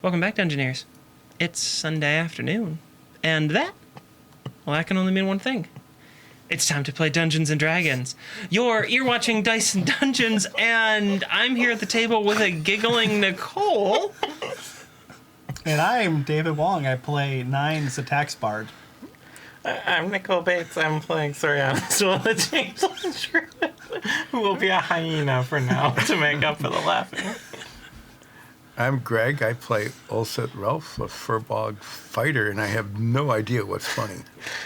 Welcome back, Dungeoneers. It's Sunday afternoon, and that can only mean one thing. It's time to play Dungeons & Dragons. You're ear-watching Dice and Dungeons, and I'm here at the table with a giggling Nicole. And I'm David Wong. I play Nine's Attacks Bard. I'm Nicole Bates. I'm playing Soriana who will be a hyena for now to make up for the laughing. I'm Greg. I play Ulset Ralph, a Furbog fighter, and I have no idea what's funny.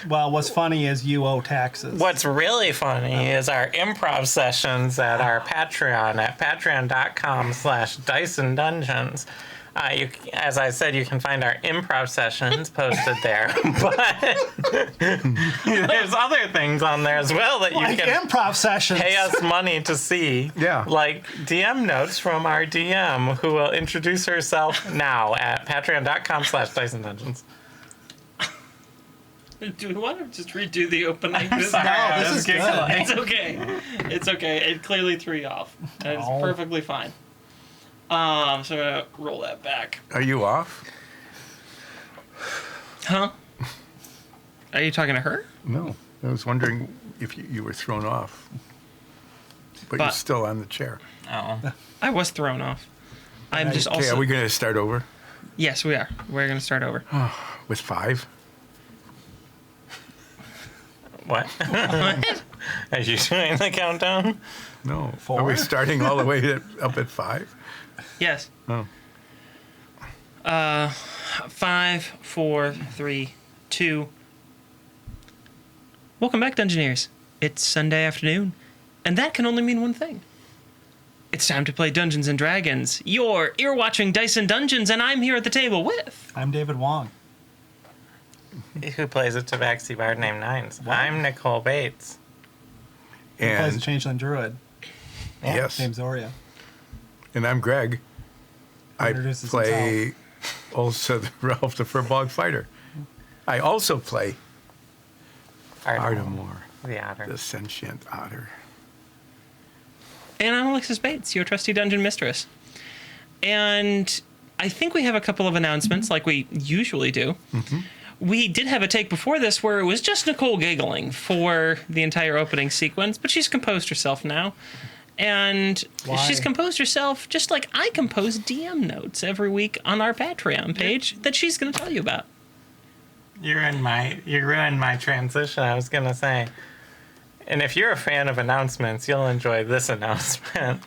Well, what's funny is you owe taxes. What's really funny is our improv sessions at our Patreon at patreon.com/DiceandDungeons. As I said, you can find our improv sessions posted there, but there's other things on there as well that you like can improv sessions. pay us money to see. Yeah. Like DM notes from our DM, who will introduce herself now at patreon.com/DiceandDungeons. Do we want to just redo the opening? No, this is good. It's okay. It's okay. It clearly threw you off. And it's perfectly fine. So I'm going to roll that back. Are you off? Huh? Are you talking to her? No. I was wondering if you were thrown off. But you're still on the chair. Oh. I was thrown off. I'm just Okay, also... are we going to start over? Yes, we are. We're going to start over. With 5? What? Are you doing the countdown? No. 4? Are we starting all the way up at 5? Yes. Oh. 5, 4, 3, 2. Welcome back, Dungeoneers. It's Sunday afternoon, and that can only mean one thing. It's time to play Dungeons & Dragons. You're ear-watching Dice and Dungeons, and I'm here at the table with... I'm David Wong. Who plays a Tabaxi bard named Nines? I'm Nicole Bates. He plays a And changeling druid yes. named Zoria. And I'm Greg. I Introduces play Ulset Ralph, the Furbog fighter. I also play Ardamore, The otter. the sentient otter. And I'm Alexis Bates, your trusty dungeon mistress. And I think we have a couple of announcements, like we usually do. Mm-hmm. We did have a take before this where it was just Nicole giggling for the entire opening sequence, but she's composed herself now. And Why? she's composed herself just like I compose DM notes every week on our Patreon page that she's going to tell you about. You ruined my transition, I was going to say. And if you're a fan of announcements, you'll enjoy this announcement.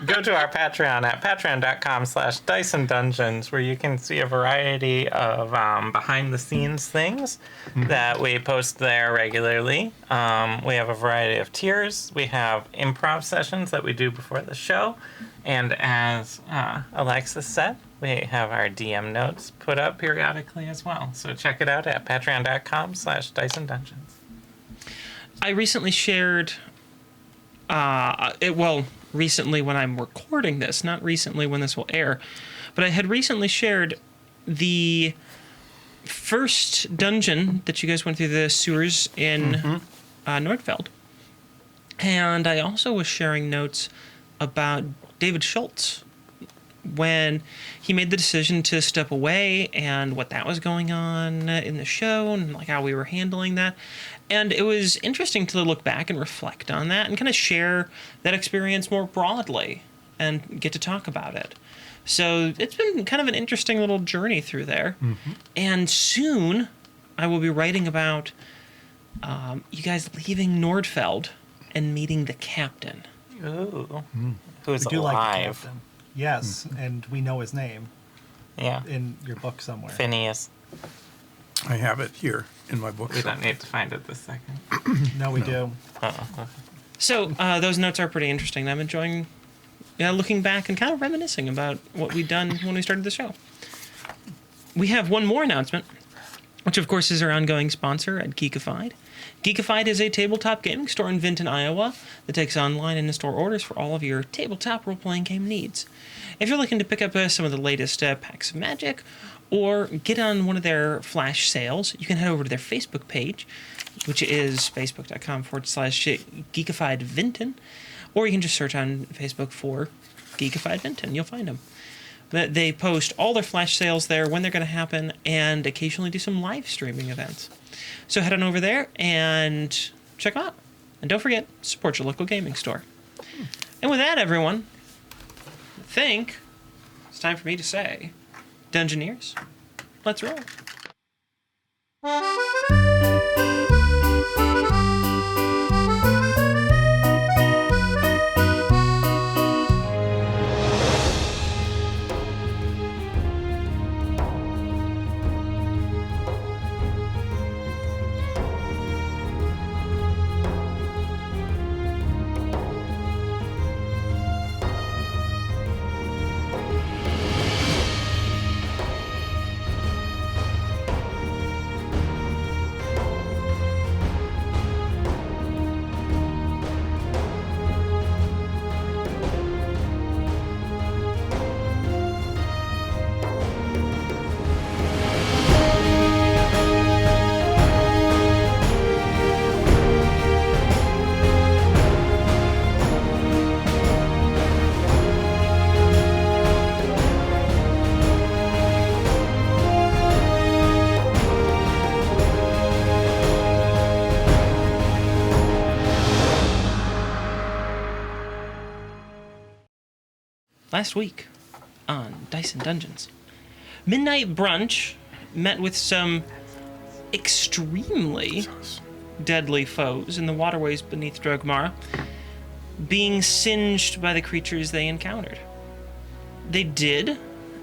Go to our Patreon at patreon.com/DiceandDungeons, where you can see a variety of behind-the-scenes things that we post there regularly. We have a variety of tiers. We have improv sessions that we do before the show. And as Alexis said, we have our DM notes put up periodically as well. So check it out at patreon.com/DiceandDungeons. I recently shared... recently when I'm recording this, not recently when this will air, but I had recently shared the first dungeon that you guys went through the sewers in Nordfeld. And I also was sharing notes about David Schultz when he made the decision to step away and what that was going on in the show and like how we were handling that. And it was interesting to look back and reflect on that and kind of share that experience more broadly and get to talk about it. So it's been kind of an interesting little journey through there. Mm-hmm. And soon I will be writing about you guys leaving Nordfeld and meeting the captain. Ooh. Who's We do like the alive. captain. Yes, and we know his name Yeah. in your book somewhere. Phineas. I have it here in my book. We don't need to find it this second. No, we do. So those notes are pretty interesting. I'm enjoying looking back and kind of reminiscing about what we'd done when we started the show. We have one more announcement, which of course is our ongoing sponsor at Geekified. Geekified is a tabletop gaming store in Vinton, Iowa that takes online and in-store orders for all of your tabletop role-playing game needs. If you're looking to pick up some of the latest packs of Magic or get on one of their flash sales, you can head over to their Facebook page, which is facebook.com/Geekified Vinton, or you can just search on Facebook for Geekified Vinton. You'll find them. They post all their flash sales there, when they're going to happen, and occasionally do some live streaming events. So head on over there and check them out. And don't forget, support your local gaming store. And with that, everyone, I think it's time for me to say, Dungeoneers, let's roll. Last week on Dice and Dungeons, Midnight Brunch met with some extremely deadly foes in the waterways beneath Drogmara, being singed by the creatures they encountered. They did,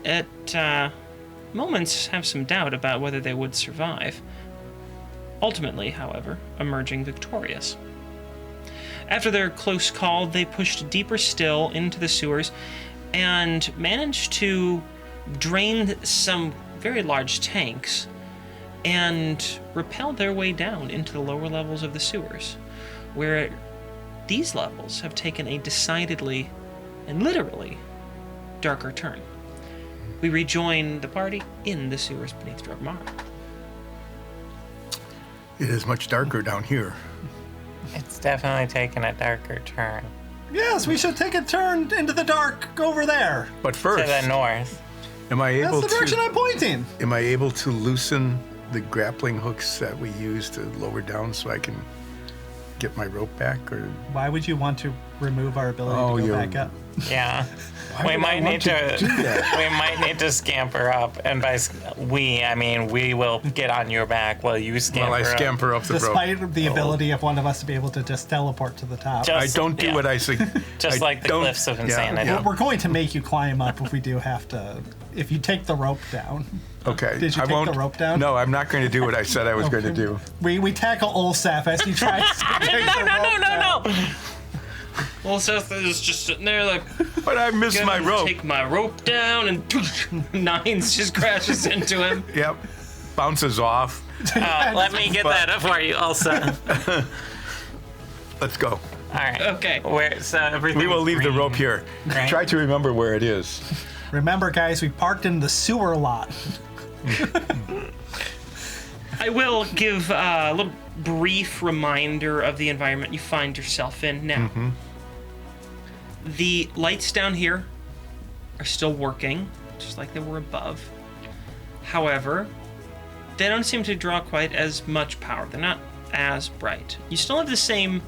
at moments, have some doubt about whether they would survive, ultimately, however, emerging victorious. After their close call, they pushed deeper still into the sewers and managed to drain some very large tanks and repel their way down into the lower levels of the sewers, where these levels have taken a decidedly and literally darker turn. We rejoin the party in the sewers beneath Drogmara. It is much darker down here. It's definitely taken a darker turn. Yes, we should take a turn into the dark over there. But To first, the north. am I That's able the direction to I'm pointing. am I able to loosen the grappling hooks that we use to lower down so I can get my rope back? Or Why would you want to remove our ability Oh, to go you're- back up? Yeah. Why we would I might want need to do that? we might need to scamper up, and by I mean we will get on your back while you scamper. while I up. scamper up the rope? Despite the ability of one of us to be able to just teleport to the top. Just- I don't do yeah. what I say. Just like the cliffs of insanity. Yeah. We're going to make you climb up if we do have to. If you take the rope down. Okay. Did you I take won't, the rope down? No, I'm not going to do what I said I was going to do. We tackle Olsaf as he tries to take the rope down. No. Well, Seth is just sitting there like, But I missed my gonna rope. take my rope down, and Nines just crashes into him. Yep. Bounces off. Let me get that up for you, also. All Let's go. right. Okay. So everything. We will leave the rope here. Right. Try to remember where it is. Remember, guys, we parked in the sewer lot. I will give a little brief reminder of the environment you find yourself in now. The lights down here are still working, just like they were above. However, they don't seem to draw quite as much power. They're not as bright. You still have the same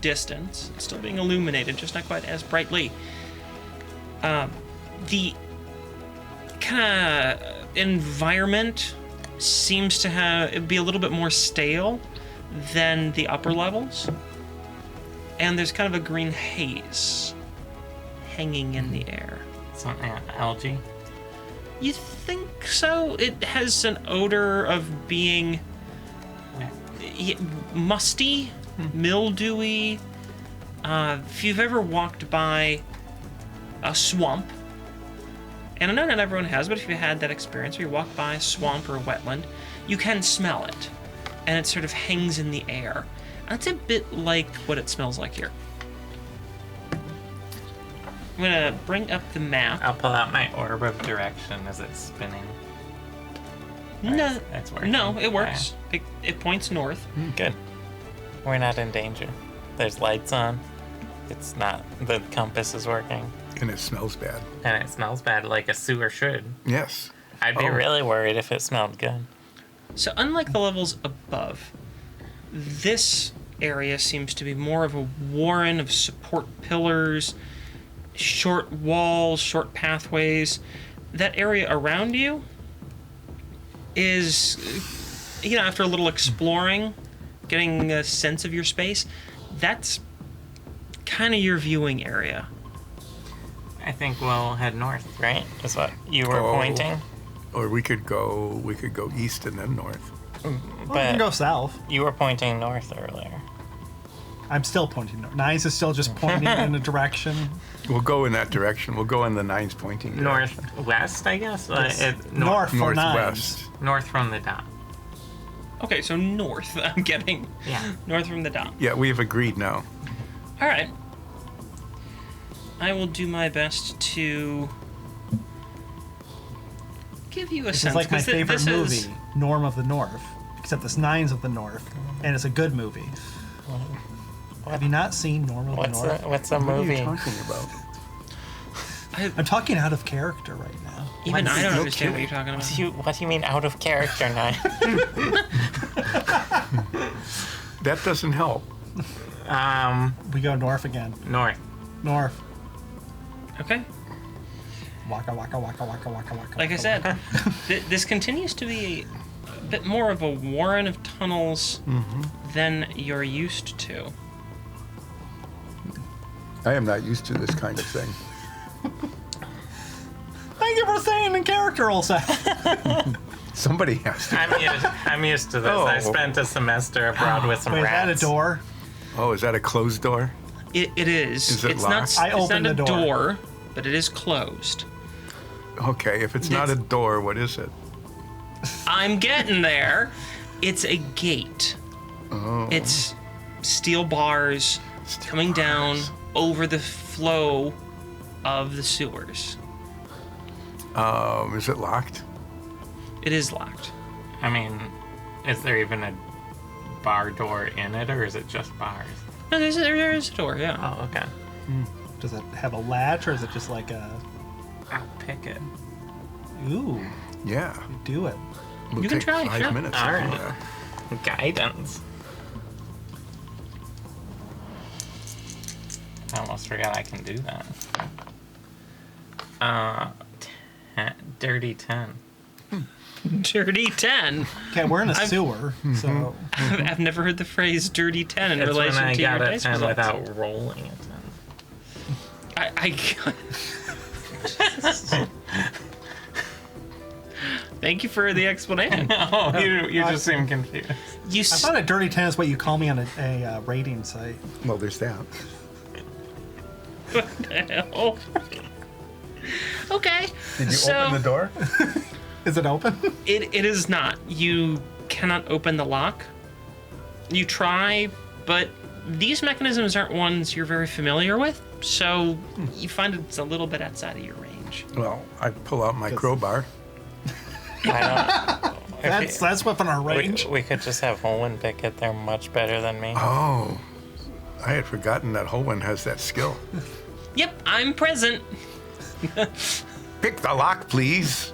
distance. It's still being illuminated, just not quite as brightly. The kind of environment seems to be a little bit more stale than the upper levels. And there's kind of a green haze hanging in the air. Some algae. You think so? It has an odor of being musty, mildewy. If you've ever walked by a swamp, and I know not everyone has, but if you had that experience where you walk by a swamp or a wetland, you can smell it, and it sort of hangs in the air. That's a bit like what it smells like here. I'm gonna bring up the map. I'll pull out my orb of direction as it's spinning. No, It's working. no, it works. It points north. Good. We're not in danger. There's lights on. It's not. The compass is working. And it smells bad. And it smells bad like a sewer should. Yes. I'd be Oh. really worried if it smelled good. So unlike the levels above, this area seems to be more of a warren of support pillars, short walls, short pathways. That area around you is, after a little exploring, getting a sense of your space, that's kind of your viewing area. I think we'll head north, right? Is what you were Oh. pointing. Or we could go east and then north. Well, we But can go south. you were pointing north earlier. I'm still pointing north. Nines is still just pointing in a direction. We'll go in that direction. We'll go in the nines pointing direction. Northwest, I guess? North for nines. Northwest. North from the dot. Okay, so north, I'm getting. Yeah. North from the dot. Yeah, we have agreed now. All right. I will do my best to give you a This sense. is like my 'cause favorite this movie, is- Norm of the North. Except it's Nines of the North, and it's a good movie. Have you not seen Norm of the What's North? what's a What are you movie? talking about? I'm talking out of character right now. Even I don't No understand what kidding. you're talking about. What do you mean out of character, Nine? That doesn't help. We go north again. North. North. Okay. Waka waka waka waka waka waka. Like I waka, said, waka. this continues to be a bit more of a warren of tunnels than you're used to. I am not used to this kind of thing. Thank you for staying in character, also. Somebody has to. I'm used to this. I Oh. spent a semester abroad with some Wait, is that rats. a door? Oh, is that a closed door? It is. Is it it's locked? not. I It's opened not a the door. door, but it is closed. Okay, if it's not a door, what is it? I'm getting there. It's a gate. Oh. It's steel bars coming down over the flow of the sewers. Is it locked? It is locked. I mean, is there even a bar door in it, or is it just bars? No, there is a door, yeah. Oh, okay. Does it have a latch, or is it just like a... I'll pick it. Ooh, Yeah. do it. We'll You can take try, 5 yeah. minutes. All to do right. that. Guidance. I almost forgot I can do that. Dirty 10. Dirty 10. Okay, we're in a sewer, so... I've never heard the phrase dirty 10 in It's when relation I to your got a dice 10 results. without rolling a 10. Thank you for the explanation. Oh, you just seem confused. You I thought a dirty 10 is what you call me on a rating site. Well, there's that. Oh. Okay. Did you so open the door? Is it open? It is not. You cannot open the lock. You try, but these mechanisms aren't ones you're very familiar with, so you find it's a little bit outside of your range. Well, I pull out my crowbar. I don't, That's within our range. we could just have Holwyn pick it. They're much better than me. Oh, I had forgotten that Holwyn has that skill. Yep, I'm present. Pick the lock, please.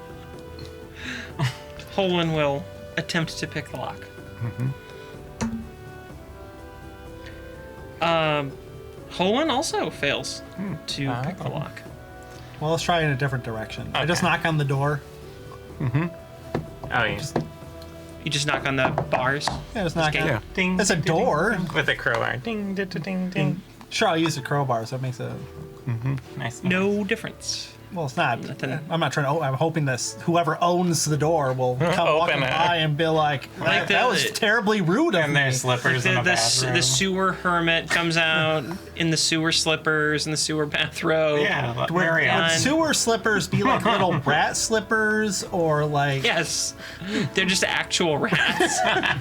Holwyn will attempt to pick the lock. Holwyn also fails to pick the lock. Well, let's try it in a different direction. I just Okay. knock on the door. Oh, yeah. You just knock on the bars. Yeah, just knock Okay. on Yeah. Ding, It's a ding, ding, door. ding, with a crowbar. Ding, ding, ding, ding. Sure, I'll use the crowbar, so it makes a... Nice. No difference. Well, it's not. Nothing. I'm not trying to... I'm hoping this... Whoever owns the door will come Open walking it. by and be like, Like that was terribly rude of And me. there's slippers in a bathroom. The sewer hermit comes out in the sewer slippers and the sewer bathrobe. Yeah, Would, very would on. odd. sewer slippers be like little rat slippers, or like... Yes, they're just actual rats,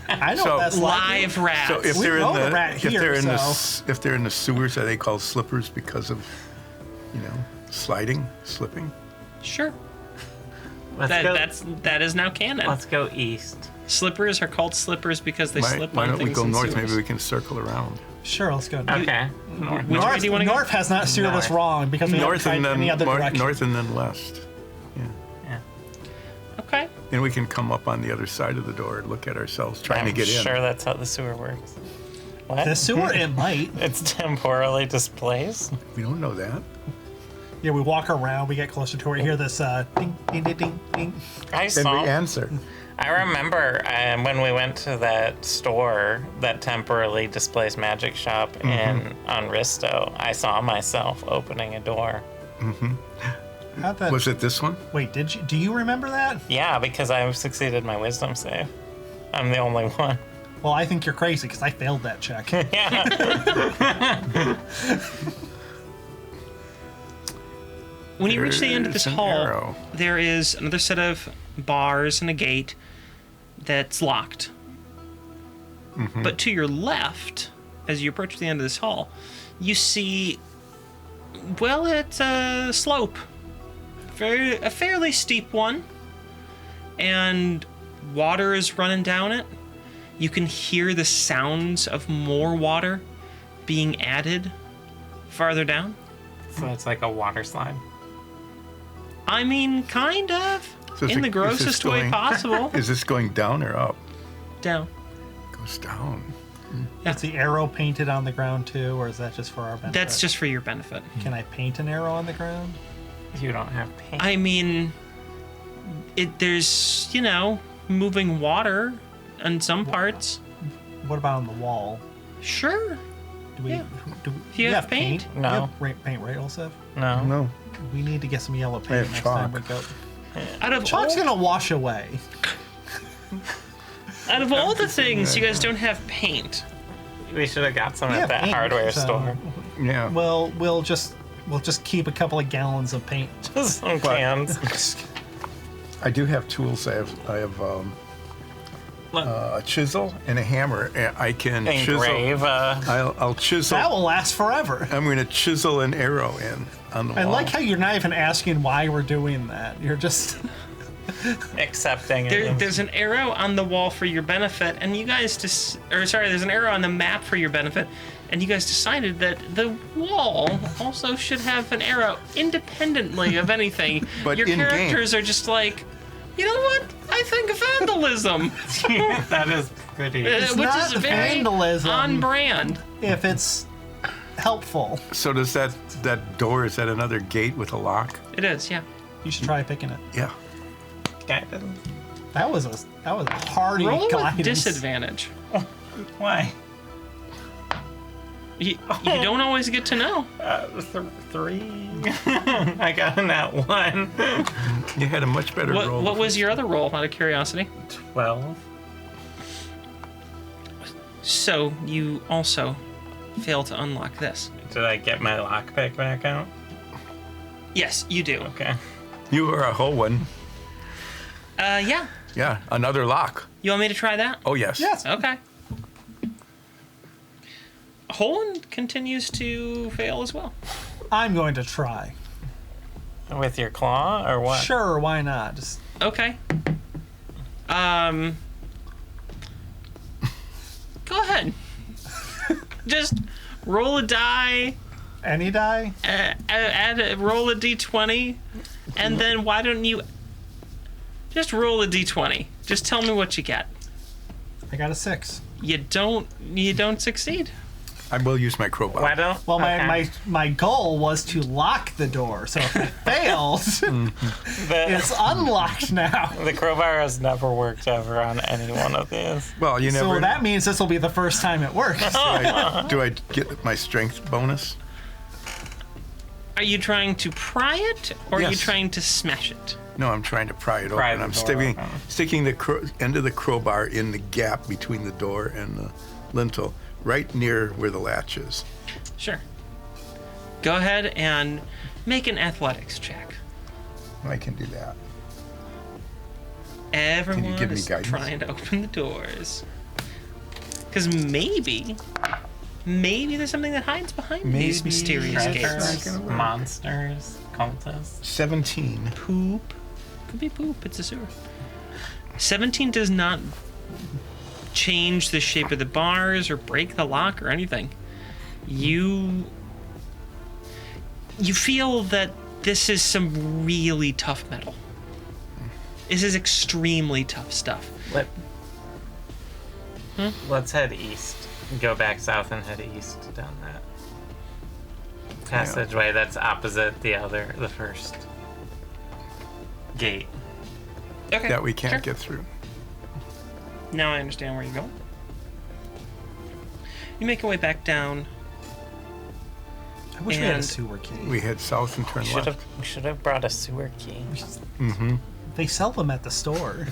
I know So- what that's live like. rats. So if We they're in own a the rat if here, they're in the so- if they're in the sewers, are they called slippers because of, sliding, slipping? Sure. That is now canon. Let's go east. Slippers are called slippers because they slip Why on don't things we go in north? sewers. Maybe we can circle around. Sure, let's go. Okay. North. Which way do you want to go? North has not steered us North. wrong because we haven't North tried and then any other direction. north and then west. Yeah. Yeah. Okay. And we can come up on the other side of the door and look at ourselves trying to get in. Sure, that's how the sewer works. What? The sewer, it might. It's temporally displaced. We don't know that. Yeah, we walk around, we get closer to it, hear this ding, ding, ding, ding, ding. I And saw. we answer. I remember when we went to that store, that temporarily displaced magic shop on Risto. I saw myself opening a door. How'd that, Was it this one? wait, do you remember that? Yeah, because I succeeded my wisdom save. I'm the only one. Well, I think you're crazy because I failed that check. When you reach the end of this There's an hall, arrow. there is another set of bars and a gate that's locked. But to your left, as you approach the end of this hall, you see, well, it's a slope. A fairly steep one. And water is running down it. You can hear the sounds of more water being added farther down. So it's like a water slide. I mean, kind of. So is In the this grossest way going- possible. Is this going down or up? Down. Goes down. Is the arrow painted on the ground too, or is that just for our benefit? That's just for your benefit. Can I paint an arrow on the ground? You don't have paint. I mean, there's, moving water in some parts. What about on the wall? Sure. Do we? Yeah. Do you we have paint? We No. have paint, right, Olsef? no. No. We need to get some yellow paint have next time we chalk. go. Out of Chalk's all, gonna wash away. out of all the things, you guys don't have paint. We should have got some We at have that paint, hardware so- store. Yeah. Well, we'll just keep a couple of gallons of paint. Just some cans. I do have tools. I have a chisel and a hammer. And I can Engrave. chisel. I'll chisel. That will last forever. I'm going to chisel an arrow in on the I wall. like how you're not even asking why we're doing that. You're just Accepting it. There's an arrow on the wall for your benefit, and you guys there's an arrow on the map for your benefit, and you guys decided that the wall also should have an arrow independently of anything. But your in-game. characters are just like, you know what? I think vandalism, That is pretty. It's which not is very vandalism. on brand. if it's helpful. So does that door, is that another gate with a lock? It is, yeah. You should try picking it. Yeah. Guidance. That was a hearty Roll with guidance. disadvantage. Why? You don't always get to know. 3. I got a nat 1. You had a much better roll. What was your other roll, out of curiosity? 12. So you also fail to unlock this. Did I get my lockpick back out? Yes, you do. Okay. You were a whole one. Yeah. Yeah, another lock. You want me to try that? Oh, yes. Yes. Okay. Holland continues to fail as well. I'm going to try. With your claw or what? Sure, why not? Just Okay. Go ahead. Just roll a die, any die? roll a d20, and then why don't you just roll a d20? Just tell me what you get. I got a 6. You don't succeed. I will use my crowbar. Why don't? Well, okay. my goal was to lock the door, so if it fails, The it's unlocked now. crowbar has never worked ever on any one of these. Well, you never. So that means this will be the first time it works. do I get my strength bonus? Are you trying to pry it, or are you Yes. trying to smash it? No, I'm trying to pry it Pry open. the I'm door open. sticking the end of the crowbar in the gap between the door and the lintel, right near where the latch is. Sure. Go ahead and make an athletics check. I can do that. Everyone give me is guidance? trying to open the doors. Because maybe there's something that hides behind these Maybe mysterious gates. Treasures, monsters, cultists. 17. Poop, could be poop. It's a sewer. 17 does not change the shape of the bars or break the lock or anything. You feel that this is some really tough metal. This is extremely tough stuff. Let's head east. Go back south and head east down that passageway that's opposite the first gate. Okay. That we can't sure. get through. Now I understand where you're going. You make your way back down. I wish we had a And- sewer key. We head south and turn left. We should have brought a sewer key. They sell them at the store.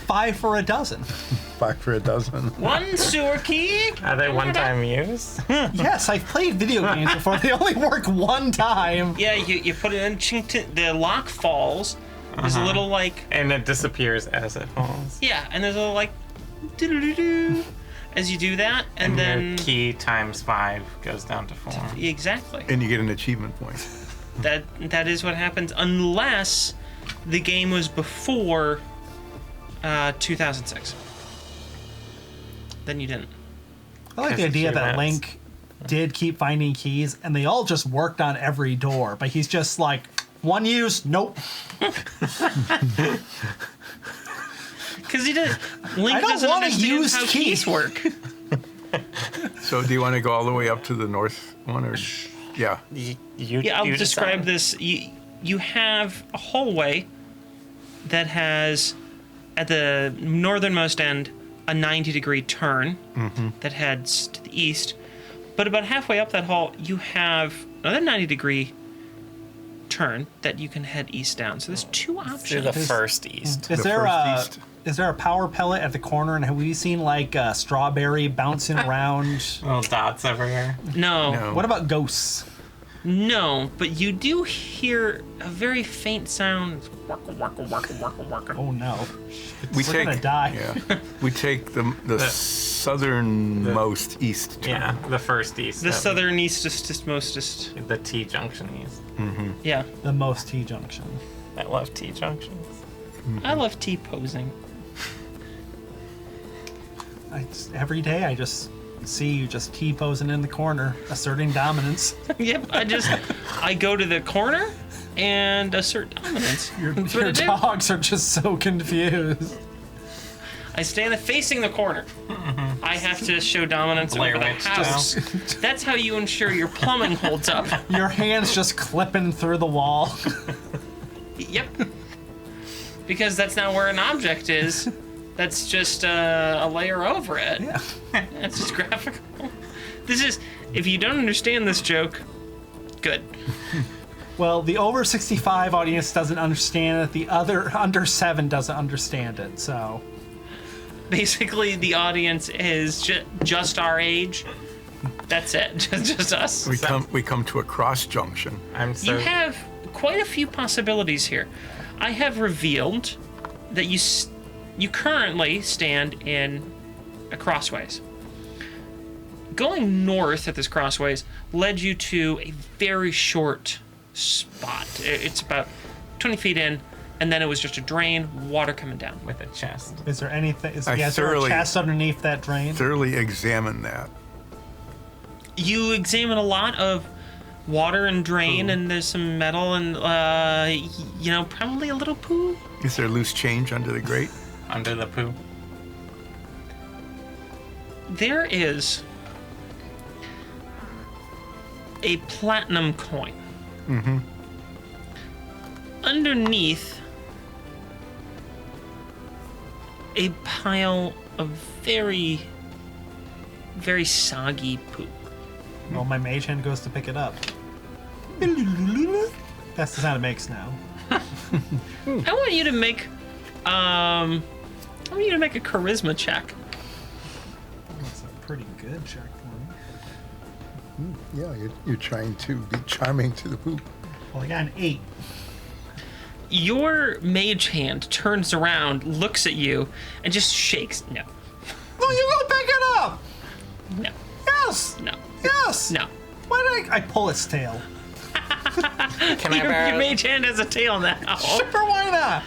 5 for a dozen. 5 for a dozen. One sewer key. Are they one-time use? Yes, I've played video games before. They only work one time. Yeah, you put it in. The lock falls. There's a little like And it disappears as it falls. yeah, and there's a little like doo-doo-doo-doo as you do that, and then your key times 5 goes down to 4. exactly And you get an achievement point. that is what happens unless the game was before 2006. Then you didn't. I like the Because idea it's that humans. Link did keep finding keys, and they all just worked on every door. But he's just like, one use, nope. Because he did. Link I don't doesn't wanna understand use how keys. keys work. So do you want to go all the way up to the north one? Or yeah. Yeah, I'll describe this. You have a hallway that has, at the northernmost end, a 90-degree turn that heads to the east. But about halfway up that hall, you have another 90-degree turn that you can head east down. So there's two Do the options. first east. Is The there first east. is there a power pellet at the corner? And have we seen like strawberry bouncing around? Little dots everywhere. No, No. What about ghosts? no, but you do hear a very faint sound. Oh no, We we're gonna die. Yeah. We take the southernmost east turn. Yeah, the first east. The that- southern eastest, mostest. The T junction east. Yeah, The most T junction. I love T junctions. I love T-posing. Every day I just see you just T posing in the corner, asserting dominance. Yep, I go to the corner and assert dominance. That's what Your I do. dogs are just so confused. I stand facing the corner. I have to show dominance Blair over the Witch house. That's how you ensure your plumbing holds up. Your hands just clipping through the wall. Yep. Because that's not where an object is. That's just a layer over it. Yeah. That's just graphical. This is, if you don't understand this joke, good. Well, the over 65 audience doesn't understand it. The other under 7 doesn't understand it. So Basically, the audience is just our age. That's it. Just us. We come to a cross junction. I'm so You have quite a few possibilities here. I have revealed that you currently stand in a crossways. Going north at this crossways led you to a very short spot. It's about 20 feet in, and then it was just a drain, water coming down. with a chest. is there anything? Is there a thoroughly- chest underneath that drain? Thoroughly examine that. You examine a lot of water and drain, and there's some metal and, probably a little poo. Is there loose change under the grate? Under the poo. There is a platinum coin. Underneath a pile of very, very soggy poop. Well, my mage hand goes to pick it up. That's the sound it makes now. I want you to make, a charisma check. That's a pretty good check for me. Yeah, you're trying to be charming to the poop. Well, I got an 8. Your mage hand turns around, looks at you, and just shakes. No, Oh, you go pick it up! no, Yes! no, Yes! no. Why did I pull its tail? Can I borrow? Your mage hand has a tail now. Sure, why not?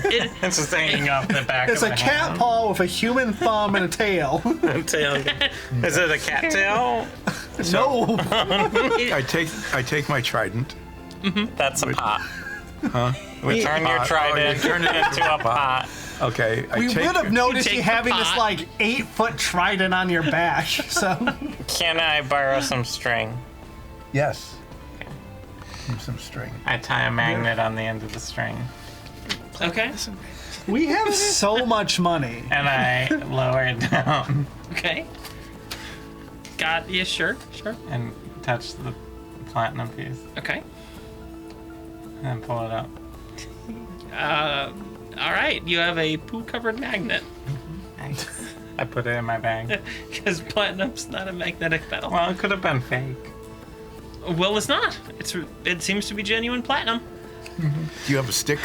It's just hanging off the back It's of a the cat hand. paw with a human thumb and a tail. Tail. Is it a cat tail? No. I take my trident. That's a pot. Huh? We turn your pot. trident You turn it into a pot. Okay. We would have noticed take you the having this pot. like 8-foot trident on your back. So Can I borrow some string? Yes. Some string. I tie a magnet on the end of the string, Okay. we have so much money. and I lower it down Okay. Got you. Sure. and touch the platinum piece, Okay. and then pull it up. All right. You have a poo-covered magnet I put it in my bag. because platinum's not a magnetic metal. Well, it could have been fake. Well, it's not. It seems to be genuine platinum. Do you have a stick?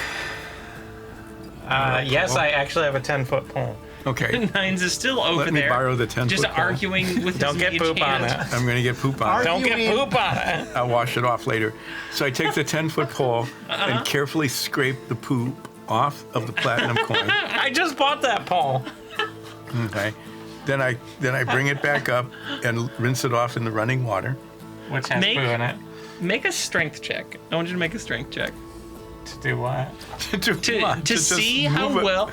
Yes, I actually have a 10-foot pole. Okay. Nines is still over Let me there. borrow the 10-foot Just pole. arguing with Don't his get mage poop on hand. it. I'm going to get poop on it. Don't get Arguing. poop on it. I'll wash it off later. So I take the 10-foot pole and carefully scrape the poop off of the platinum coin. I just bought that pole. Okay. Then I bring it back up and rinse it off in the running water. Which has Make- poo in it. Make a strength check. I want you to make a strength check To do what? to just see how move it. well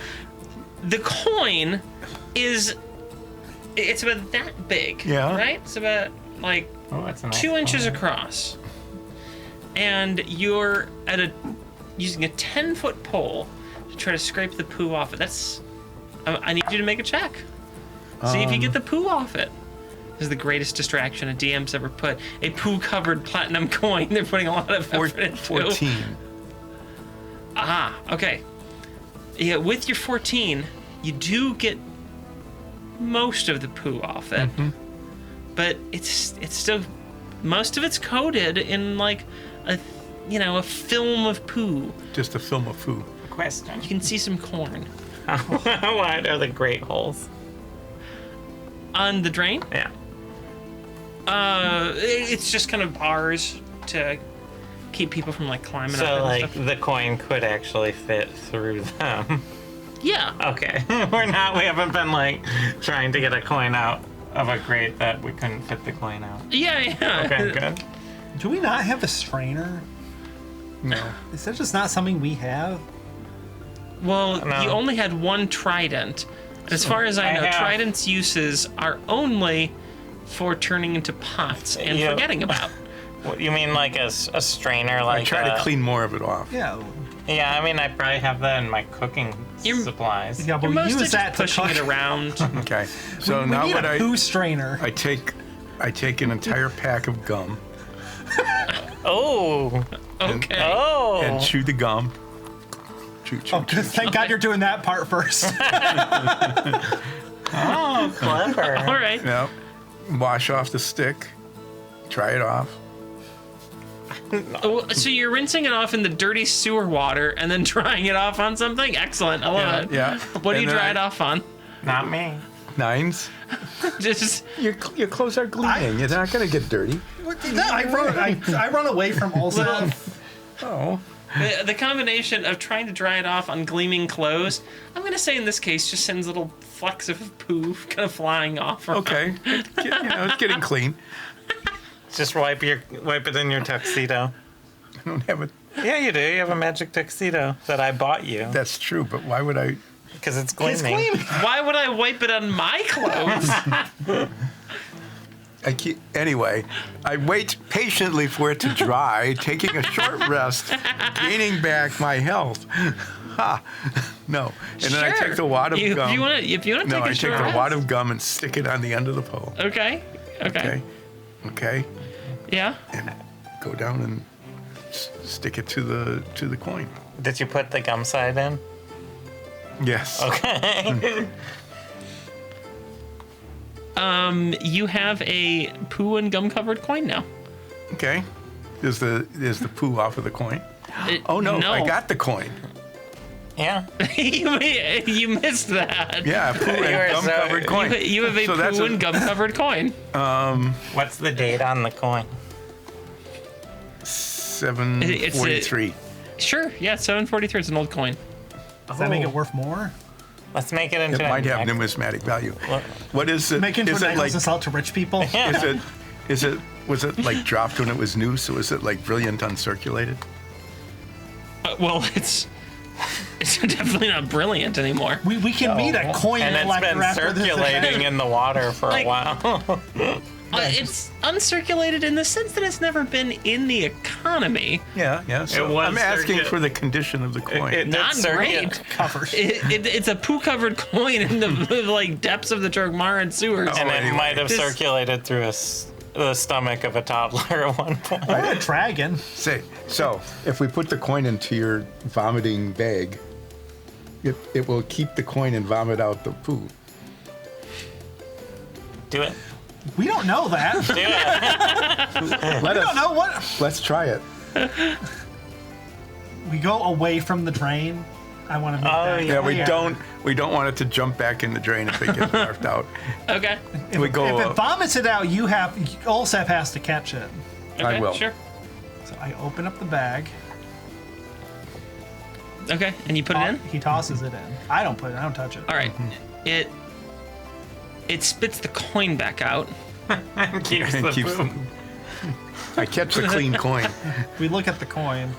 the coin is. It's about that big. Yeah. Right. It's about like Oh, it's a nice 2 inches pole. across, and you're using a 10-foot pole to try to scrape the poo off it. That's. I need you to make a check. See if you get the poo off it. This is the greatest distraction a DM's ever put. A poo-covered platinum coin. They're putting a lot of effort into. 14. Aha. Okay. Yeah, with your 14, you do get most of the poo off it, but it's still most of it's coated in like a film of poo. Just a film of food. Question. You can see some corn How wide are the great holes? on the drain. Yeah. It's just kind of bars to keep people from like climbing up So, it and like, stuff. the coin could actually fit through them. Yeah. Okay. We haven't been, like, trying to get a coin out of a grate that we couldn't fit the coin out. Yeah. Okay, good. Do we not have a strainer? No. Is that just not something we have? Well, No. you only had one trident. As far as I I know, have- trident's uses are only for turning into pots and Yeah. forgetting about. What, you mean like a strainer? Like I try to clean more of it off. Yeah. Yeah, I mean, I probably have that in my cooking You're- supplies. Yeah, but You're we mostly use that just to pushing cook. it around. Okay. So we now need what a poo strainer. I take an entire pack of gum Oh. Okay. Oh. and chew the gum. Chew. Oh, thank God you're doing that part first. Oh, clever. All right. Yep. Wash off the stick. Try it off. Oh, so you're rinsing it off in the dirty sewer water and then drying it off on something? Excellent. I love it. Yeah. What do And you then dry it off on? Not me. Nines. Just Your clothes are gleaming. You're not gonna get dirty. I run away from all little, stuff. Oh. the combination of trying to dry it off on gleaming clothes, I'm going to say in this case, just sends little flecks of poo kind of flying off. around. Okay. It's getting clean. Just wipe it in your tuxedo. I don't have it. Yeah, you do. You have a magic tuxedo that I bought you That's true, but why would I? because it's It's gleaming. clean. Why would I wipe it on my clothes? Anyway, I wait patiently for it to dry, taking a short rest, gaining back my health. Ha! No. And then I take the wad of gum. If you want to no, take I a take short the rest. wad of gum and stick it on the end of the pole. Okay. Okay. Okay. Yeah. And go down and stick it to the coin. Did you put the gum side in? Yes. Okay. You have a poo and gum covered coin now. Okay. Is the poo off of the coin? It- Oh no, I got the coin. Yeah. you missed that. Yeah, poo You are and gum so- covered coin. You have a So that's poo and gum covered coin. What's the date on the coin? 743. Sure, yeah, 743. It's an old coin. Does that make it worth more? Let's make it into It a might have necklace. numismatic value. What? What is it? Make into Is a it necklace like? and sell it to rich people? Yeah. Was it like dropped when it was new? So is it like brilliant uncirculated? Well, it's definitely not brilliant anymore. We can meet a coin And it's collector been after this circulating event. in the water for Like- a while. It's uncirculated in the sense that it's never been in the economy. Yeah. So It was I'm asking circu- for the condition of the coin. It- Not circulate. great. Covered. It's a poo-covered coin in the like depths of the Turkmaran sewers. And it anyway. might have This- circulated through the stomach of a toddler at one point. Or a dragon. So if we put the coin into your vomiting bag, it will keep the coin and vomit out the poo. Do it. We don't know that. Do it. Let We don't know what. Let's try it. We go away from the drain. I want to make Oh, that yeah. Yeah, we don't want it to jump back in the drain if it gets left out. Okay. We go. If it vomits it out, Olsef has to catch it. Okay, will. sure. So I open up the bag. Okay, and you put it in? He tosses it in. I don't put it. I don't touch it. All right. It spits the coin back out. Keeps And the keeps poo. I catch the clean coin. We look at the coin.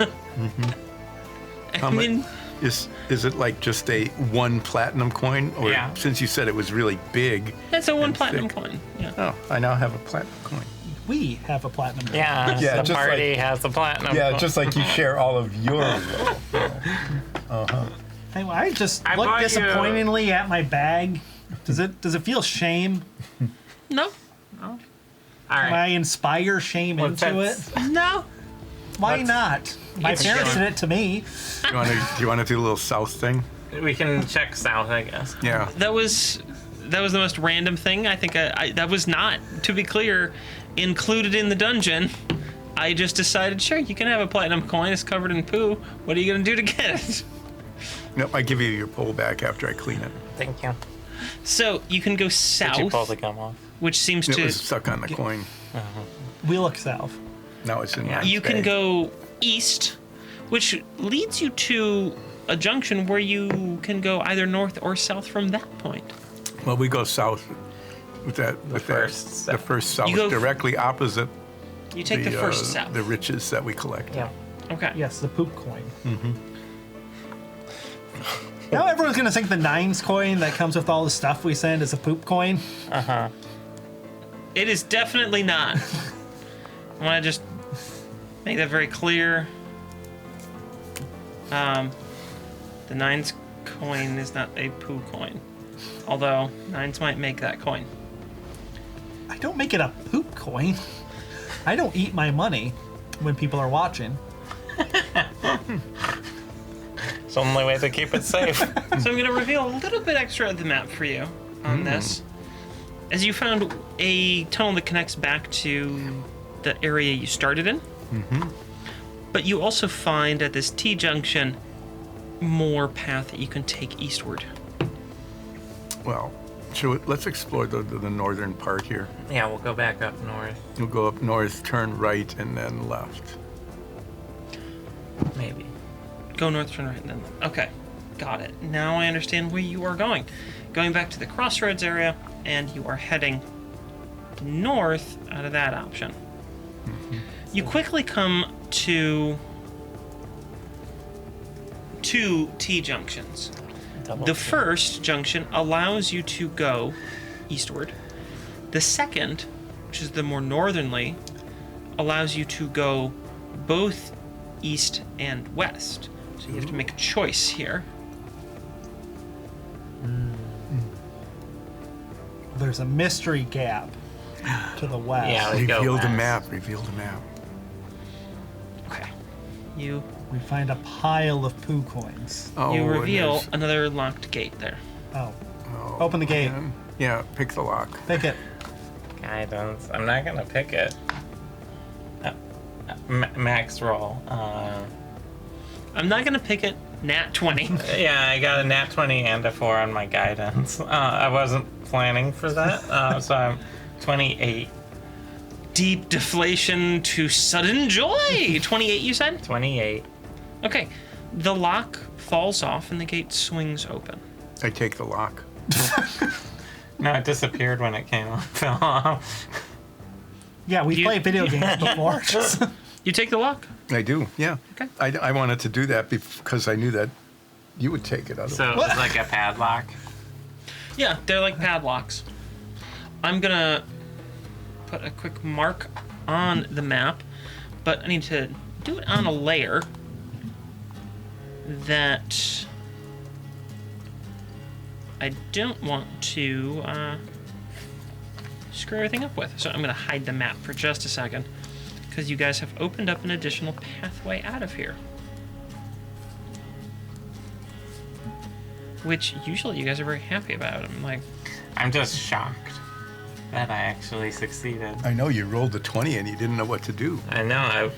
I mean, Is it like just a one platinum coin, or Yeah. since you said it was really big? it's a one and platinum thick. coin. Yeah. Oh, I now have a platinum coin. We have a platinum. coin. Yeah, Yeah, the just party like- has the platinum. Yeah, just like you share all of your. Hey, I just I look bought you- disappointingly at my bag. Does it feel shame? No. All Am right. I inspire shame Well, into it? that's- No. Why let's- not? My It's parents shame. did it to me. Do you want to do a little south thing? We can check south, I guess. Yeah. That was the most random thing. I think that was not, to be clear, included in the dungeon. I just decided, sure, you can have a platinum coin. It's covered in poo. What are you gonna do to get it? Nope. I give you your pole back after I clean it. Thank you. So you can go Did you pull south, the gum off? which seems It to. was stuck on the coin. We look south. Now it's in my You can bag. go east, which leads you to a junction where you can go either north or south from that point. Well, we go south with that. With first that. The south. first south, You go- directly opposite You take the first south. the riches that we collect. Yeah. Okay. Yes, the poop coin. Now everyone's gonna think the nines coin that comes with all the stuff we send is a poop coin. It is definitely not. I want to just make that very clear. The nines coin is not a poo coin, although nines might make that coin. I don't make it a poop coin. I don't eat my money when people are watching. It's the only way to keep it safe. So I'm going to reveal a little bit extra of the map for you on this. As you found a tunnel that connects back to the area you started in. But you also find at this T-junction more path that you can take eastward. Well, let's explore the northern part here. Yeah, we'll go back up north. We'll go up north, turn right, and then left. Maybe. Go north, turn right, and then left. Okay, got it. Now I understand where you are going. Going back to the crossroads area, and you are heading north out of that option. You quickly come to two T-junctions. Double The check. first junction allows you to go eastward. The second, which is the more northernly, allows you to go both east and west. So you have to make a choice here. There's a mystery gap to the west. Yeah, we go Reveal the west. map. Reveal the map. Okay. You We find a pile of poo coins. Oh, you and reveal there's- another locked gate there. Oh, oh, Open the gate. man. Yeah, pick the lock. pick it. Guidance. I'm not gonna pick it. Max roll. I'm not gonna pick it. Nat 20. Yeah, I got a nat 20 and a 4 on my guidance. I wasn't planning for that, so I'm 28. deep deflation to sudden joy. 28, you said? 28. Okay. The lock falls off and the gate swings open. I take the lock. No, it disappeared when it came off. Fell off. Yeah, we You- played video games before. You take the lock? I do, yeah. Okay. I wanted to do that because I knew that you would take it otherwise. So it was like a padlock. Yeah, they're like padlocks. I'm gonna put a quick mark on the map, but I need to do it on a layer that I don't want to screw everything up with. So I'm gonna hide the map for just a second, because you guys have opened up an additional pathway out of here. Which usually you guys are very happy about. I'm like, I'm just shocked that I actually succeeded. I know you rolled a 20 and you didn't know what to do. I know.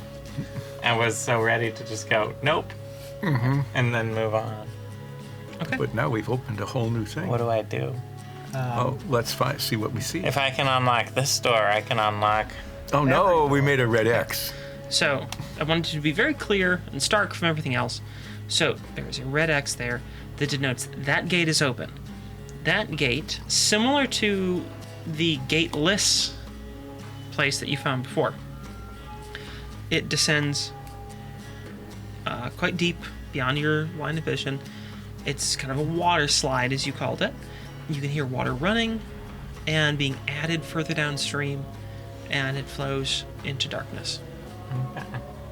I was so ready to just go, nope, and then move on. okay. But now we've opened a whole new thing. What do I do? Oh, let's see what we see. If I can unlock this door, I can unlock. Oh no, we made a red X. So I wanted to be very clear and stark from everything else. So there's a red X there that denotes that gate is open. That gate, similar to the gateless place that you found before, it descends quite deep beyond your line of vision. It's kind of a water slide, as you called it. You can hear water running and being added further downstream, and it flows into darkness.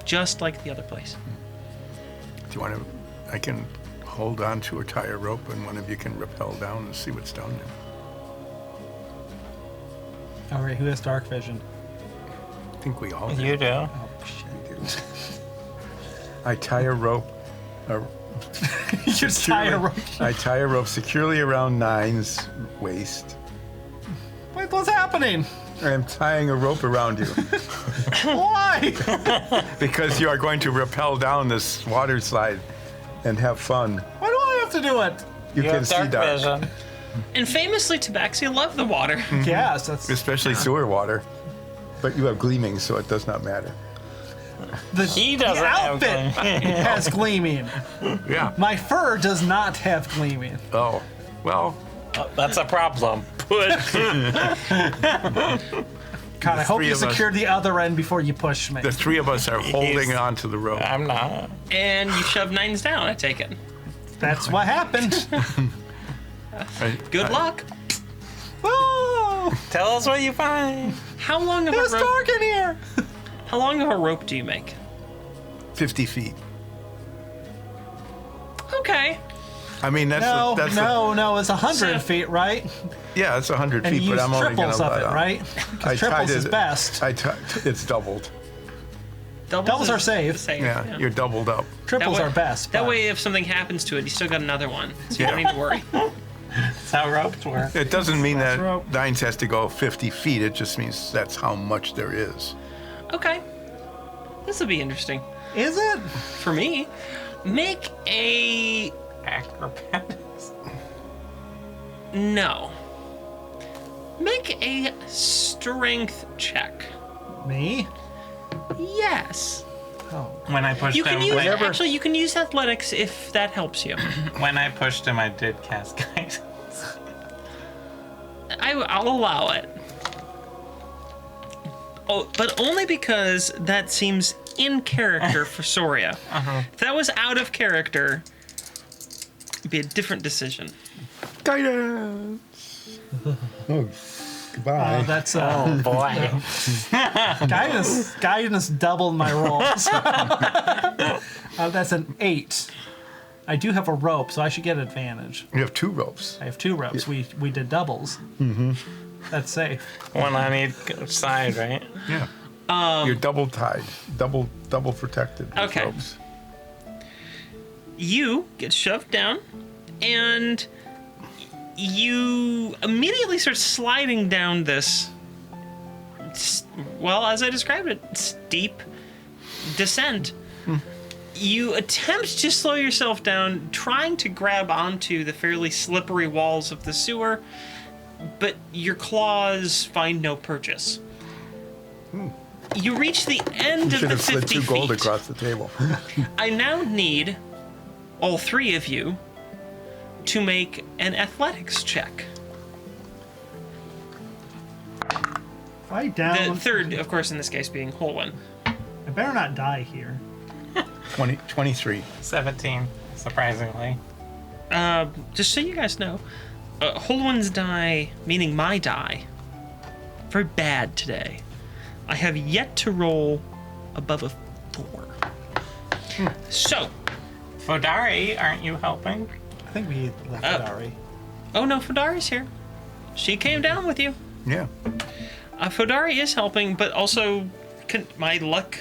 Just like the other place. Do you want to? I can hold on to or tie a rope, and one of you can rappel down and see what's down there. All right, who has dark vision? I think we all do. You do. Oh, shit. We do. I tie a rope. You just tie a rope. I tie a rope securely around Nine's waist. Wait, what's happening? I am tying a rope around you Why? because you are going to rappel down this water slide and have fun. Why do I have to do it? You, You can have see dark dark, vision. And famously, Tabaxi loved the water. Yes, that's especially sewer water. But you have gleaming, so it does not matter. He doesn't the have outfit gleaming. has gleaming. Yeah. My fur does not have gleaming. Oh, well, That's a problem. But God, I hope three you of us- secure the other end before you push me. the three of us are holding on to the rope. I'm not. And you shove Nines down, I take it. That's what happened. Good luck. Oh, Tell us what you find. How long of it's a rope? dark in here. How long of a rope do you make? 50 feet. Okay. I mean, that's No, that's no, it's 100 So- feet, right? yeah, it's 100 And feet, you but use I'm only going triples to of it, right? I Because triples is best. It's doubled. Doubles are is safe. the same, Yeah, you're doubled up. Triples way- are best. That but- way, if something happens to it, you still got another one. So you Yeah. don't need to worry. That's how ropes work. It doesn't mean that rope. Nines has to go 50 feet. It just means that's how much there is. Okay. This will be interesting. Is it? For me, make a... Acrobatics. No. Make a strength check. Me? Yes. Oh. When I pushed You can him, use... Actually, you can use athletics if that helps you. when I pushed him, I did cast guidance. I'll allow it. Oh, but only because that seems in character for Soria. If that was out of character, it'd be a different decision. Guidance. Oh, goodbye. That's Oh boy. guidance doubled my rolls. That's an 8. I do have a rope, so I should get advantage. You have 2 ropes. I have 2 ropes. We did doubles. Mm-hmm. That's safe. One on each side, right? Yeah. You're double tied, double protected. with Okay. Ropes. You get shoved down, and you immediately start sliding down this, well, as I described it, steep descent. You attempt to slow yourself down, trying to grab onto the fairly slippery walls of the sewer, but your claws find no purchase. You reach the end You of should the have slid 50 2 gold feet. across the table. I now need all 3 of you to make an athletics check. If I down, The third, of course, in this case being Holwyn. I better not die here. 23. 17, surprisingly. Just so you guys know, Holwyn's die, meaning my die, very bad today. I have yet to roll above a 4. So, Fodari, aren't you helping? I think we left it already. oh no, Fodari's here. She came down with you. Yeah. Fodari is helping, but also my luck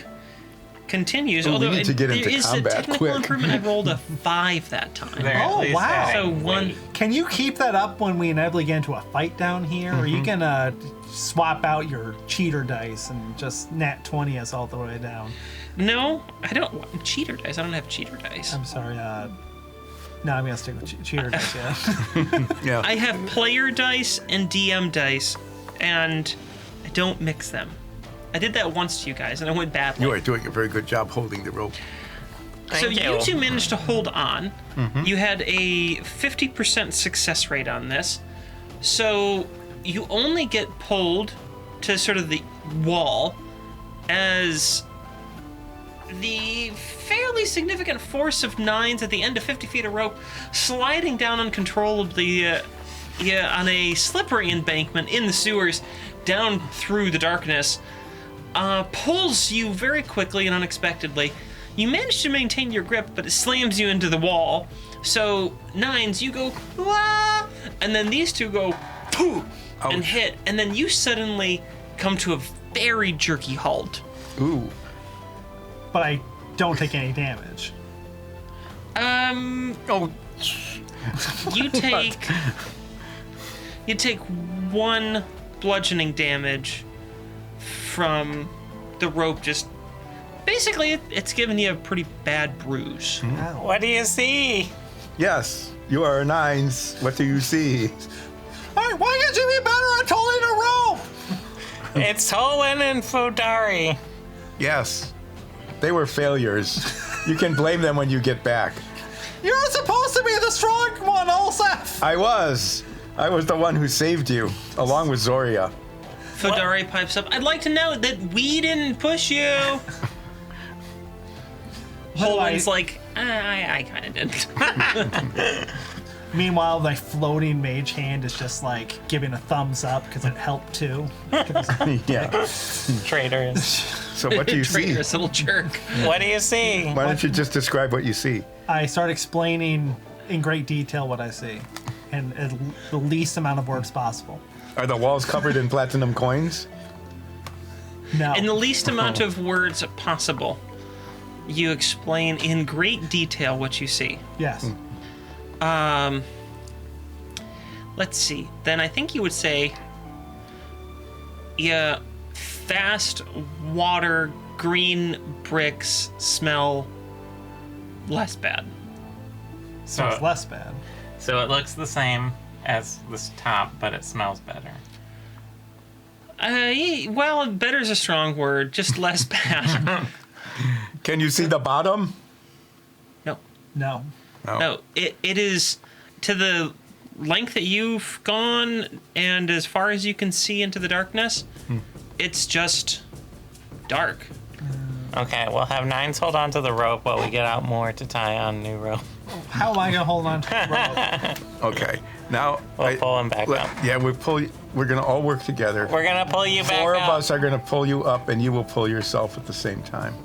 continues. Ooh, we although need to get there into is a combat technical quick. improvement. I rolled a 5 that time. They're at Oh, least wow. adding So one- weight. Can you keep that up when we inevitably get into a fight down here? Or are you gonna swap out your cheater dice and just nat 20 us all the way down? No, I don't. Cheater dice. I don't have cheater dice. I'm sorry. No, I'm gonna stick with cheater dice. Yeah. Yeah. I have player dice and DM dice, and I don't mix them. I did that once to you guys, and it went badly. You are doing a very good job holding the rope. So Thank you you. 2 managed to hold on. You had a 50% success rate on this. So you only get pulled to sort of the wall as the fairly significant force of 9s at the end of 50 feet of rope sliding down uncontrollably on a slippery embankment in the sewers down through the darkness pulls you very quickly and unexpectedly. You manage to maintain your grip, but it slams you into the wall. So 9s, you go, wah! And then these 2 go, pooh! And Ouch. hit, and then you suddenly come to a very jerky halt. Ooh. But I don't take any damage. Oh. You take 1 bludgeoning damage from the rope. Just basically, it's giving you a pretty bad bruise. Ow. What do you see? Yes. You are 9s. What do you see? Alright, why can't you be better at holding a rope? It's Holwyn and Fodari. Yes. They were failures. You can blame them when you get back. You're supposed to be the strong one, Olsef! I was the one who saved you, along with Zoria. Fodari pipes up. I'd like to know that we didn't push you. Holden's like, I kind of didn't. Meanwhile, my floating mage hand is just like giving a thumbs up because it helped too. Yeah. Traitors. So what do you see? Traitorous little jerk. What do you see? Why don't you just describe what you see? I start explaining in great detail what I see, and the least amount of words possible. Are the walls covered in platinum coins? No. In the least amount of words possible, you explain in great detail what you see. Yes. Let's see. Then I think you would say, yeah, fast water, green bricks smell less bad. So it's less bad. So it looks the same as this top, but it smells better. Well, better's a strong word. Just less bad. Can you see the bottom? No. No. No, it is to the length that you've gone and as far as you can see into the darkness, it's just dark. Okay, we'll have 9s hold on to the rope while we get out more to tie on new rope. How am I gonna hold on to the rope? Okay. Now We'll pull him back up. Yeah, we're gonna all work together. We're gonna pull you back 4 up. of us are gonna pull you up, and you will pull yourself at the same time.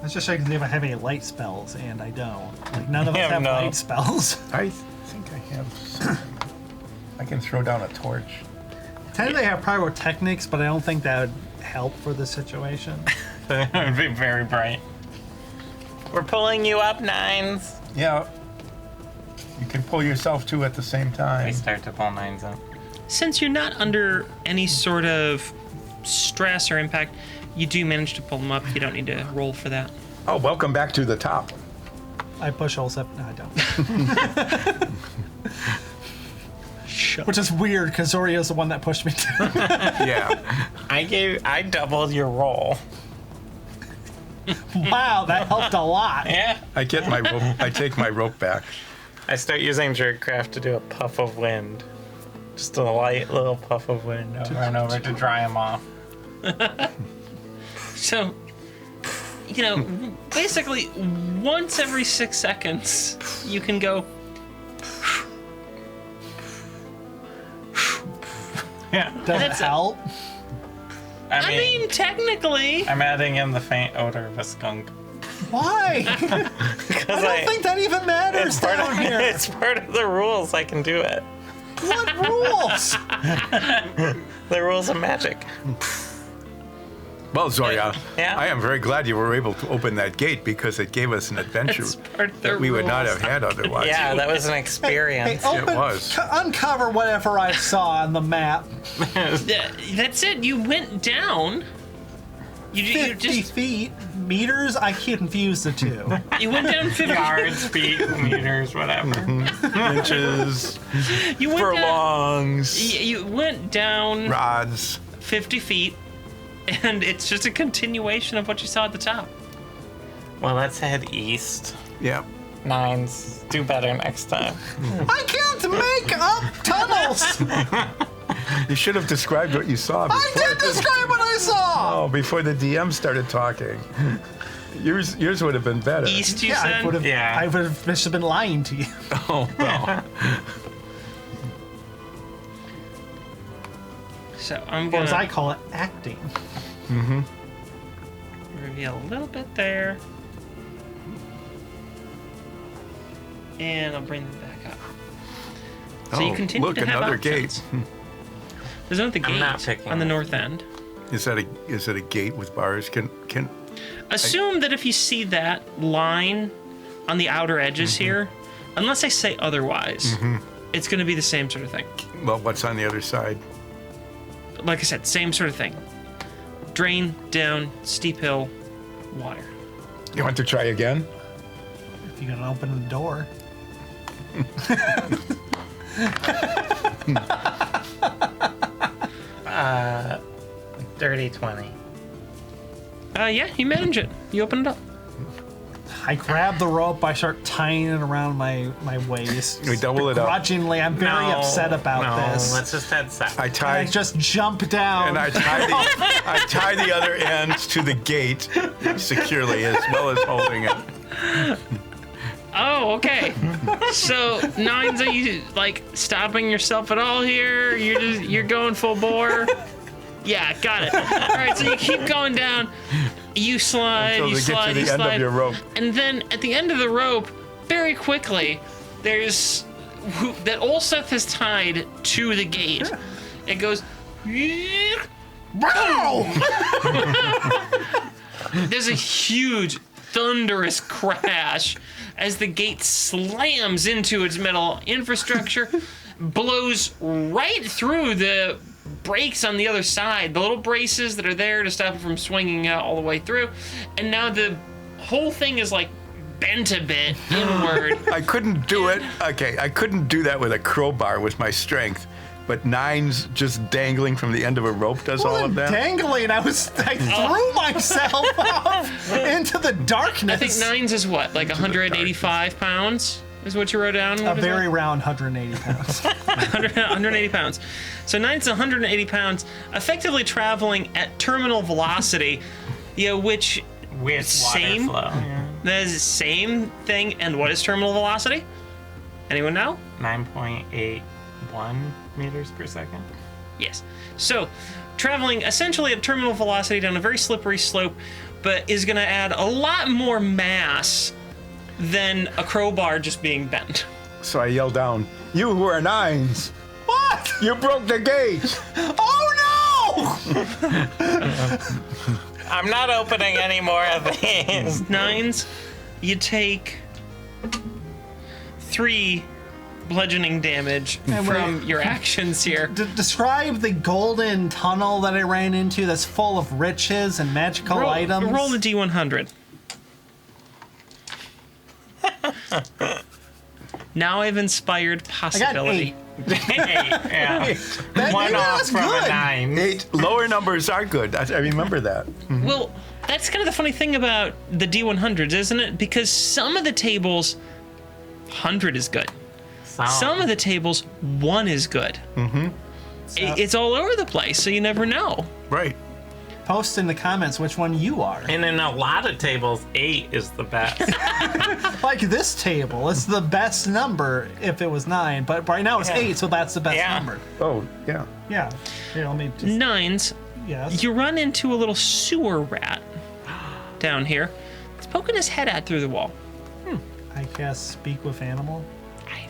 Let's just check and see if I have any light spells, and I don't. Like none of us Yeah, have no. light spells. I think I have something. I can throw down a torch. Technically, I have pyrotechnics, but I don't think that would help for the situation. It would be very bright. We're pulling you up, 9s. Yeah. You can pull yourself too at the same We time. start to pull 9s up. Since you're not under any sort of stress or impact, you do manage to pull them up. You don't need to roll for that. Oh, welcome back to the top. I push Olsef. No, I don't. Which is weird because Zorio's the one that pushed me down. Yeah. I doubled your roll. Wow, that helped a lot. Yeah. I get my rope. I take my rope back. I start using Jerkcraft to do a puff of wind. Just a light little puff of wind over and over to dry him off. So, basically once every 6 seconds, you can go. Yeah. Does it help? I mean, technically. I'm adding in the faint odor of a skunk. Why? I don't think that even matters down here. It's part of the rules. I can do it. What rules? The rules of magic. Well, Zoria, Yeah? I am very glad you were able to open that gate because it gave us an adventure That's part of the that we would not rules. have had otherwise. Yeah, that was an experience. Hey, It was. Uncover whatever I saw on the map. That's it. You went down. You 50 just feet. Meters? I confuse the two. you went down 50. Yards, feet, meters, whatever. Inches, You went down. furlongs, You went down rods. 50 feet, and it's just a continuation of what you saw at the top. Well, let's head east. Yep. Nines. Do better next time. I can't make up tunnels! You should have described what you saw I before. did describe what I saw! Oh, before the DM started talking. Yours would have been better. East, you Yeah, said? I would have. Yeah. I would have just been lying to you. Oh, well. So I'm Or going as I to call it, acting. reveal a little bit there. And I'll bring them back up. So you Oh, continue look, to have another options. gate. There's another I'm not gate picking on the it. north end. Is that a gate with bars? Can Assume that if you see that line on the outer edges here, unless I say otherwise, it's going to be the same sort of thing. well, what's on the other side? Like I said, same sort of thing. Drain, down, steep hill, water. You want to try again? If you're gonna open the door. Dirty 20. Yeah, you manage it. You open it up. I grab the rope. I start tying it around my waist. We double it up. Begrudgingly, I'm very upset about this. Let's just head south. I And tie I just jump down. and I tie the other ends to the gate securely as well as holding it. Oh, okay. So, Nines, are you like stopping yourself at all here? You're going full bore? Yeah, got it. All right, so you keep going down. You slide, Until you they get to slide, the you end slide. of your rope. And then at the end of the rope, very quickly, there's that Olseth has tied to the gate. It goes. There's a huge, thunderous crash as the gate slams into its metal infrastructure, blows right through the brakes on the other side, the little braces that are there to stop it from swinging out all the way through, and now the whole thing is like bent a bit inward. I couldn't do it. Okay, I couldn't do that with a crowbar with my strength. But Nines just dangling from the end of a rope does all of that. Dangling, I threw myself off into the darkness. I think Nines is what, like 185 pounds? Is what you wrote down? A What is very that? round 180 pounds. 180 pounds. So Nines is 180 pounds, effectively traveling at terminal velocity, which With water Same. flow. Yeah. is the same thing. And what is terminal velocity? Anyone know? 9.81 meters per second. Yes. So, traveling essentially at terminal velocity down a very slippery slope, but is going to add a lot more mass than a crowbar just being bent. So I yell down, "You who are Nines, What? you broke the gate!" Oh no! I'm not opening any more of these. Nines, you take 3 bludgeoning damage And from wait. your actions here. Describe the golden tunnel that I ran into that's full of riches and magical items. Roll the D100. Now I've inspired I got possibility. 8. Yeah. That, One maybe off that's from good. a 9. 8. Lower numbers are good. I remember that. Well, that's kind of the funny thing about the D100s, isn't it? Because some of the tables, 100 is good. Some of the tables, 1 is good. Mm-hmm. It's all over the place, so you never know. Right. Post in the comments which one you are. And in a lot of tables, 8 is the best. Like this table, it's the best number if it was 9, but right now it's 8, so that's the best Yeah. number. Oh, yeah. Yeah. Here, let me just. 9s, Yes. you run into a little sewer rat down here. It's poking his head out through the wall. I guess speak with animal. I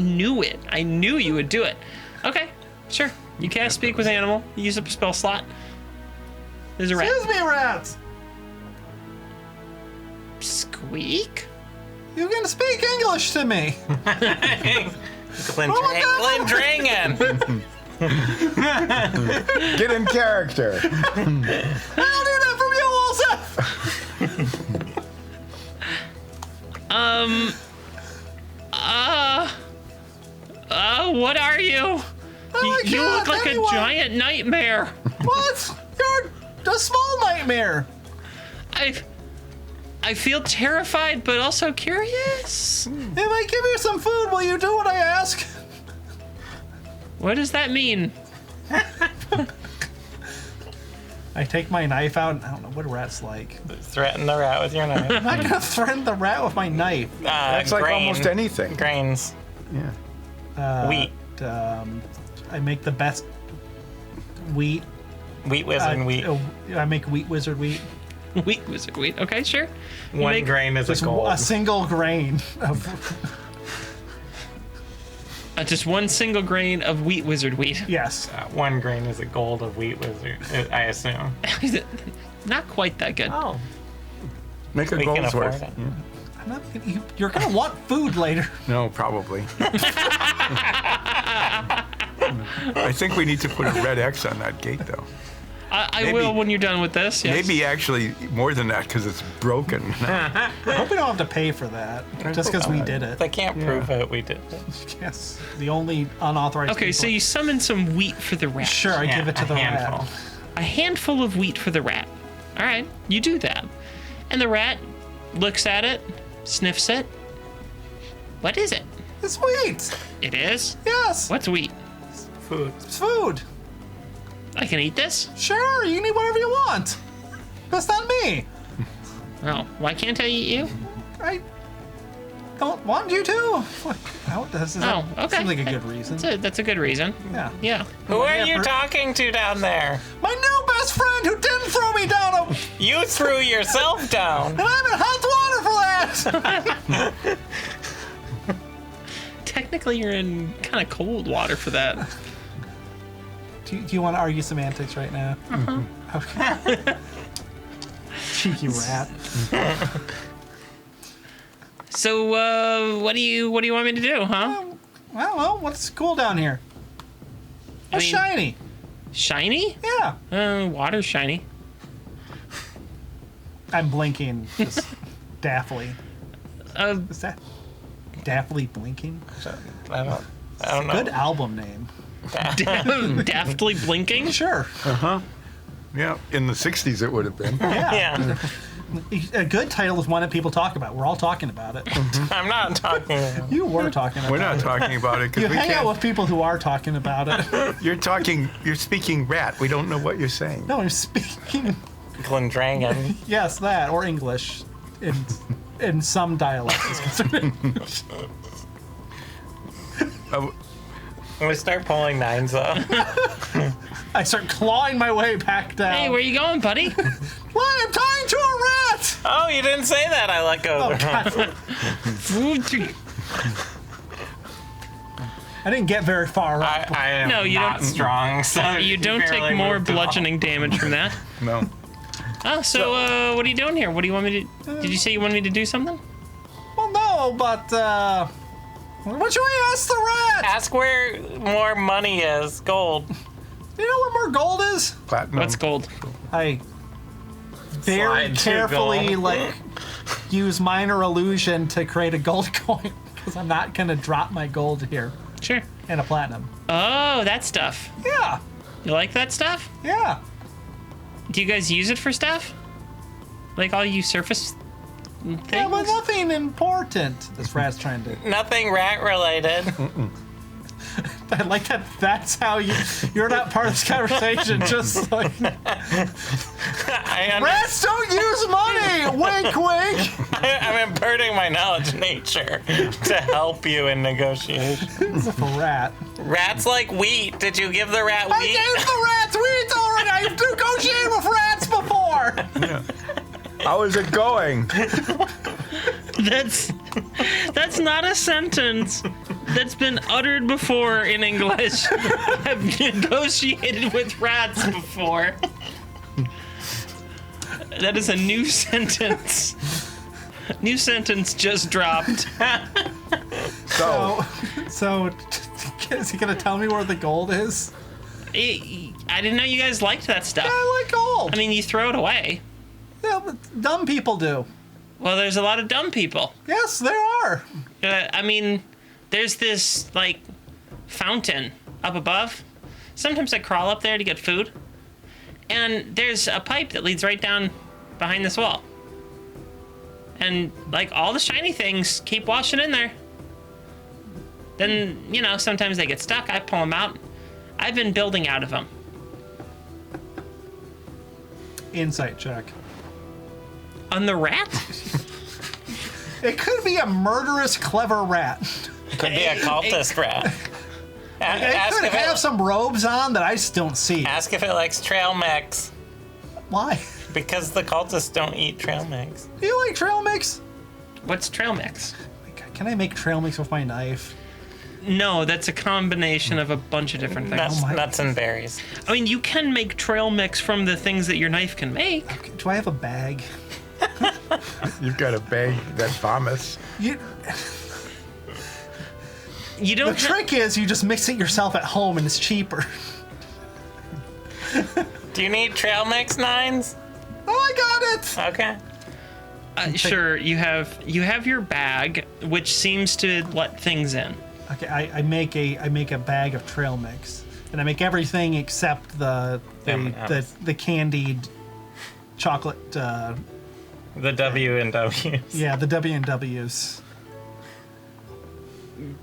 knew it. I knew you would do it. Okay, sure. You cast Speak with Animal. You use up a spell slot. There's a rat. Excuse me, rats. Squeak? You can speak English to me. Glendrangan. Get in character. I don't need that from you, Olsef. What are you? I You look can't, like anyone. a giant nightmare. What? You're a small nightmare. I feel terrified, but also curious. If I give you some food, will you do what I ask? What does that mean? I take my knife out. And I don't know what rats like. Threaten the rat with your knife. I'm not gonna threaten the rat with my knife. That's like almost anything. Grains. Yeah. Wheat. I make the best wheat. Wheat wizard wheat. I make wheat wizard wheat. Wheat wizard wheat. Okay, sure. You One make- grain is a Just gold. a single grain of. just one single grain of wheat wizard wheat. Yes. 1 grain is a gold of wheat wizard, I assume. Not quite that good. Oh. Make a We can gold's afford worth. it. Yeah. I'm not, you're gonna want food later. No, probably. I think we need to put a red X on that gate, though. I Maybe- will when you're done with this. Yes. Maybe actually more than that because it's broken. I hope we don't have to pay for that just because we did it. They can't prove it. We did it. Yes. The only unauthorized. Okay, so people. you summon some wheat for the rat. Sure, I give it to a the handful. rat. A handful of wheat for the rat. All right, you do that. And the rat looks at it, sniffs it. What is it? It's wheat. It is? Yes. What's wheat? Food. It's food. I can eat this? Sure, you can eat whatever you want. That's not me. Oh, why can't I eat you? I don't want you to. Oh, okay. Seems like a good reason. That's a good reason. Yeah. Yeah. Who are Yeah, you talking to down there? My new best friend who didn't throw me down a, and You threw yourself down. I'm in hot water for that. Technically, you're in kind of cold water for that. do you want to argue semantics right now? Okay. Cheeky rat. So, what do you want me to do, huh? I don't know. What's cool down here? What's mean- shiny? Shiny? Yeah. Water's shiny. I'm blinking. Just daftly. Uh, Is that daftly blinking? I don't know. Good album name. daftly blinking? Sure. Yeah, in the 60s it would have been. Yeah. Yeah. A good title is one that people talk about. We're all talking about it. I'm not talking. You were talking about it. We're not talking about it You because we hang out can't. with people who are talking about it. You're speaking rat. We don't know what you're saying. No, I'm speaking. Glendrangan. Yes, that or English, in some dialects. is considered. We start pulling 9s up. I start clawing my way back down. Hey, where you going, buddy? Why? I'm tying to a rat. Oh, you didn't say that. I let go. Oh, of the God. I didn't get very far up. I am No, you not don't- strong, so You don't barely take more moved at all. bludgeoning damage from that. No. Oh, so, what are you doing here? What do you want me to... Did you say you wanted me to do something? Well, no, but what should we ask the rat? Ask where more money is. Gold. You know where more gold is? Platinum. What's gold? I very Slide to carefully gold. like use minor illusion to create a gold coin because I'm not gonna drop my gold here. Sure. and a platinum. Oh, that stuff. Yeah, You like that stuff? yeah. Do you guys use it for stuff? Like all you surface things? Yeah, but nothing important. This rat's trying to. Nothing rat related. I like that. That's how you're not part of this conversation. Just like rats don't use money. Wink, wink. I'm imparting my knowledge of nature to help you in negotiations. It's a rat. Rats like wheat. Did you give the rat I wheat? gave the rats wheat already. I've negotiated with rats before. How is it going? That's not a sentence that's been uttered before in English. I've negotiated with rats before. That is a new sentence. New sentence just dropped. So, is he gonna tell me where the gold is? I didn't know you guys liked that stuff. I like gold. I mean, you throw it away. Yeah, but dumb people do. Well, there's a lot of dumb people. Yes, there are. I mean, there's this, like, fountain up above. Sometimes I crawl up there to get food. And there's a pipe that leads right down behind this wall. And, like, all the shiny things keep washing in there. Then, you know, sometimes they get stuck. I pull them out. I've been building out of them. Insight check. On the rat? It could be a murderous, clever rat. Could be a cultist rat. It could have some robes on that I just don't see. Ask if it likes trail mix. Why? Because the cultists don't eat trail mix. Do you like trail mix? What's trail mix? Can I make trail mix with my knife? No, that's a combination of a bunch of different things. Nuts and berries. I mean, you can make trail mix from the things that your knife can make. Okay, do I have a bag? You've got a bag that vomits. You don't. The trick is you just mix it yourself at home and it's cheaper. Do you need trail mix nines? Oh, I got it! Okay. Sure, you have your bag, which seems to let things in. Okay, I make a bag of trail mix, and I make everything except the candied chocolate. The W and W's. Yeah, the W and W's.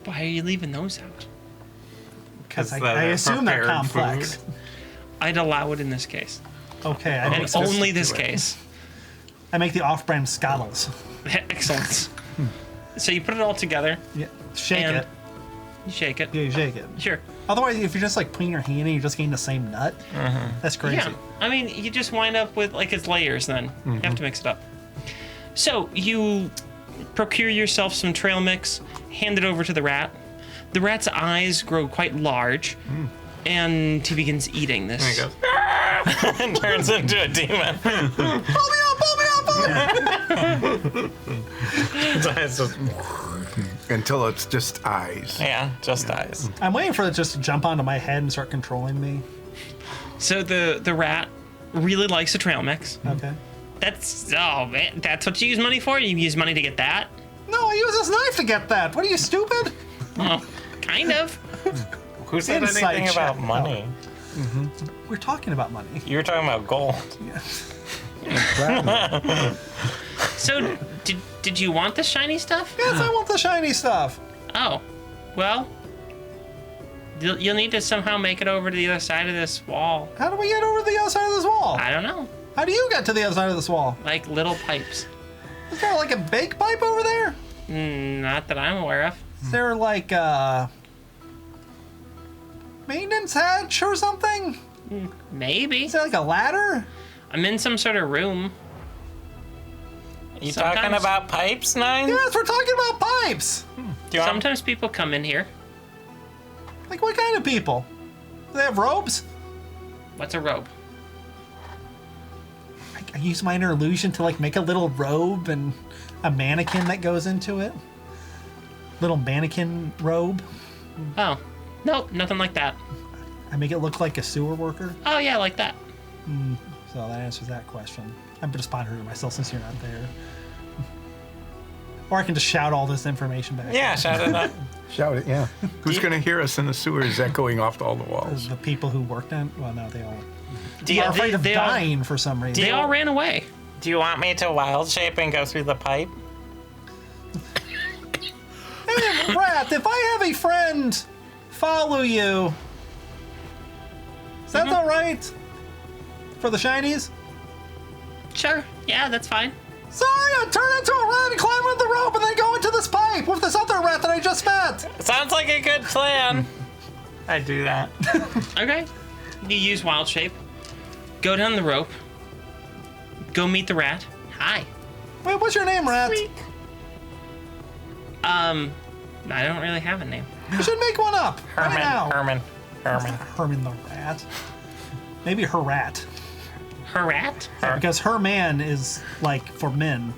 Why are you leaving those out? Because I they're assume they're prepared complex. food. I'd allow it in this case, Okay, and only this case. I make the off-brand scottles. Excellent. So you put it all together. Yeah, shake And- it. You shake it. Yeah, you shake it. Sure. Otherwise, if you're just like putting your hand and you're just getting the same nut, that's crazy. Yeah. I mean, you just wind up with like it's layers. Then you have to mix it up. So you procure yourself some trail mix, hand it over to the rat. The rat's eyes grow quite large, and he begins eating this. There he goes. And turns into a demon. Pull me up! Pull me up! Pull me up! His eyes just, Until it's just eyes. yeah, just eyes. I'm waiting for it just to jump onto my head and start controlling me. So the rat really likes the trail mix. Okay. That's man, that's what you use money for? You use money to get that? No, I use this knife to get that. What are you, stupid? Well, kind of. Who said Insight anything about check. money? We're talking about money. You were talking about gold. So did you want the shiny stuff? Yes, I want the shiny stuff. Oh, well, you'll need to somehow make it over to the other side of this wall. How do we get over to the other side of this wall? I don't know, How do you get to the other side of this wall? like little pipes. Is there like a bake pipe over there? Not that I'm aware of. Is there like a maintenance hatch or something? Maybe. Is there like a ladder? I'm in some sort of room. You talking Sometimes- about pipes, Nine? Yes, we're talking about pipes. Do you want Sometimes people come in here. Like what kind of people? Do they have robes? What's a robe? I use my inner illusion to like make a little robe and a mannequin that goes into it. Little mannequin robe. Oh, nope, nothing like that. I make it look like a sewer worker. Oh yeah, like that. So that answers that question. I'm just pondering myself since you're not there. Or I can just shout all this information back. Yeah, shout it out. Shout it, yeah. Who's going to hear us in the sewers echoing off all the walls? The people who worked on. Well, no, they all. Do They're you, afraid of they all- dying for some reason. They all ran away. do you want me to wild shape and go through the pipe? Hey, Rat, if I have a friend follow you, is that all right? For the shinies? Sure. Yeah, that's fine. Sorry, I turn into a rat and climb on the rope and then go into this pipe with this other rat that I just met. Sounds like a good plan. I do that. Okay. You use wild shape. Go down the rope. Go meet the rat. Hi. Wait, what's your name, Rat? I don't really have a name. You should make one up right now. Herman. Herman the rat. Maybe her rat. Her rat? Because her man is like for men.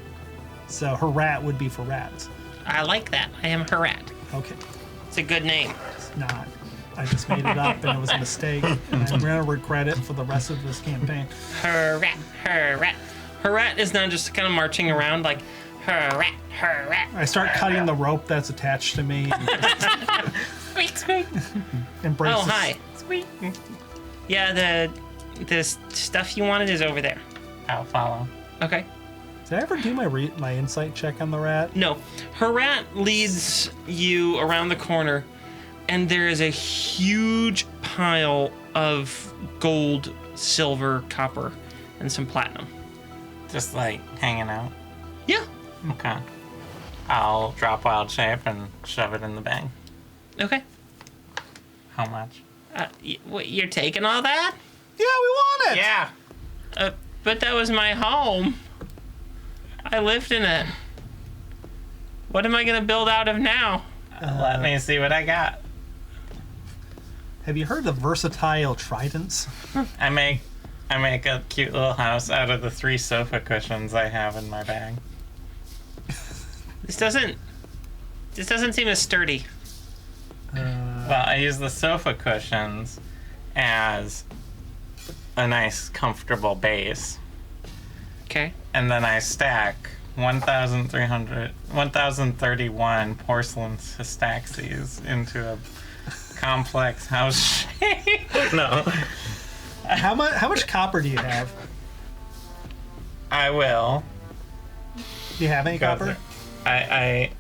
So her rat would be for rats. I like that. I am her rat. Okay. It's a good name. It's not. I just made it up and it was a mistake. And I'm going to regret it for the rest of this campaign. Her rat. Her rat. Her rat is not just kind of marching around like her rat. Her rat. I start cutting the rope that's attached to me. And Squeak, squeak. embrace Oh, this- hi. Squeak. Yeah, the stuff you wanted is over there. I'll follow. Okay. Did I ever do my insight check on the rat? No. Her rat leads you around the corner, and there is a huge pile of gold, silver, copper, and some platinum. Just like hanging out. Yeah. Okay. I'll drop wild shape and shove it in the bag. Okay. How much? What, you're taking all that? Yeah, we want it! Yeah. But that was my home. I lived in it. What am I gonna build out of now? Let me see what I got. Have you heard of versatile tridents? I make a cute little house out of the 3 sofa cushions I have in my bag. This doesn't seem as sturdy. Well, I use the sofa cushions as a nice, comfortable base, Okay. and then I stack 1,031 porcelain Systaxes into a complex house shape. No, How much copper do you have? I will. Do you have any go copper? through- I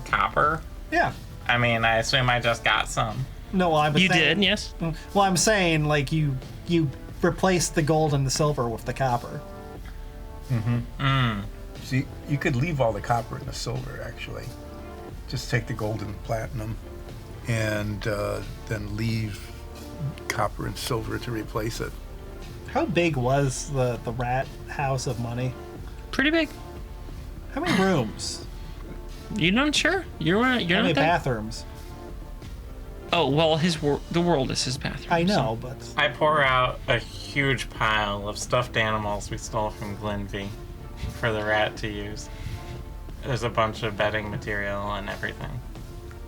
copper. Yeah. I mean, I assume I just got some. No, well, I was You saying, did, yes. Well, I'm saying like you replaced the gold and the silver with the copper. See, you could leave all the copper and the silver, actually. Just take the gold and platinum and then leave copper and silver to replace it. How big was the rat house of money? Pretty big. How many rooms? You're not sure? You're How not many there? bathrooms? Oh well, the world is his bathroom. I know, but I pour out a huge pile of stuffed animals we stole from Glenvie for the rat to use. There's a bunch of bedding material and everything.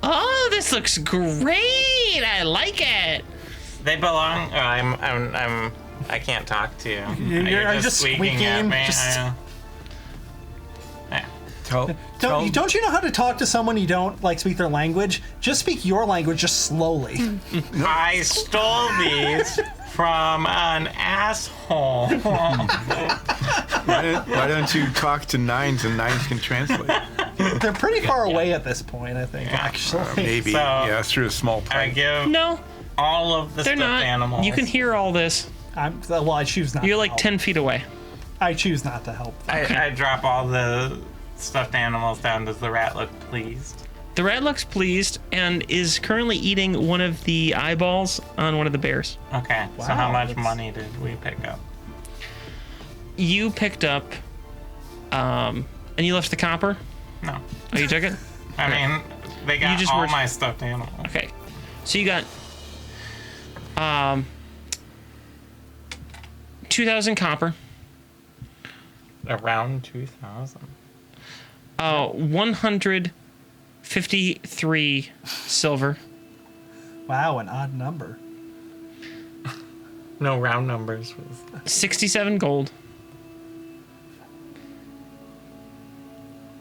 Oh, this looks great! I like it. They belong. I can't talk to you. You're just squeaking, at me. just- I know. Yeah. don't you know how to talk to someone you don't like speak their language? Just speak your language, just slowly. I stole these from an asshole. Why don't you talk to nines and nines can translate? They're pretty far away at this point, I think. Actually, Maybe, So- yeah, through a small I pipe. give No, all of the they're stuffed not. animals. You can hear all this. I choose not. You're to like help. 10 feet away. I choose not to help. I drop all the stuffed animals down. Does the rat look pleased? The rat looks pleased and is currently eating one of the eyeballs on one of the bears. Okay. So Wow, how much that's- money did we pick up? You picked up, and you left the copper. No. Oh, you took it? I mean, they got just all were- my stuffed animals. Okay. So you got 2,000 copper, Around 2,000. 153 silver, Wow, an odd number. No round numbers. 67 gold,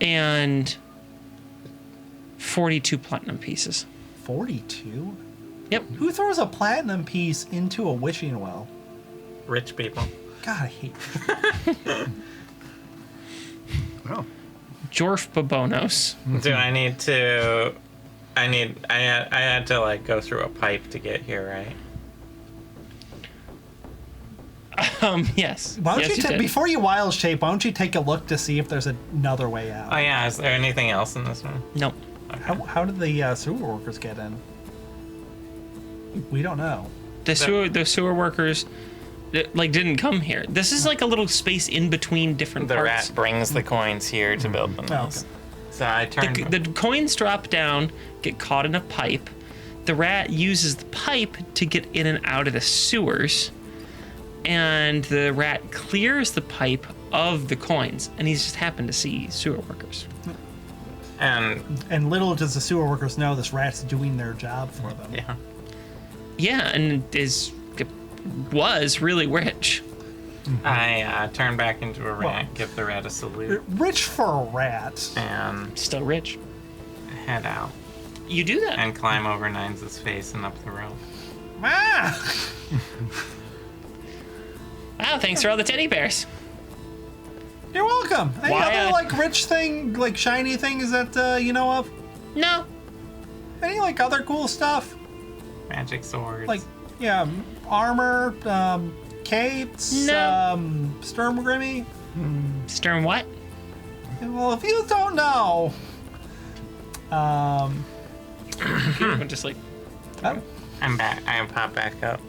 and 42 platinum pieces. 42? Yep. Who throws a platinum piece into a wishing well? Rich people. God, I hate Well, Jorf Babonos. Do I need to? I had to like go through a pipe to get here, right? Yes. Why don't yes, you did. before you wild shape, why don't you take a look to see if there's another way out? Oh yeah. Is there anything else in this one? Nope. How did the sewer workers get in? We don't know. The sewer workers, didn't come here. This is like a little space in between different The parts. rat brings the coins here to build the Oh, nose. So I turned. The coins drop down, get caught in a pipe. The rat uses the pipe to get in and out of the sewers. And the rat clears the pipe of the coins. And he's just happened to see sewer workers. And little does the sewer workers know this rat's doing their job for them. Yeah. Yeah, and was really rich. I turn back into a rat, give the rat a salute, Rich for a rat. and Still rich. head out You do that. and climb over Nines' face and up the rope. Ah! Wow, thanks for all the teddy bears. You're welcome. Any Why other I- like rich thing, like shiny things that you know of? No. Any like other cool stuff? Magic swords. Like yeah, armor, capes, No. Sturmgrimy. Stern what? Well, if you don't know, Computer just like, oh, I'm back. I pop back up.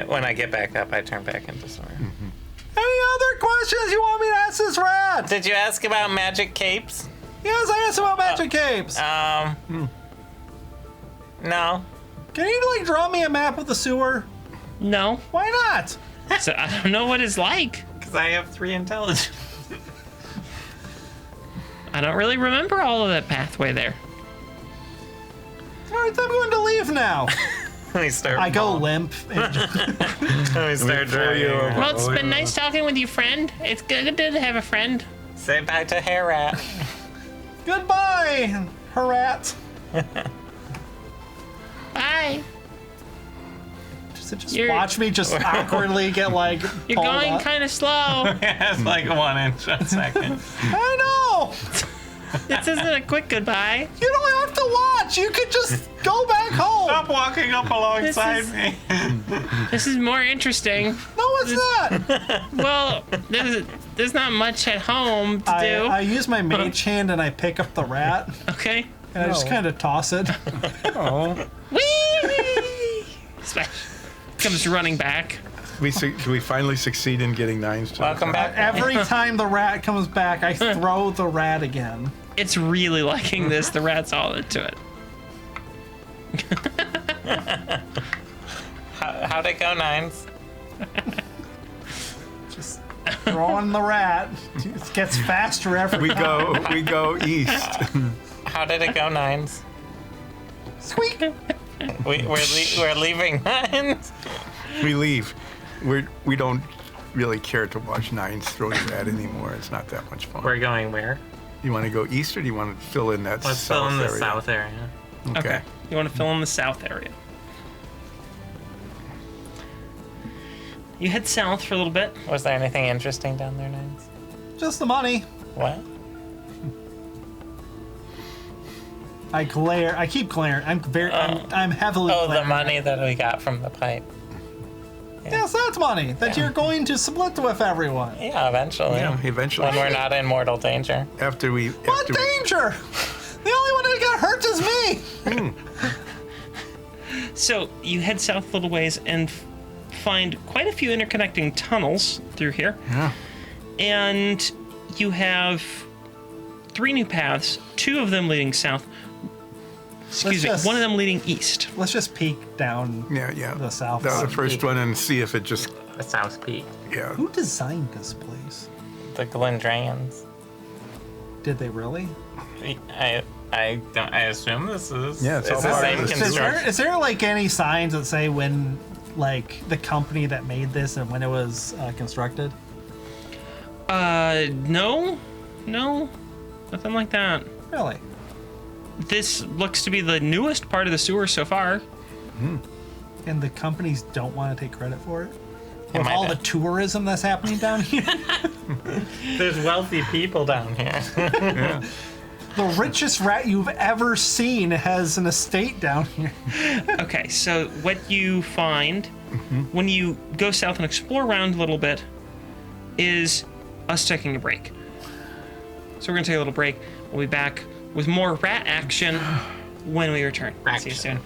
When I get back up, I turn back into Sora. any other questions you want me to ask this rat? Did you ask about magic capes? Yes, I asked about magic capes. No. Can you like draw me a map of the sewer? no. Why not? So I don't know what it's like. Because I have 3 intelligence. I don't really remember all of that pathway there. All right, I'm going to leave now. We start. I go limp. And We start dragging. Well, it's been nice talking with you, friend. It's good to have a friend. Say bye to Hair Rat. goodbye, her rat. Bye. Just You're- watch me just awkwardly get like. You're pulled going up. kind of slow. It's like 1 inch a second. I know. This isn't a quick goodbye. You don't have to watch. You could just go back home. Stop walking up alongside This is- me. This is more interesting. No, it's not. Well, there's not much at home to do. I use my mage hand and I pick up the rat Okay. and I just kind of toss it. oh, Whee! Smash. Comes running back. do we finally succeed in getting Nines to Welcome back. Every time the rat comes back, I throw the rat again. It's really liking this. The rat's all into it. How'd it go, Nines? Just throwing the rat. It gets faster every We go east. How did it go, Nines? Squeak. We're leaving Nines. We leave. We don't really care to watch Nines throw the rat anymore. It's not that much fun. We're going where? You want to go east or do you want to fill in that Let's south fill in the area? south area. Okay. You want to fill in the south area. You head south for a little bit. Was there anything interesting down there, Nines? Just the money. What? I glare. I keep glaring. I'm heavily. Oh, the glaring. money that we got from the pipe. Yes, that's money that you're going to split with everyone. Yeah, eventually. Yeah, eventually. When we're not in mortal danger. After we. What after we- danger? The only one that got hurt is me. So you head south a little ways and find quite a few interconnecting tunnels through here. Yeah. And you have 3 new paths, 2 of them leading south. Excuse me, just- one of them leading east. Let's just peek down. Yeah. The south The side. first one and see if it just. The South Peak. Yeah. Who designed this place? The Glendrayans. Did they really? I assume this is. Yeah, it's all the part same of this. construction. Is there like any signs that say when, like, the company that made this and when it was constructed? No, nothing like that. Really? this looks to be the newest part of the sewer so far. And the companies don't want to take credit for it? Yeah, With my all bad. the tourism that's happening down here? There's wealthy people down here. The richest rat you've ever seen has an estate down here. Okay, so what you find when you go south and explore around a little bit is us taking a break. So we're going to take a little break. We'll be back with more rat action when we return. See you soon.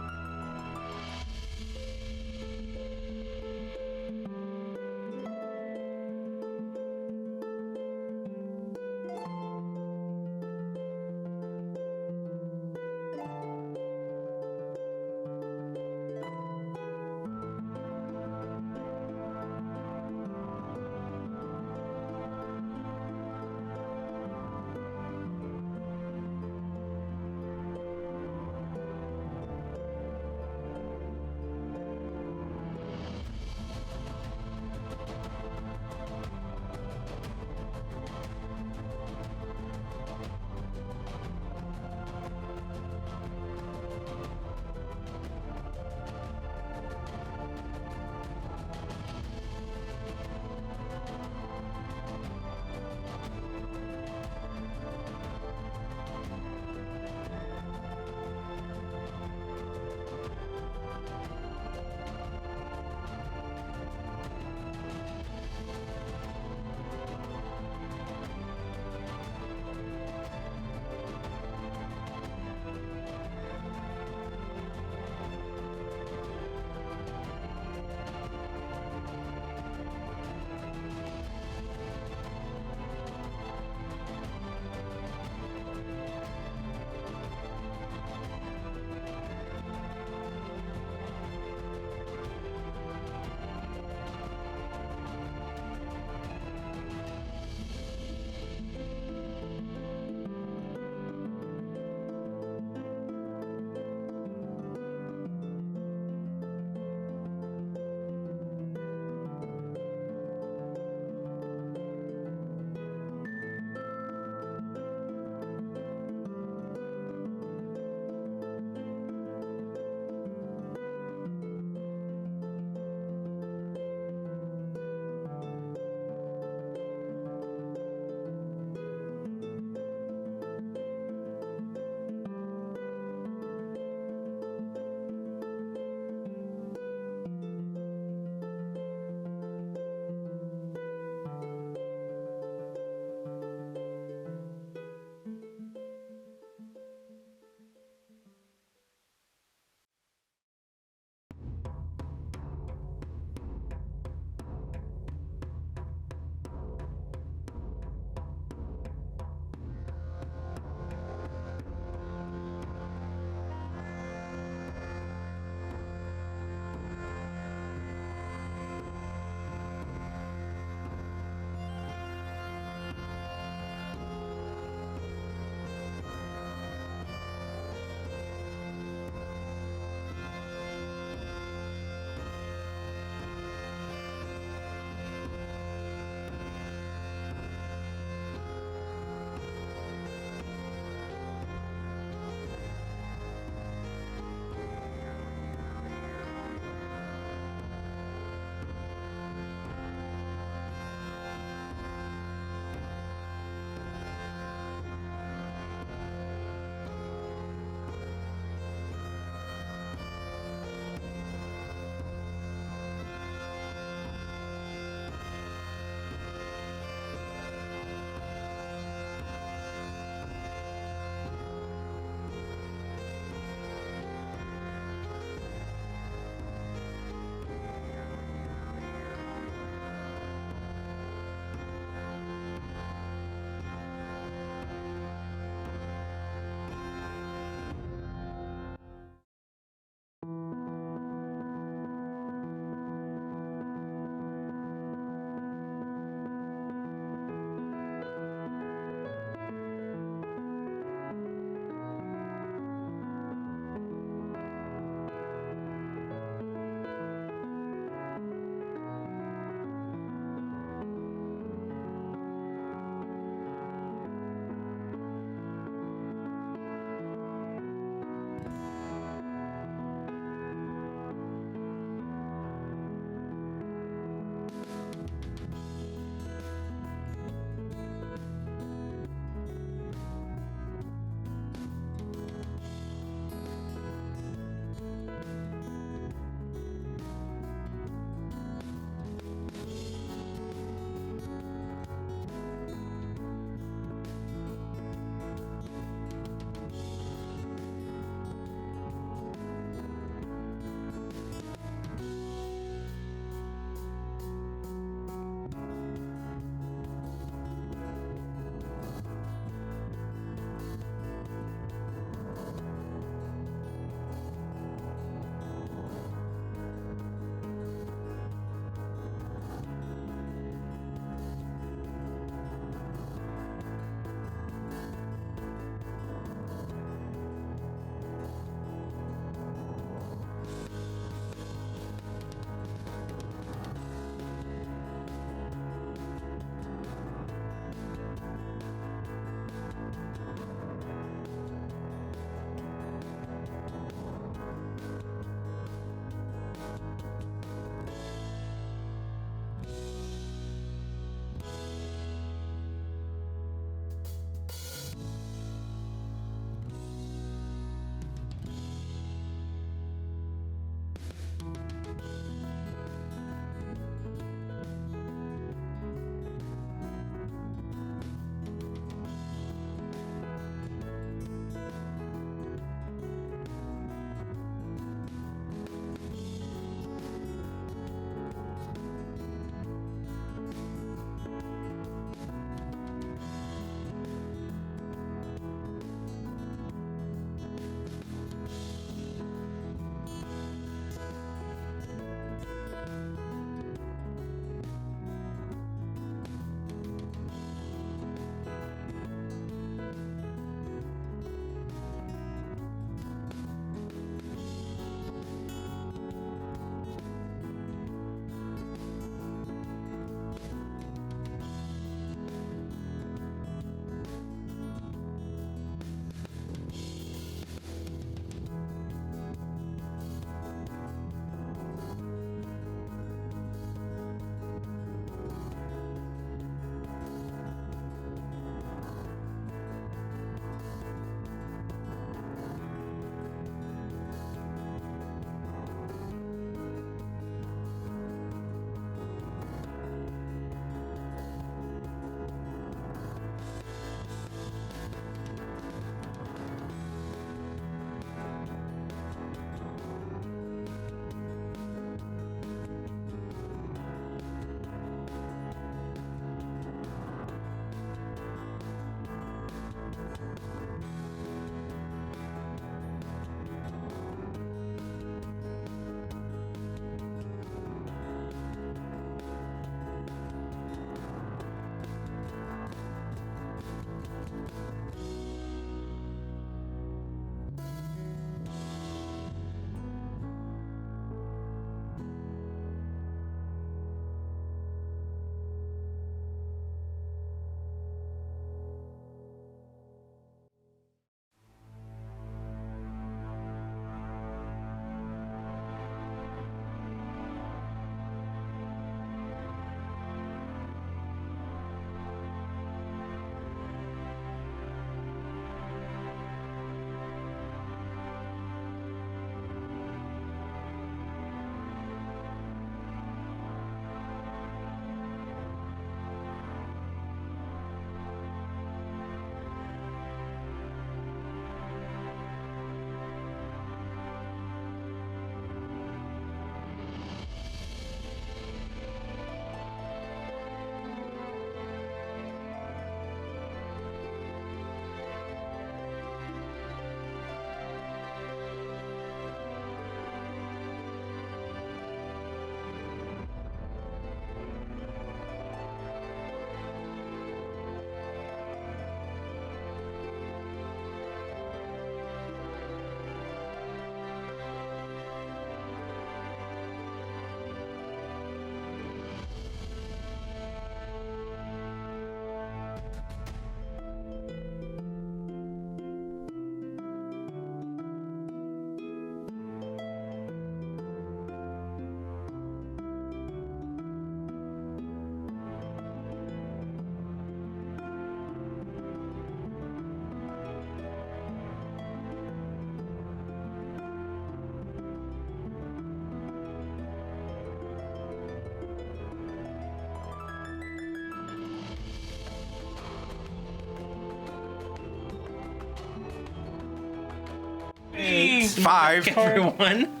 Welcome 5. back, everyone.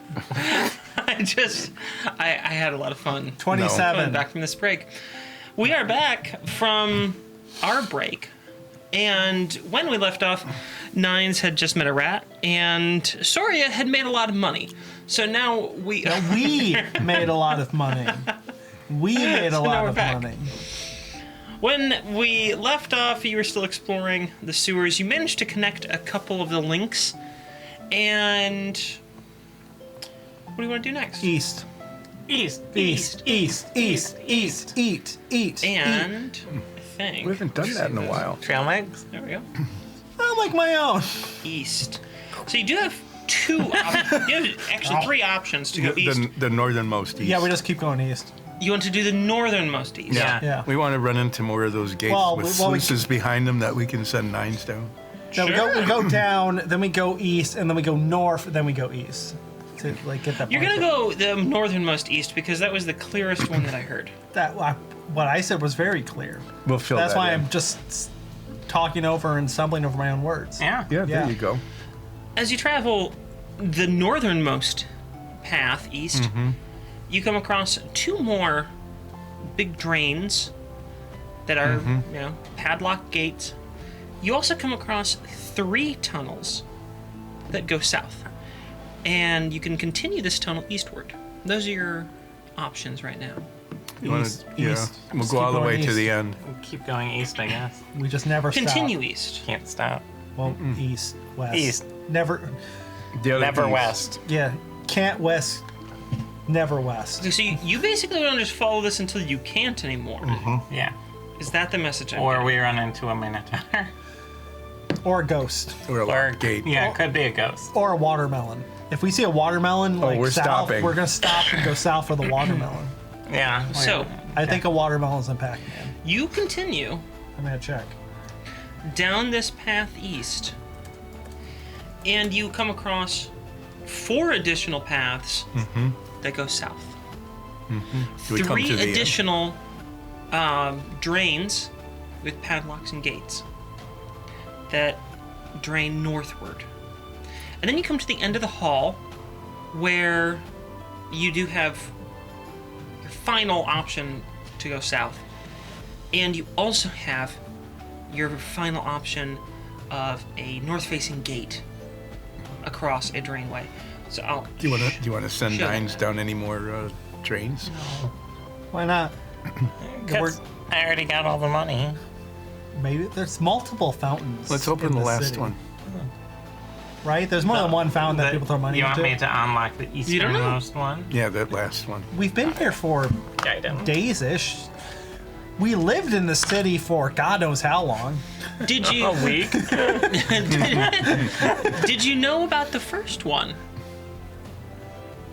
I had a lot of fun. 27. Back from this break. We are back from our break. And when we left off, Nines had just met a rat, and Soria had made a lot of money. So now we made a lot of money. We made a lot of money. When we left off, you were still exploring the sewers. You managed to connect a couple of the links. And what do you want to do next? East. East. And I think We haven't done that in a while. Trail mix. there we go. I like my own. East. So you do have two options. You have actually 3 options to go east. The northernmost east. Yeah, we just keep going east. You want to do the northernmost east. Yeah. We want to run into more of those gates with sluices behind them that we can send 9s down. No, we go down, then we go east, and then we go north, then we go east. To get that. You're gonna go the northernmost east because that was the clearest one that I heard. What I said was very clear. We'll fill That's that why in. I'm just talking over and stumbling over my own words. Yeah. Yeah, there Yeah. you go. As you travel the northernmost path east, you come across 2 more big drains that are, padlocked gates. You also come across 3 tunnels that go south. And you can continue this tunnel eastward. Those are your options right now. You wanna, East. We'll Just go keep all the going way to east. the end. We'll keep going east, I guess. We just never Continue stop. east. Can't stop. Well, east, west. East. Never. The other Never east. west. Yeah, can't west. Never west. Okay, so you basically don't just follow this until you can't anymore. Yeah. Is that the message? I'm Or getting? we run into a minotaur. Or a ghost. Or a locked gate. Yeah, it could be a ghost. Or a watermelon. If we see a watermelon we're south, stopping. we're gonna stop and go south for the watermelon. Yeah. So I think a watermelon's in Pac-Man. you continue I'm gonna check. down this path east, and you come across 4 additional paths that go south. Do we come 3 to the end? additional drains with padlocks and gates that drain northward. And then you come to the end of the hall where you do have your final option to go south. And you also have your final option of a north-facing gate across a drainway. So I'll Do you want to send Sure. 9s down any more trains? Why not? Because I already got all the money. Maybe there's multiple fountains. Let's open in the last city, one. Right? There's more than one fountain that people throw money You into. want me to unlock the You don't know. easternmost one? Yeah, that last one. We've been here for Guide him. days-ish. We lived in the city for God knows how long. Did you A week? did you know about the first one?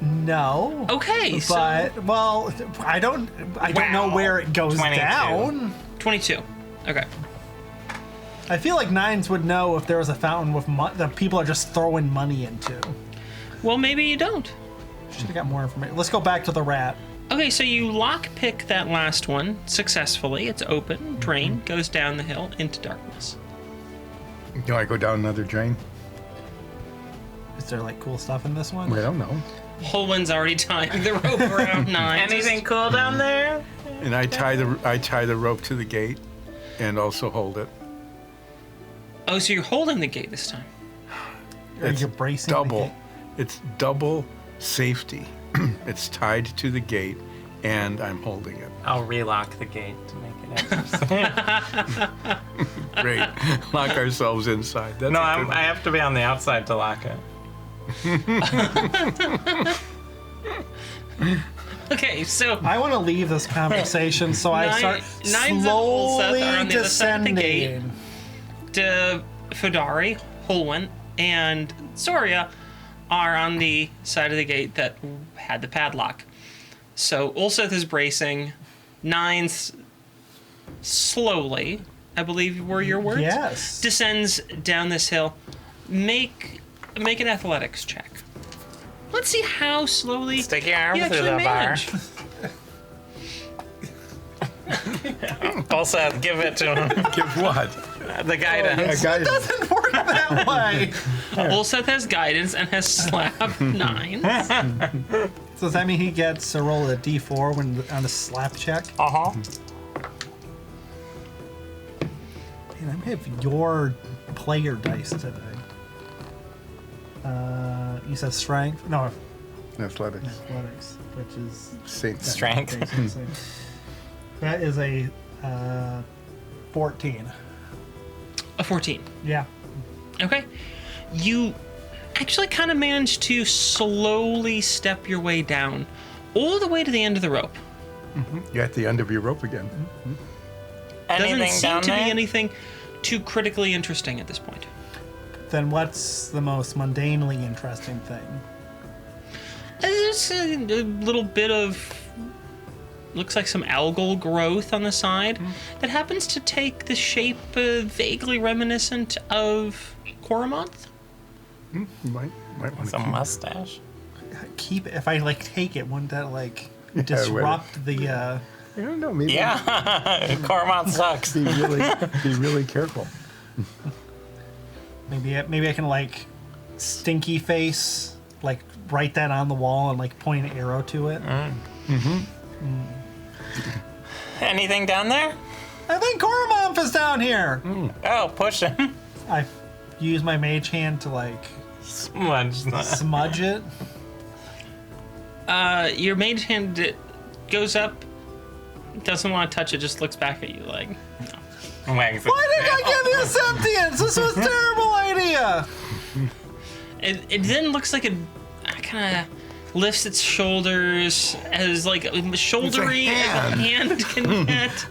No. Okay, so But well, I don't know Wow. where it goes 22. down. 22. Okay. I feel like Nines would know if there was a fountain with that people are just throwing money into. Well, maybe you don't. Should have got more information. Let's go back to the rat. Okay, so you lockpick that last one successfully. It's open, drain, goes down the hill into darkness. Do I go down another drain? Is there like cool stuff in this one? I don't know. Holwyn's already tying the rope around 9. Anything cool down there? And I tie the rope to the gate, and also hold it. Oh, so you're holding the gate this time. Are you bracing? the Double. gate? It's double safety. It's tied to the gate, and I'm holding it. I'll relock the gate to make it extra. Great. Lock ourselves inside. That's No, a good I have to be on the outside to lock it. Okay, so I want to leave this conversation, so I start Nines and Holseth slowly are on the other side of the gate. descending. Fodari, Holwyn, and Soria are on the side of the gate that had the padlock. So Ulseth is bracing. Nines slowly, I believe were your words, Yes. descends down this hill. Make an athletics check. Let's see how slowly Stick your arm you through actually the bar. manage. Also, give it to him. Give what? The guidance. A guy Doesn't work that that way. Ulseth has guidance and has slap 9. So does that mean he gets a roll of a d4 when on a slap check? Uh-huh. Man, I'm gonna have your player dice today. You said strength? No, Athletics. athletics, which is Saint. Strength. that is a 14. A 14. Yeah. Okay. You actually kind of managed to slowly step your way down all the way to the end of the rope. You're at the end of your rope again. Anything Doesn't seem down to there? be anything too critically interesting at this point. Then what's the most mundanely interesting thing? There's a little bit of, looks like some algal growth on the side that happens to take the shape vaguely reminiscent of Coromonth. You might want It's to a keep mustache. Keep it. If I take it, wouldn't that Yeah, disrupt the? I don't know. Maybe Yeah. Cormont sucks. be really careful. Maybe I can stinky face, write that on the wall and point an arrow to it. Anything down there? I think Coromomp is down here. Oh, push him. I use my mage hand to Smudge. smudge it. Your mage hand goes up, doesn't want to touch it, just looks back at you like, no. Wags it. Why did I give you sentience? This was a terrible idea. It then looks like it kind of lifts its shoulders as shouldery as a hand can get.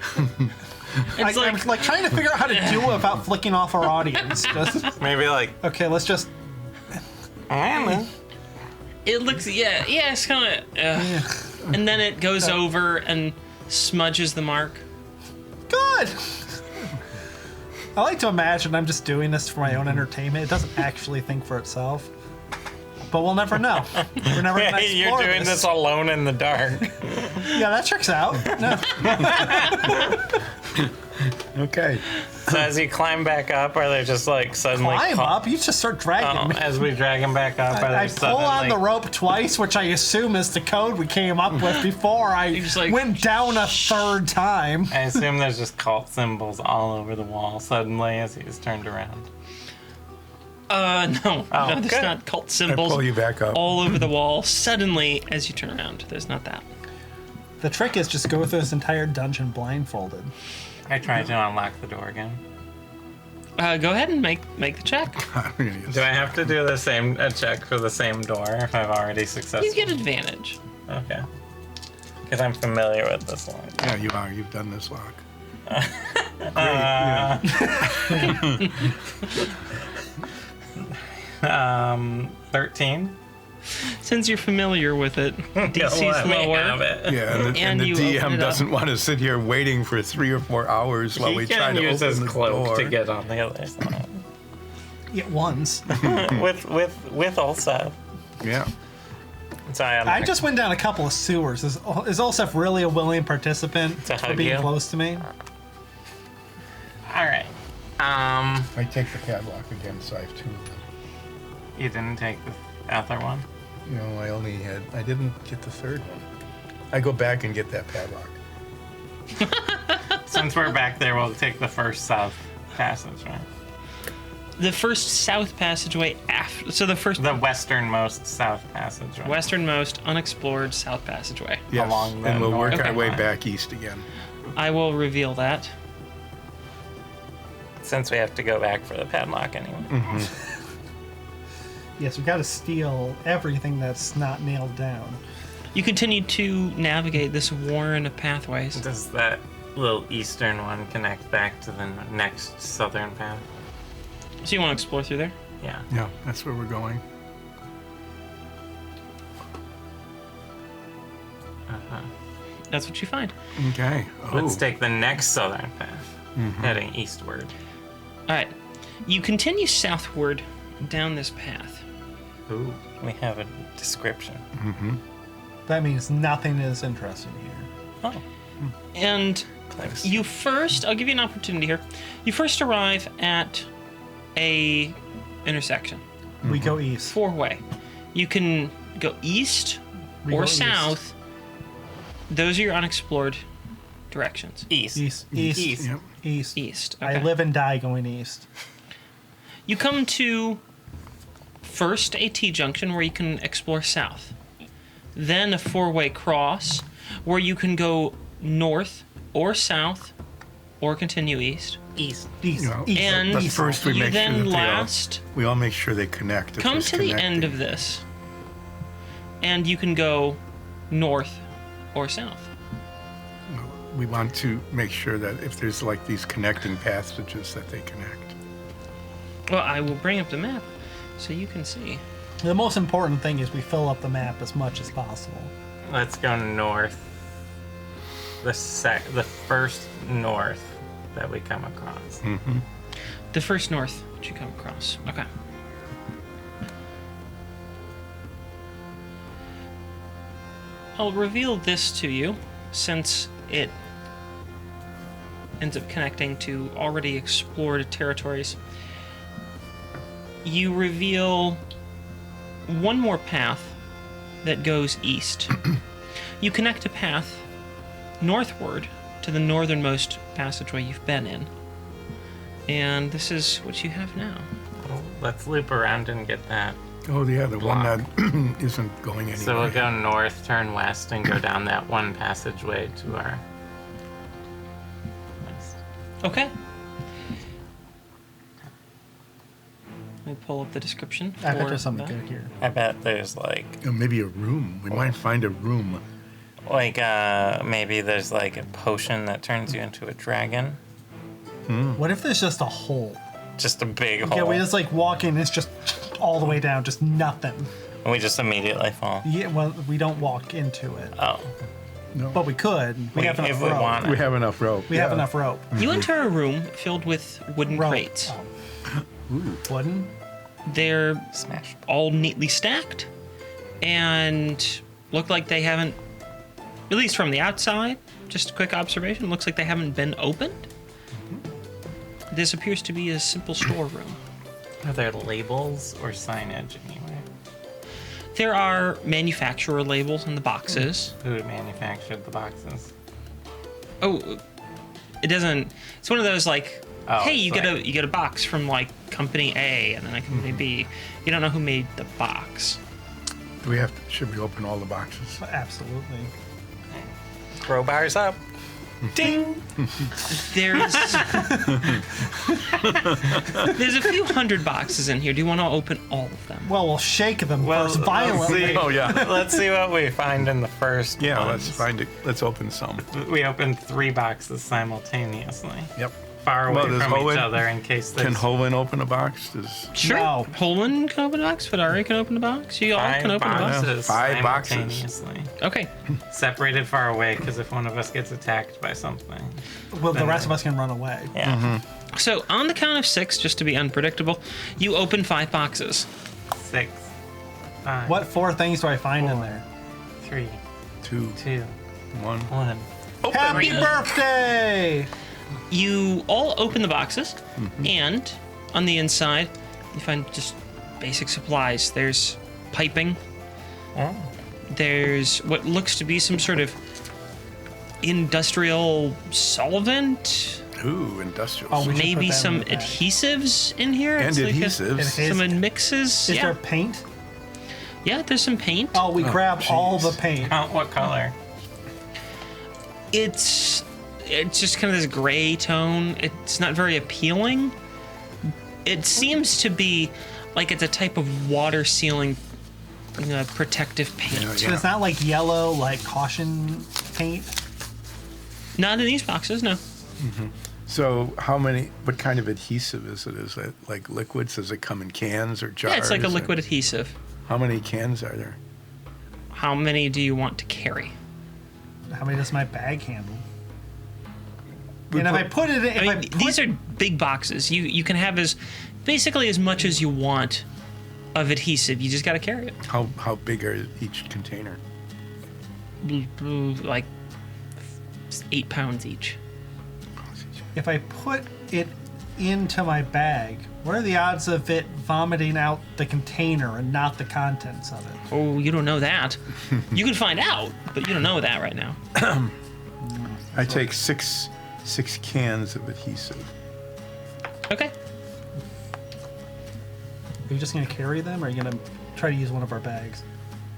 It's I'm trying to figure out how to do it without flicking off our audience. Just, Maybe okay, let's just. it looks it's kind of and then it goes over and smudges the mark. Good. I like to imagine I'm just doing this for my own entertainment. It doesn't actually think for itself. But we'll never know. We're never gonna You're explore doing this alone in the dark. Yeah, that checks out. No. Okay. So as you climb back up, are they just suddenly Climb up. You just start dragging me. As we drag him back up, are I they pull on suddenly the rope twice, which I assume is the code we came up with before I just went down a third time. I assume there's just cult symbols all over the wall suddenly as he's turned around. No, there's good. not cult I symbols pull you back up. all over the wall suddenly as you turn around. There's not that. The trick is just go through this entire dungeon blindfolded. I tried to unlock the door again. Go ahead and make the check. Do I have to do the same check for the same door if I've already successfully? You get advantage. Okay. Because I'm familiar with this one. Yeah, you are. You've done this lock. Great. 13. Since you're familiar with it, DC's Let me lower. have it. Yeah, and And the you open DM it doesn't want to sit here waiting for 3 or 4 hours while He we try can to use open his the cloak door. to get on the other side. Yet once. with Olsef. Yeah. So I just went down a couple of sewers. Is Olsef really a willing participant To for hug being you? close to me? All right. I take the padlock again, so I have 2 of them. You didn't take the other one. No, I didn't get the 3rd one. I go back and get that padlock. Since we're back there, we'll take the first south passage, right? The first south passageway after. So the first The westernmost south passage, right? westernmost unexplored south passageway. Yes, Along the and we'll work our northern way line. back east again. I will reveal that. Since we have to go back for the padlock anyway. Yes, we got to steal everything that's not nailed down. You continue to navigate this warren of pathways. Does that little eastern one connect back to the next southern path? So you want to explore through there? Yeah. Yeah, that's where we're going. That's what you find. Okay. Let's take the next southern path, heading eastward. All right. You continue southward down this path. Ooh, we have a description. That means nothing is interesting here. Oh, And thanks. you first, I'll give you an opportunity here. You first arrive at a intersection. We go east. 4-way. You can go east We or go east. south. Those are your unexplored directions. East. East. Yep. East. East. I Okay. live and die going east. You come to first a T-junction where you can explore south. Then a 4-way cross where you can go north or south or continue east. East. East. You know, East. And but first we you make sure then that last we all make sure they connect. if come there's to the end connecting. of this. And you can go north or south. We want to make sure that if there's like these connecting passages that they connect. Well, I will bring up the map so you can see. The most important thing is we fill up the map as much as possible. Let's go north. The first north that we come across. The first north that you come across. Okay. I'll reveal this to you since it ends up connecting to already explored territories. You reveal one more path that goes east. You connect a path northward to the northernmost passageway you've been in. And this is what you have now. Well, let's loop around and get that. Oh yeah, the one Block. that isn't going anywhere. So we'll go north, turn west, and go down that one passageway to our west. Okay. Let me pull up the description. I bet for there's something that. good here. I bet there's like Maybe a room. We might find a room. maybe there's like a potion that turns you into a dragon. What if there's just a hole? Just a big Yeah, hole. we just like walk in, it's just all the way down, just nothing. And we just immediately fall. Yeah, well, we don't walk into it, Oh. No. but we could. We have enough if we rope. want We have enough rope. We have enough rope. You enter a room filled with wooden Rope. crates. Oh. Wooden. They're Smash. all neatly stacked and look like they haven't, at least from the outside, just a quick observation, looks like they haven't been opened. This appears to be a simple storeroom. Are there labels or signage anywhere? There are manufacturer labels on the boxes. Who manufactured the boxes? Oh, it doesn't. It's one of those like, Oh, hey, it's you get a box from like company A and then a company B. You don't know who made the box. Do we have to, should we open all the boxes? Absolutely. Crowbars up. Ding! There's there's a few hundred boxes in here. Do you want to open all of them? Well, we'll shake them Well, first let's violently. see. Oh yeah. Let's see what we find in the first Yeah, ones. let's find it. Let's open some. We opened 3 boxes simultaneously. Yep. Far away Well, does from each Hoenn- other in case there's Can Hoenn open a box? Does Sure. No. Holman can open a box. Fedari can open a box. You all 5 can open a box. boxes 5 boxes. simultaneously. Okay. Separated far away because if one of us gets attacked by something. Well, the rest of us can run away. Yeah. So on the count of 6, just to be unpredictable, you open 5 boxes. 6, 5, What 4 things do I find in there? 3, 2, 2, 1? 1. Happy birthday! You all open the boxes, and on the inside, you find just basic supplies. There's piping. Oh. There's what looks to be some sort of industrial solvent. Ooh, industrial. Oh, we should put Maybe that in some the bag. adhesives in here. and It's like adhesives. some mixes. Is Yeah. there paint? Yeah, there's some paint. Oh, we grab all jeez. the paint. Count what color? It's just kind of this gray tone. It's not very appealing. It seems to be like it's a type of water sealing protective paint. Yeah, So it's not like yellow, like caution paint. Not in these boxes, no. So what kind of adhesive is it? Is it like liquids? Does it come in cans or jars? Yeah, it's like a or- liquid adhesive. How many cans are there? How many do you want to carry? How many does my bag handle? We And if I put- put it in, if I mean, these are big boxes. You can have basically as much as you want of adhesive. You just got to carry it. How big are each container? Like 8 pounds each. if I put it into my bag, what are the odds of it vomiting out the container and not the contents of it? Oh, you don't know that. You can find out, but you don't know that right now. I take six cans of adhesive. Okay. Are you just going to carry them, or are you going to try to use one of our bags?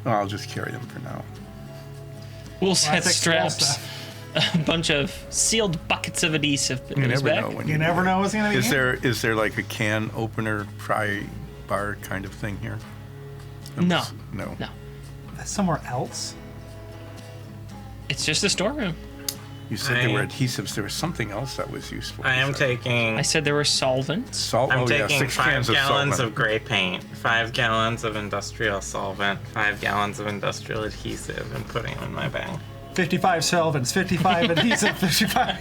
Oh, I'll just carry them for now. We'll set Classic small straps stuff. a bunch of sealed buckets of adhesive in You his never bag. know when You never know what's going to be in. Is there like a can opener pry bar kind of thing here? No. No. No. That's somewhere else. It's just a storeroom. You said there were adhesives. There was something else that was useful. I am taking. I said there were solvents. Salt. I'm Oh yeah, taking 6 5 cans of gallons solvent. of gray paint, 5 gallons of industrial solvent, 5 gallons of industrial adhesive, and putting them in my bag. 55 solvents, 55 adhesive, 55.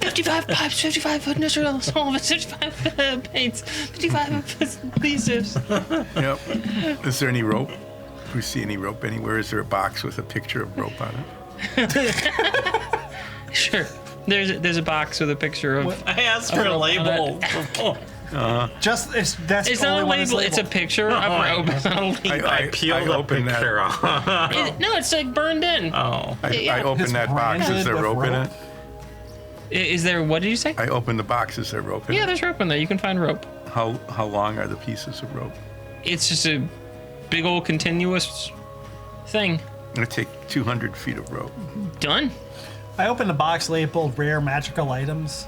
55 pipes, 55 industrial solvents, 55 paints, 55 adhesives. Yep. Is there any rope? Do we see any rope anywhere? Is there a box with a picture of rope on it? Sure. There's a box with a picture of. What? I asked for a label. Just it's that's It's the not a only one that's label. It's a labeled. picture of rope. It's not a label. I peeled the opened that. picture off. No, it's like burned in. Oh. Yeah. I opened It's that box. Is branded there with rope in rope? it? Is there? What did you say? I opened the box. Is there rope in Yeah, it? there's rope in there. You can find rope. How long are the pieces of rope? It's just a big old continuous thing. I'm gonna take 200 feet of rope. Done. I opened a box labeled rare magical items.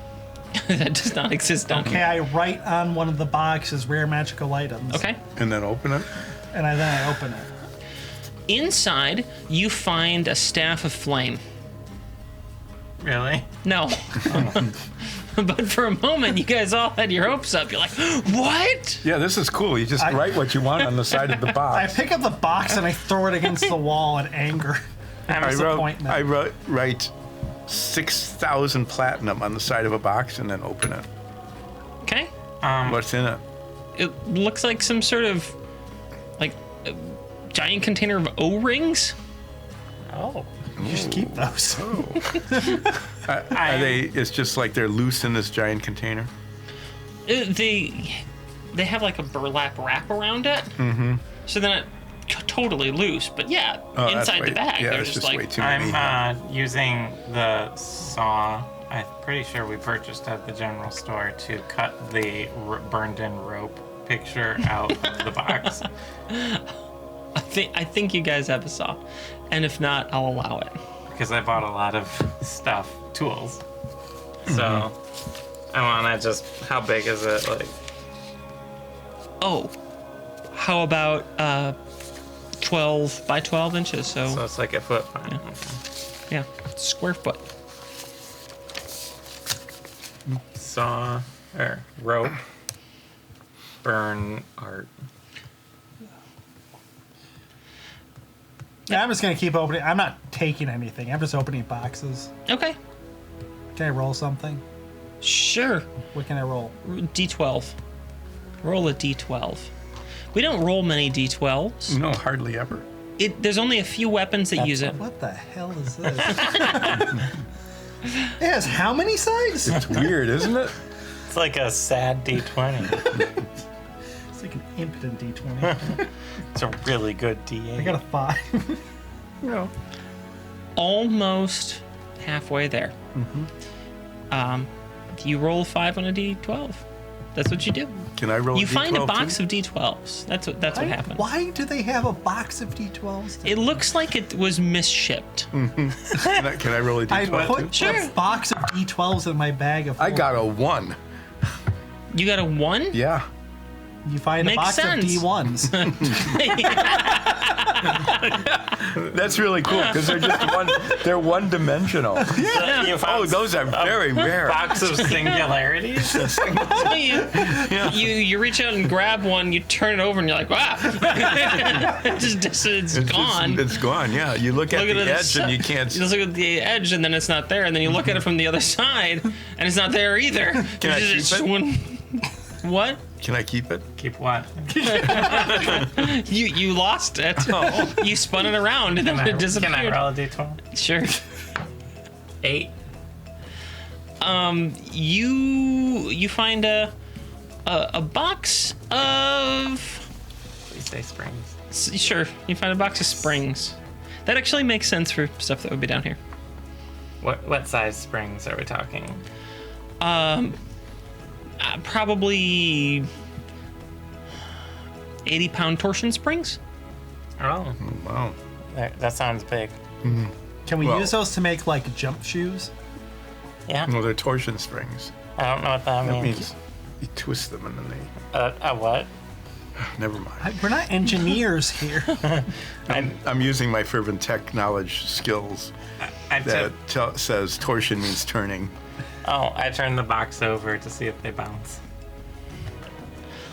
That does not exist on Okay, I write on one of the boxes rare magical items. Okay. And then open it. And then I open it. Inside, you find a staff of flame. Really? No. But for a moment, you guys all had your hopes up. You're like, what? Yeah, this is cool. You just I- write what you want on the side of the I box. pick up the box and I throw it against the wall in anger. Disappointment. I write 6,000 platinum on the side of a box and then open it. Okay. What's in it? It looks like some sort of, like, a giant container of O-rings. Oh. You just keep those. Are they? It's just like they're loose in this giant container. They have like a burlap wrap around it. Mm-hmm. So then it totally loose. But yeah, Oh, that's inside the way- bag, Yeah, they're it's just just way like, too many. I'm using the saw. I'm pretty sure we purchased at the general store to cut the burned-in rope picture out of the box. I think you guys have a saw. And if not, I'll allow it. Because I bought a lot of stuff, tools. So I want to just, how big is it? Like, Oh, how about 12 by 12 inches? so So, it's like a foot. Yeah. yeah, square foot. Saw or rope. Burn art. Yeah, I'm just gonna keep opening. I'm not taking anything. I'm just opening boxes. Okay, Can I roll something? sure. What can I roll? D12. Roll a D12. We don't roll many D12s. No, hardly ever. There's only a few weapons that use it. What the hell is this? It has how many sides? It's weird, isn't it? It's like a sad D20. It's like an impotent D20. It's a really good D8. I got a 5. No. Almost halfway there. You roll 5 on a D12. That's what you do. Can I roll? You find a D12 box too? of D12s. That's what happens. Why do they have a box of D12s? It looks like it was misshipped. Can I roll a I D12 put too? Sure. a box of D12s in my bag of. I four. got a 1. You got a 1? Yeah. You find Makes a box sense. of D1s. That's really cool because they're just they're one dimensional. You found Oh, those are very rare. box of singularities. you reach out and grab one, you turn it over, and you're like, wow. it's gone. It's gone, yeah. You look at Look the at edge and you can't. You just look at the edge, and then it's not there, and then you look at it from the other side, and it's not there either. Can I It's keep just What? Can I keep it? Keep what? You lost it. You spun it around, and then it disappeared. Can I roll a D12? Sure. 8. You find a box of. Please say springs. Sure, you find a box of springs. That actually makes sense for stuff that would be down here. What size springs are we talking? Probably 80-pound torsion springs. Oh, Wow. that sounds big. Can we Well- use those to make like jump shoes? Yeah, Well, they're torsion springs. I don't know what that That means. means you twist them and then they. What? Never mind. We're not engineers here. I'm using my fervent tech knowledge skills I that says torsion means turning. I turned the box over to see if they bounce.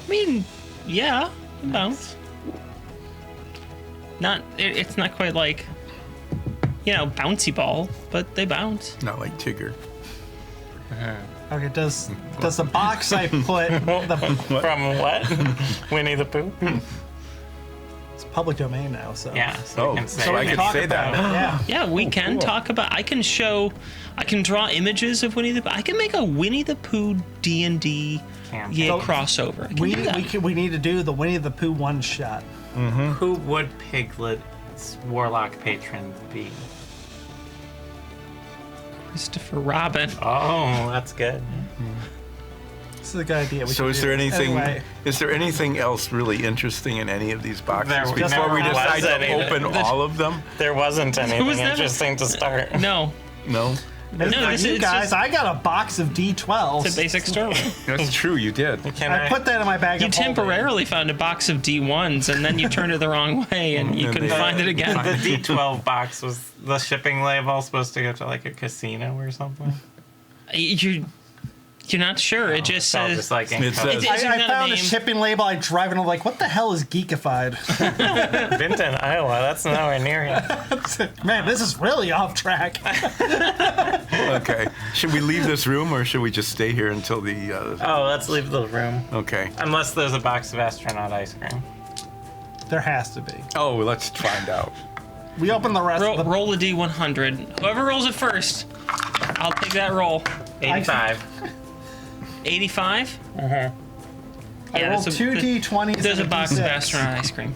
I mean, yeah, they bounce. It's not quite like, bouncy ball, but they bounce. Not like Tigger. Okay, does the box I put From what? Winnie the Pooh? it's public domain now, so Yeah. So Oh, we can say so I we could talk say about that. it, yeah. Yeah, we can cool. talk about. I can draw images of Winnie the Pooh. I can make a Winnie the Pooh D&D Campaign. So crossover. I can do that. We need to do the Winnie the Pooh one shot. Who would Piglet's warlock patron be? Christopher Robin. Oh, that's good. This is a good idea. We So should is do there this. anything? Anyway, Is there anything else really interesting in any of these boxes There before we never decide was to any. open all of them? There wasn't anything was never- interesting to start. No, No, it's No, not this you is guys, just- I got a box of D12s. it's a basic story. that's true. You did. Can I put that in my bag You of holding. temporarily found a box of D1s, and then you turned it the wrong way, and you And couldn't they- find it again. The D12 box was the shipping label supposed to go to like a casino or something? You're not sure. It just So says. just like It says- It's- I not a found a name. shipping label. I drive and I'm like, what the hell is Geekified? Vinton, Iowa. That's nowhere near here. Man, this is really off track. Okay. Should we leave this room or should we just stay here until the? Oh, let's leave the room. Okay. Unless there's a box of astronaut ice cream. There has to be. Oh, let's find out. We open the rest of the... Roll a D100. Whoever rolls it first, I'll take that roll. 85. 85? I rolled two D20s. There's a and box of D6. astronaut ice cream.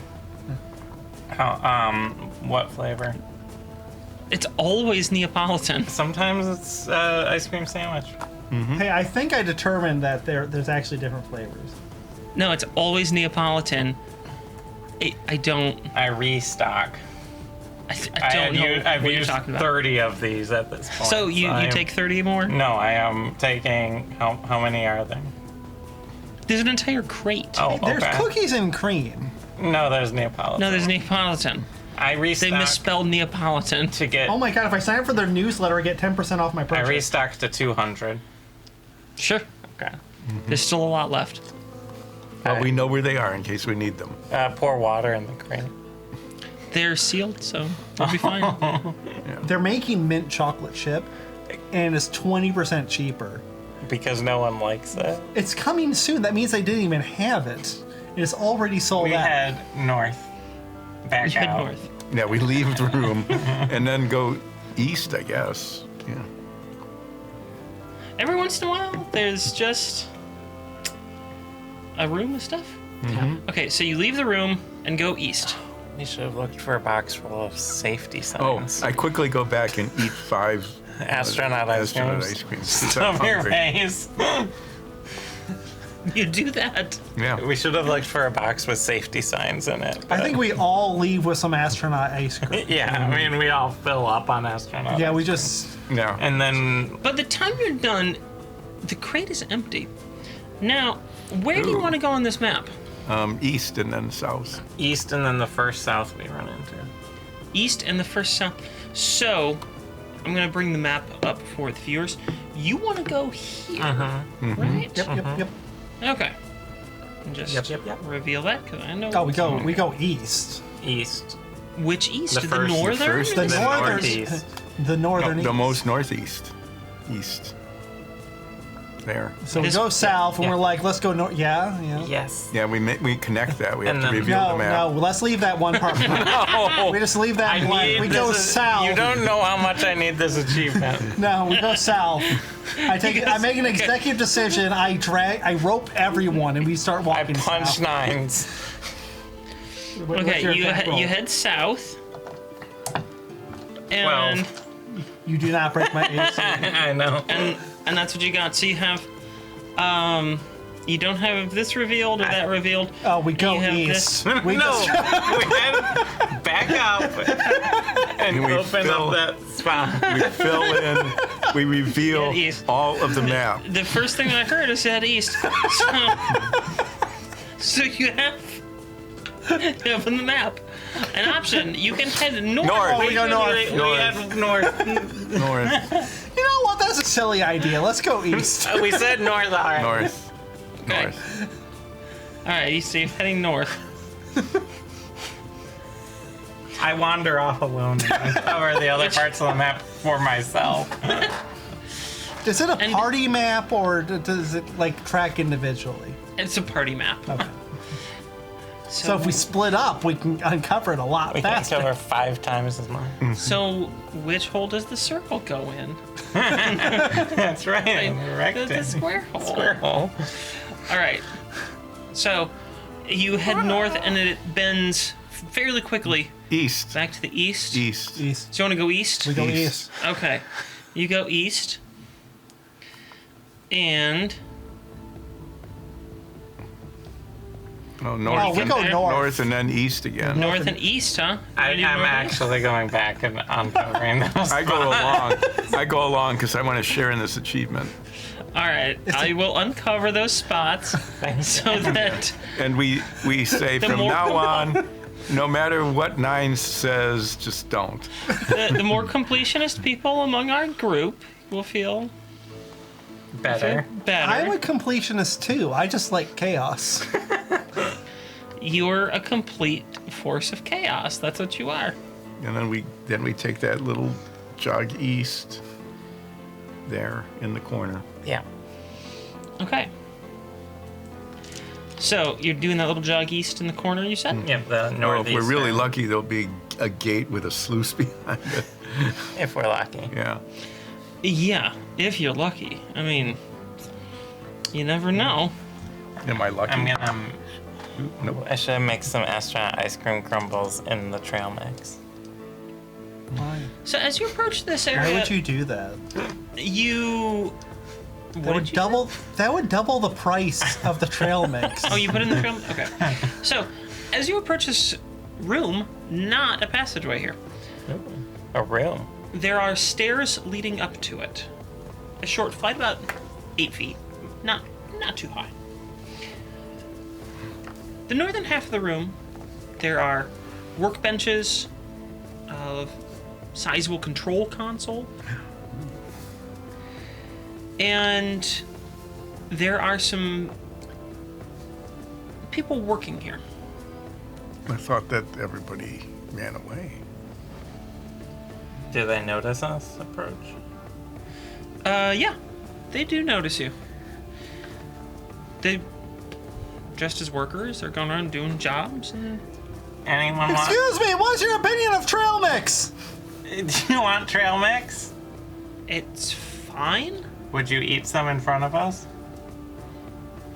What flavor? It's always Neapolitan. Sometimes it's ice cream sandwich. Hey, I think I determined that there's actually different flavors. No, it's always Neapolitan. I don't. I restock. I don't know I've what you're used talking about. 30 of these at this point. So you I'm- take 30 more? No, I am taking. How many are there? There's an entire crate. Oh, There's okay. cookies and cream. No, there's Neapolitan. No, there's Neapolitan. I They restocked misspelled Neapolitan. to get. Oh my god, if I sign up for their newsletter, I get 10% off my I purchase. restocked to 200. Sure. Okay. There's still a lot left. Well, we know where they are in case we need them. Pour water in the crate. They're sealed, so we'll be fine. They're making mint chocolate chip, and it's 20% cheaper. Because no one likes it. It's coming soon. That means they didn't even have it. It's already sold We out. head north. Back Head out. north. Yeah, we leave the room and then go east, I guess. Yeah. Every once in a while, there's just a room of stuff. Okay, so you leave the room and go east. We should have looked for a box full of safety Oh, signs. I quickly go back and eat 5 Astronaut ice astronaut creams. ice creams. 'cause I'm Stuff your hungry. face. You do that. Yeah. We should have looked for a box with safety signs in it. I think we all leave with some astronaut ice cream. Yeah, I mean, we all fill up on astronaut. Yeah, we just... Yeah. And then By the time you're done, the crate is empty. Now, where do you Ooh. want to go on this map? East and then south. east and then the first south we run into. East and the first south. So, I'm going to bring the map up for the viewers. You want to go here, right? Yep. Okay. And just Yep. reveal that because I know. Oh, we go east. East. Which east? The The, first- the northern? first- The The northern... northeast. The northern The east. most northeast. East. there. So we This- go south, and yeah. we're like, let's go north. Yeah, yeah. Yes. Yeah, we connect that. We have And to then- reveal the No, map. no, let's leave that one part. No. We just leave that blank. We go south. You don't know how much I need this achievement. No, we go south. I make an executive decision. I rope everyone, and we start I walking punch south. nines. What's Okay, your you attack roll? you head south. And 12. You do not break my AC. I know. and that's what you got. So you have you don't have this revealed or that revealed. Oh, we go You have east. this- We no, just- we had back up and we open fill- up that spot. We fill in, we reveal Yeah, east. all of the map. The first thing I heard is head east. So you have on the map an option. You can head north. North. We go north. We head north. North, You know what? That's a silly idea. Let's go east. We said north, all right. north, Okay. north. All right, so you're heading north. I wander off alone and cover the other parts of the map for myself. Is it a And- party map, or does it like track individually? It's a party map. Okay. So if we split up, we can uncover it a lot We can faster. cover 5 times as much. So which hole does the circle go in? That's right. The square hole. Square hole. All right. So you head north, and it bends fairly quickly East, back to the east. east. East. So you want to go east? We go East. east. Okay. You go east. And Oh, north. Oh, we and, go north. north and then east again. north and east, huh? I'm Wanna do north and east? actually going back and uncovering those. I go along. I go along because I want to share in this achievement. All right. I will uncover those spots so that And we say The from more- now on, no matter what Nine says, just don't. the more completionist people among our group will feel Better. better. I'm a completionist too. I just like chaos. You're a complete force of chaos. That's what you are. And then we take that little jog east there in the corner. Yeah. Okay. So you're doing that little jog east in the corner, you said? Yep, the Or if northeast. we're really lucky, there'll be a gate with a sluice behind it. If we're lucky. Yeah. Yeah, if you're lucky. I mean, you never know. Am I lucky? I'm gonna. Nope. I should make some astronaut ice cream crumbles in the trail mix. Why? So as you approach this Why area, would you do that? you. That What would did you double. That would double the price of the trail mix. Oh, you put it in the trail? Okay. So, as you approach this room, not a passageway here, A room. there are stairs leading up to it. A short flight, about 8 feet. Not too high. The northern half of the room, there are workbenches, a sizable control console, and there are some people working here. I thought that everybody ran away. Do they notice us approach? Yeah, they do notice you. They dressed as workers. They're going around doing jobs. And Anyone want? Excuse me. What's your opinion of trail mix? Do you want trail mix? it's fine. Would you eat some in front of us?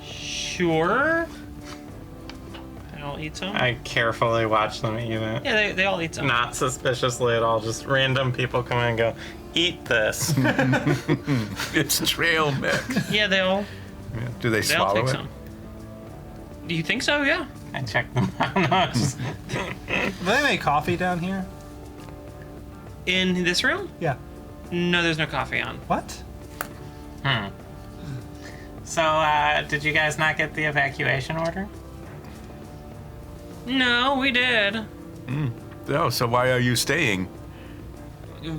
Sure. They all eat some. I carefully watch them eat it. Yeah, they all eat some. Not suspiciously at all. Just random people come in and go, "Eat this." It's trail mix. Yeah, they all Do they all swallow take it? some. Do you think so? Yeah. I check them out. No, it's just- Do they make coffee down here? In this room? Yeah. No, there's no coffee on. What? So, did you guys not get the evacuation order? No, we did. Oh, so why are you staying?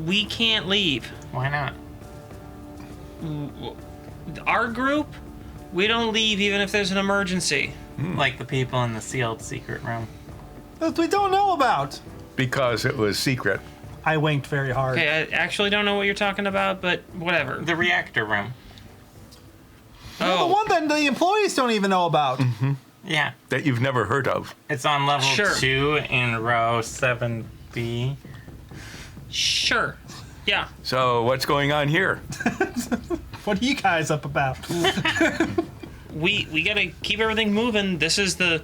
We can't leave. Why not? Our group, we don't leave even if there's an emergency. Like the people in the sealed secret room. That we don't know about. Because it was secret. I winked very hard. Okay, I actually don't know what you're talking about, but whatever. The reactor room. The one that the employees don't even know about. Yeah. That you've never heard of. It's on level Sure. 2 in row 7B. Sure. Yeah. So what's going on here? What are you guys up about? We gotta keep everything moving. This is the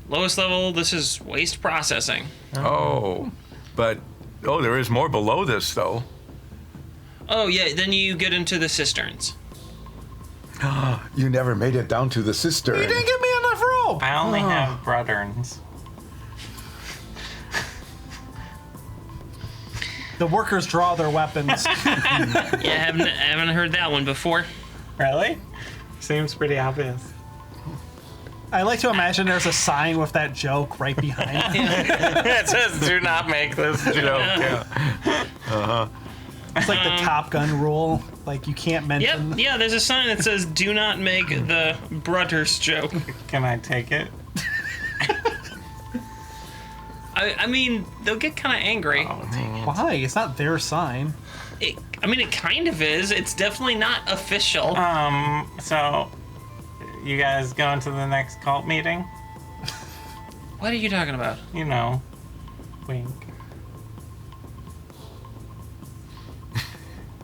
lowest level. This is waste processing. Oh, but there is more below this though. Oh yeah, then you get into the cisterns. You never made it down to the cistern. You didn't give me enough rope. I only have brotherns. The workers draw their weapons. Yeah, I haven't heard that one before. Really? Seems pretty obvious. I like to imagine there's a sign with that joke right behind it. It says, do not make this joke. Yeah. It's like the Top Gun rule. Like, you can't mention... Yep, yeah, there's a sign that says, do not make the brothers joke. Can I take it? I mean, they'll get kind of angry. Why? It's not their sign. It kind of is. It's definitely not official. So, you guys going to the next cult meeting? What are you talking about? You know, wink.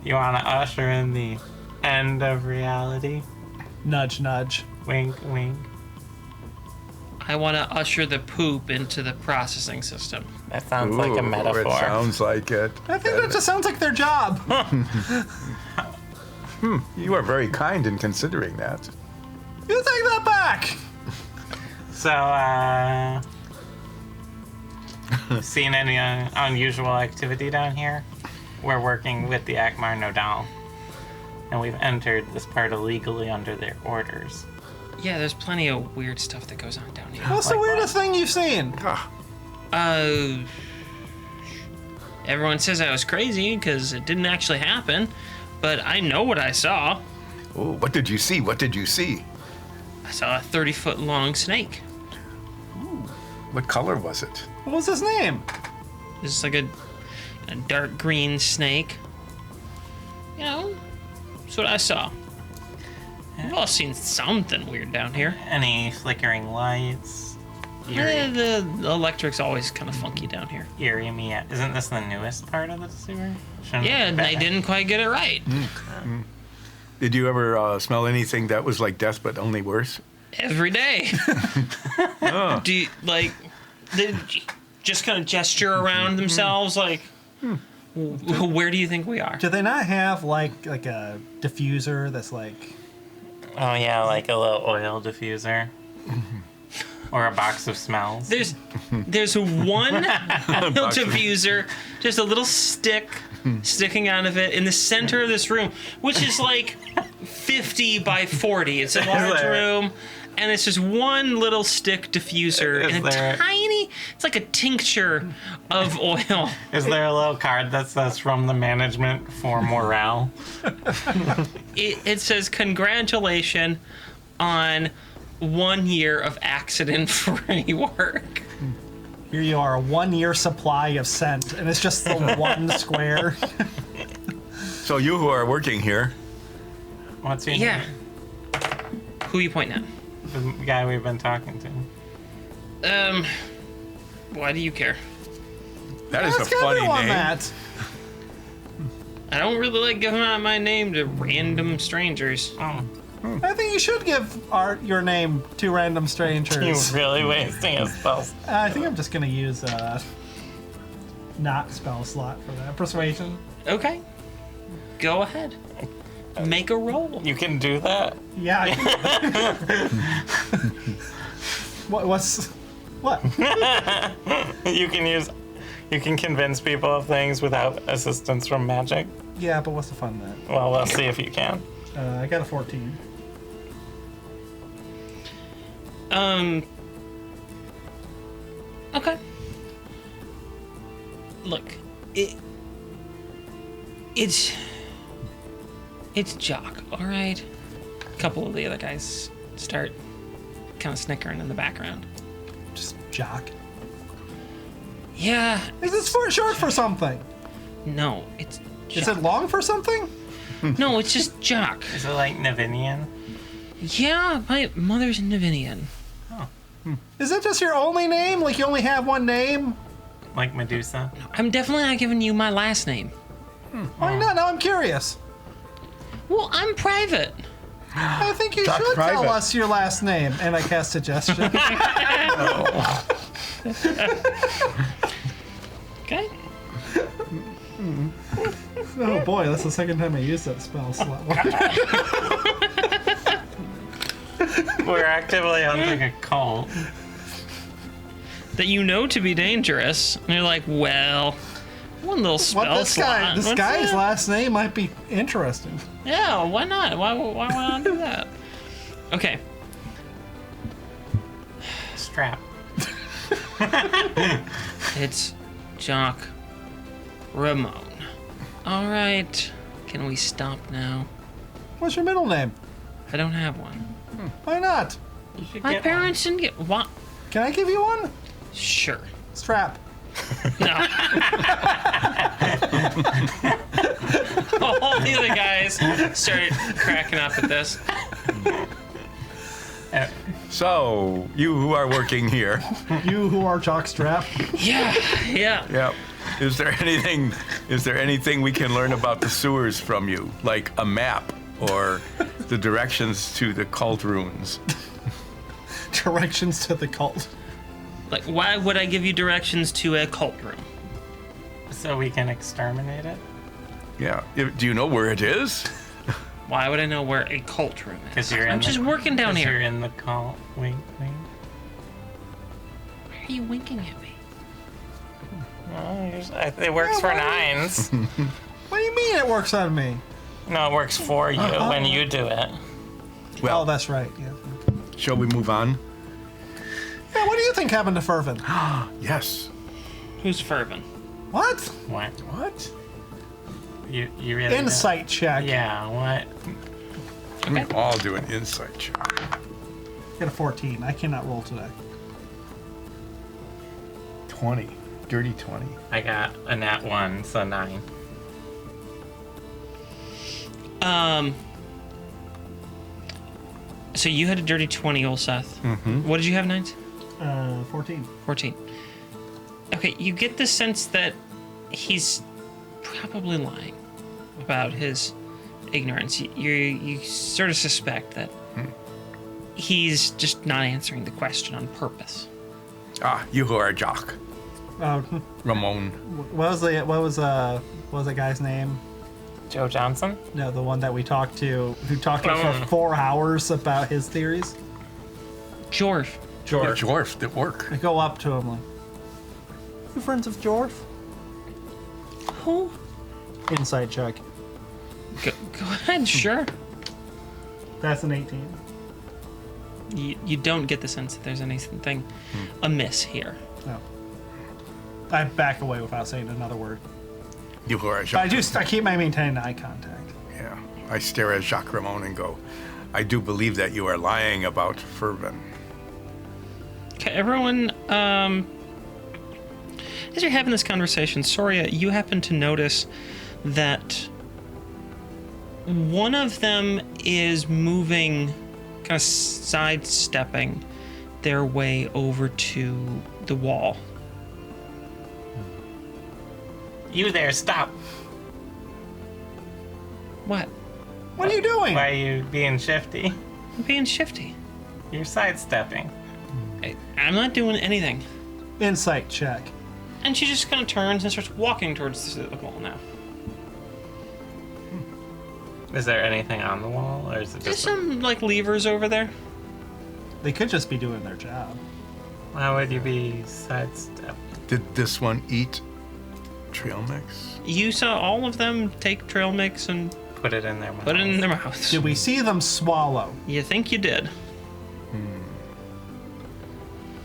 You want to usher in the end of reality? Nudge, nudge. Wink, wink. I want to usher the poop into the processing system. That sounds like a metaphor. It sounds like it. I think that just sounds like their job. You are very kind in considering that. You take that back. So, seen any unusual activity down here? We're working with the Akmar Nodal, and we've entered this part illegally under their orders. Yeah, there's plenty of weird stuff that goes on down here. What's the Like weirdest thing you've seen? Everyone says I was crazy because it didn't actually happen, but I know what I saw. Oh, what did you see? What did you see? I saw a 30-foot long snake. What color was it? What was his name? It's like a dark green snake. You know, that's what I saw. We've all seen something weird down here. Any flickering lights? Yeah, the electric's always kind of funky down here. Eerie me out. Isn't this the newest part of the sewer? Shouldn't Yeah, it be they bad? didn't quite get it right. Did you ever smell anything that was like death but only worse? Every day. Do you, like, they just kind of gesture around themselves like, where do you think we are? Do they not have like a diffuser that's like... Oh yeah, like a little oil diffuser. Or a box of smells. There's one oil diffuser, just a little stick sticking out of it in the center of this room, which is like 50 by 40. It's a large there- room, and it's just one little stick diffuser Is and a there- tiny, it's like a tincture of oil. Is there a little card that says from the management for morale? It says, congratulations on 1 year of accident-free work. Here you are, a 1 year supply of scent, and it's just the one square. So you who are working here, What's your Yeah. name? Who you pointing at? The guy we've been talking to. Why do you care? that is a Ask funny everyone name. that. I don't really like giving out my name to random strangers. Oh, I think you should give your name to random strangers. you're really wasting a spell. I think I'm just gonna use not spell slot for that. Persuasion. Okay. Go ahead. Make a roll. You can do that? Yeah. What's what? You can convince people of things without assistance from magic. Yeah, but what's the fun in that? Well, we'll see if you can. I got a 14. Okay. Look, it's Jock, all right? A couple of the other guys start kind of snickering in the background. Just jock. Yeah. Is this short for something? No, it's Is Jock. it long for something? No, it's just Jock. Is it like Navinian? Yeah, my mother's Navinian. Is that just your only name? Like you only have one name? Like Medusa? I'm definitely not giving you my last name. Why not? Now I'm curious. Well, I'm private. I think you Talk should tell private. us your last name. And I cast suggestion. Okay. Oh boy, that's the second time I used that spell slot. We're actively hunting a cult. That you know to be dangerous. And you're like, well, one little spell What this slot. this What's guy's that? last name might be interesting. Yeah, why not? Why would I do that? Okay. Strap. It's Jock Ramon. All right. Can we stop now? What's your middle name? I don't have one. Why not? You should My get parents didn't get what? Can I give you one? Sure. Strap. No. All the other guys started cracking up at this. one. So, you who are working here, You who are Jockstrap. Yeah. yeah, is there anything we can learn about the sewers from you, like a map or the directions to the cult ruins? Directions to the cult. Like, why would I give you directions to a cult room? So we can exterminate it? Yeah, do you know where it is? Why would I know where a cult room is? Because you're I'm just working down You're here. in the cult. Wink, wink. Why are you winking at me? It works for nines. What do you mean it works on me? No, it works for you when you do it. Oh, that's right. Yeah. Shall we move on? Yeah, what do you think happened to Fervin? Yes. Who's Fervin? What? What? What? You really Insight check. don't- Yeah, what? We all do an insight check. Get a 14. I cannot roll today. 20. Dirty 20. I got a nat 1, so 9. So you had a dirty 20, old Seth. Mm-hmm. What did you have, Nines? 14. 14. Okay, you get the sense that he's probably lying about his ignorance. You sort of suspect that he's just not answering the question on purpose. Ah, you who are Jock. What Ramon. was the guy's name? Joe Johnson? No, the one that we talked to, who talked to us for 4 hours about his theories. Jorf. George. Dwarf did work. I go up to him like, you friends of Jorf? Who? Insight check. Go ahead, sure. That's an 18. You don't get the sense that there's anything amiss here. No. I back away without saying another word. You who are But Jacques. I keep maintaining eye contact. Yeah. I stare at Jacques Ramon and go, I do believe that you are lying about Fervin. Okay, everyone, as you're having this conversation, Soria, you happen to notice that one of them is moving, kind of sidestepping their way over to the wall. You there, stop. What? What are you doing? Why are you being shifty? I'm being shifty. You're sidestepping. I'm not doing anything. Insight check. And she just kind of turns and starts walking towards the wall now. Is there anything on the wall, or is it There's just... some, like, levers over there. They could just be doing their job. Why would you be sidestepping? Did this one eat trail mix? You saw all of them take trail mix and Put it in their mouth. put it in their mouths. Did we see them swallow? You think you did.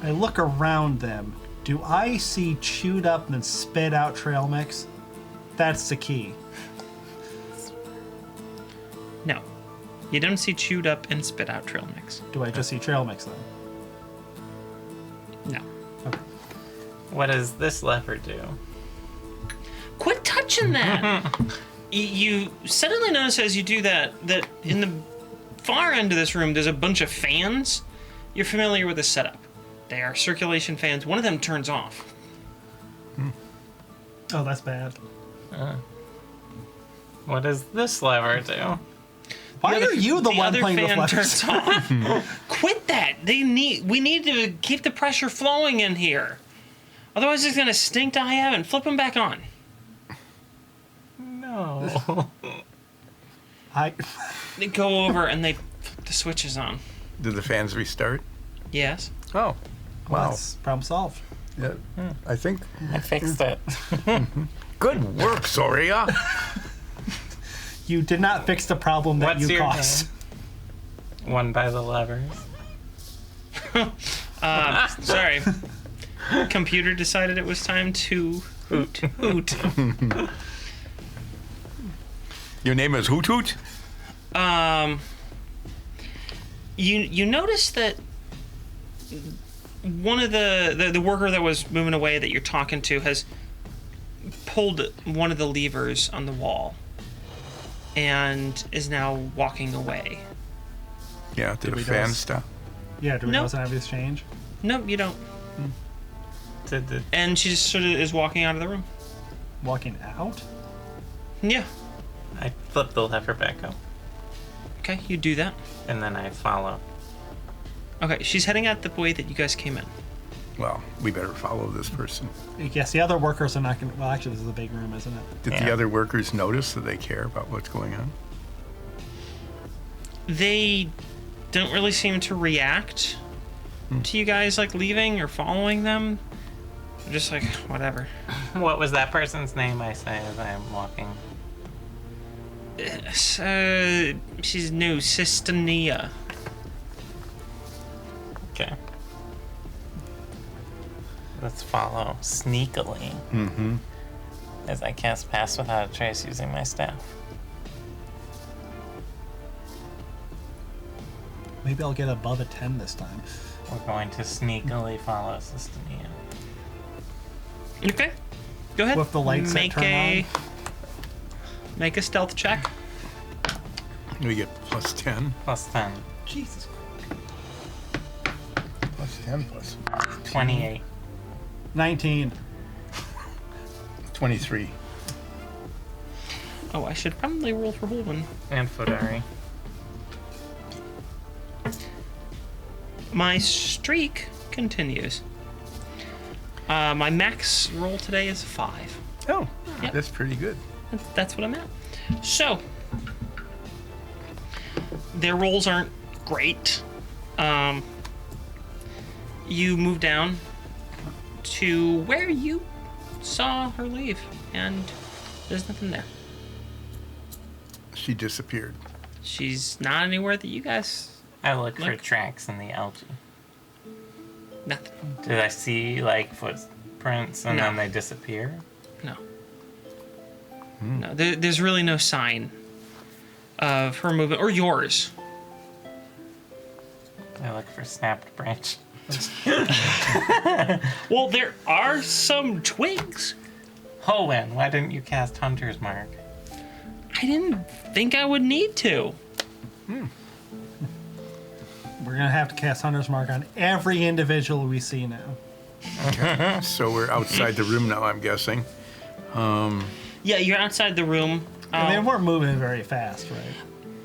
I look around them. Do I see chewed up and spit out trail mix? That's the key. No. You don't see chewed up and spit out trail mix. Do I just see trail mix then? No. Okay. What does this leopard do? Quit touching that! You suddenly notice as you do that, that in the far end of this room, there's a bunch of fans. You're familiar with the setup. They are circulation fans. One of them turns off. Oh, that's bad. What does this lever do? Why are you the one other playing with fan levers? turns off. Quit that. We need to keep the pressure flowing in here. Otherwise, it's gonna stink to high heaven. Flip them back on. No. They go over and they flip the switches on. Do the fans restart? Yes. Oh, wow. That's problem solved. Yeah, I think. I fixed it. Good work, Soria. You did not fix the problem that What's you your caused. name? One by the levers. Sorry. Computer decided it was time to hoot. Hoot. Your name is Hoot Hoot? You notice that one of the worker that was moving away that you're talking to has pulled one of the levers on the wall and is now walking away. Yeah, did the we fan just- stop? Yeah, do we Nope. wasn't have this change? Nope, you don't. Did the And she just sort of is walking out of the room. Walking out? Yeah. I flip the lever back up, Okay, you do that. and then I follow. Okay, she's heading out the way that you guys came in. Well, we better follow this person. Yes, the other workers are not going to... Well, actually, this is a big room, isn't it? Did Yeah. the other workers notice that they care about what's going on? They don't really seem to react to you guys like leaving or following them. They're just like, whatever. What was that person's name? I say as I am walking. She's new, Sistania. Okay. Let's follow sneakily. Mm-hmm. As I cast Pass Without a Trace using my staff. Maybe I'll get above a 10 this time. We're going to sneakily follow Sistania. Okay, go ahead. With the lights that make turn a on? make a stealth check. We get plus 10. Plus 10. Jesus. Plus 10 plus 28. 19. 23. Oh, I should probably roll for Holden. And Fodari. My streak continues. My max roll today is 5. Oh, Yep. that's pretty good. That's what I'm at. So, their rolls aren't great. You move down to where you saw her leave, and there's nothing there. She disappeared. She's not anywhere that you guys... I look for Look. tracks in the algae. Nothing. Did I see like footprints and No. then they disappear? No. No, there's really no sign of her movement, or yours. I look for snapped branch. Well, there are some twigs. Hoenn, why didn't you cast Hunter's Mark? I didn't think I would need to. We're going to have to cast Hunter's Mark on every individual we see now. So we're outside the room now, I'm guessing. Yeah, you're outside the room. And they weren't moving very fast, right?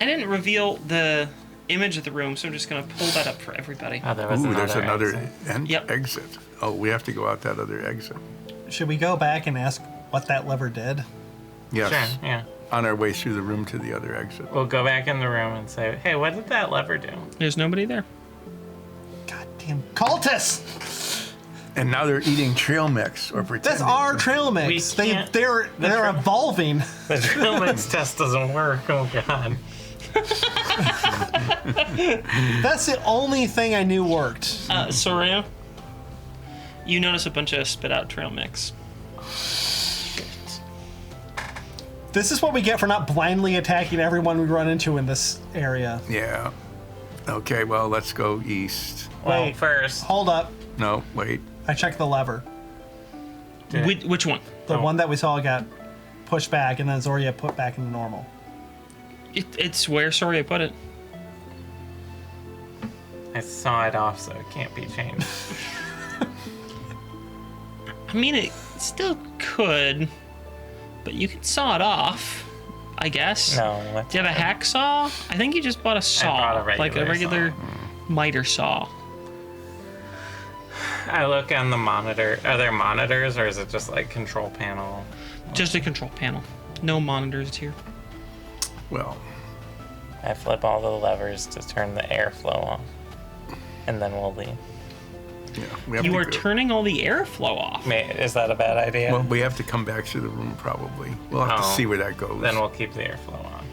I didn't reveal the image of the room, so I'm just going to pull that up for everybody. Oh, there was Ooh, there's another exit. Yep. exit. Oh, we have to go out that other exit. Should we go back and ask what that lever did? Yes. Sure, yeah. On our way through the room to the other exit. We'll go back in the room and say, hey, what did that lever do? There's nobody there. Goddamn cultists! And now they're eating trail mix or pretending. That's our trail mix. We can't- They're evolving. The drill mix test doesn't work. Oh, God. That's the only thing I knew worked. Soraya, you notice a bunch of spit out trail mix. This is what we get for not blindly attacking everyone we run into in this area. Yeah. Okay, well, let's go east. Well, Wait. first, Hold up. No, wait. I checked the lever. Which one? The Oh. one that we saw got pushed back and then Zoria put back into normal. It's where Soraya put it. I saw it off, so it can't be changed. I mean, it still could, but you can saw it off, I guess. No. Do you have a hacksaw? I think you just bought a saw, bought a like a regular regular miter saw. I look on the monitor. Are there monitors, or is it just like control panel? Just a control panel. No monitors here. Well, I flip all the levers to turn the airflow off, and then we'll leave. yeah, we have You to are go. turning all the airflow off. Is that a bad idea? Well, we have to come back to the room probably. We'll have to Oh. see where that goes. Then we'll keep the airflow on.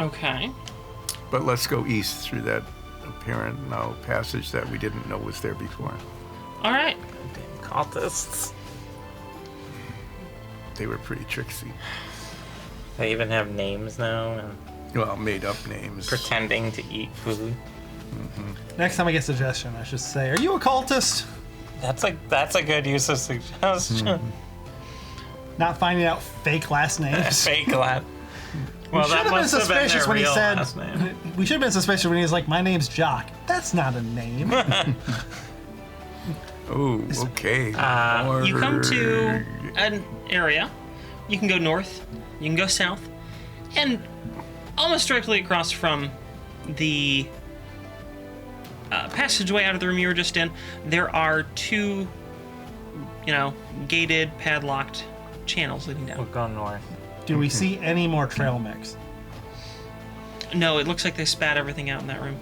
Okay. But let's go east through that apparent now passage that we didn't know was there before. All right. Damn cultists. They were pretty tricksy. They even have names now and Well, made up names. pretending to eat food. Next time I get a suggestion, I should say, "Are you a cultist?" That's a good use of suggestion. Not finding out fake last names. Fake lad. Well, should that have been must have been suspicious their when he real said. last name. We should have been suspicious when he was like, "My name's Jock." That's not a name. Oh, okay. You come to Word. an area. You can go north. You can go south, and almost directly across from the passageway out of the room you were just in, there are two, gated, padlocked channels leading We'll down. go north. Do we see any more trail mix? No, it looks like they spat everything out in that room.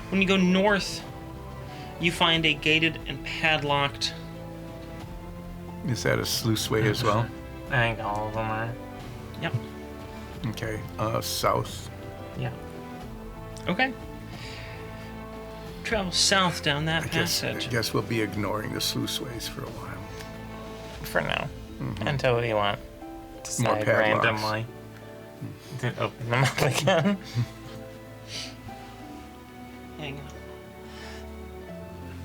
When you go north, you find a gated and padlocked. Is that a sluiceway as well? I think all of them are. Yep. Okay. South. Yeah. Okay. Travel south down that I passage. guess we'll be ignoring the sluiceways for a while. For now. Until we want to More decide padlocks. randomly to open them up again. Hang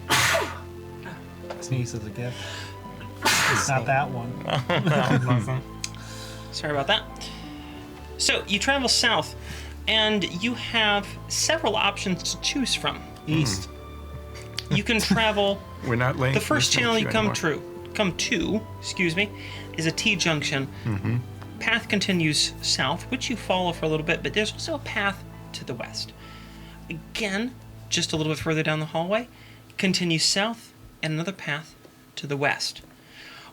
on. Sneeze as a gift. Not that one. Sorry about that. So you travel south, and you have several options to choose from. East. You can travel. We're not laying. The first channel you come anymore. to, is a T-junction. Path continues south, which you follow for a little bit, but there's also a path to the west. Again, just a little bit further down the hallway, continues south, and another path to the west.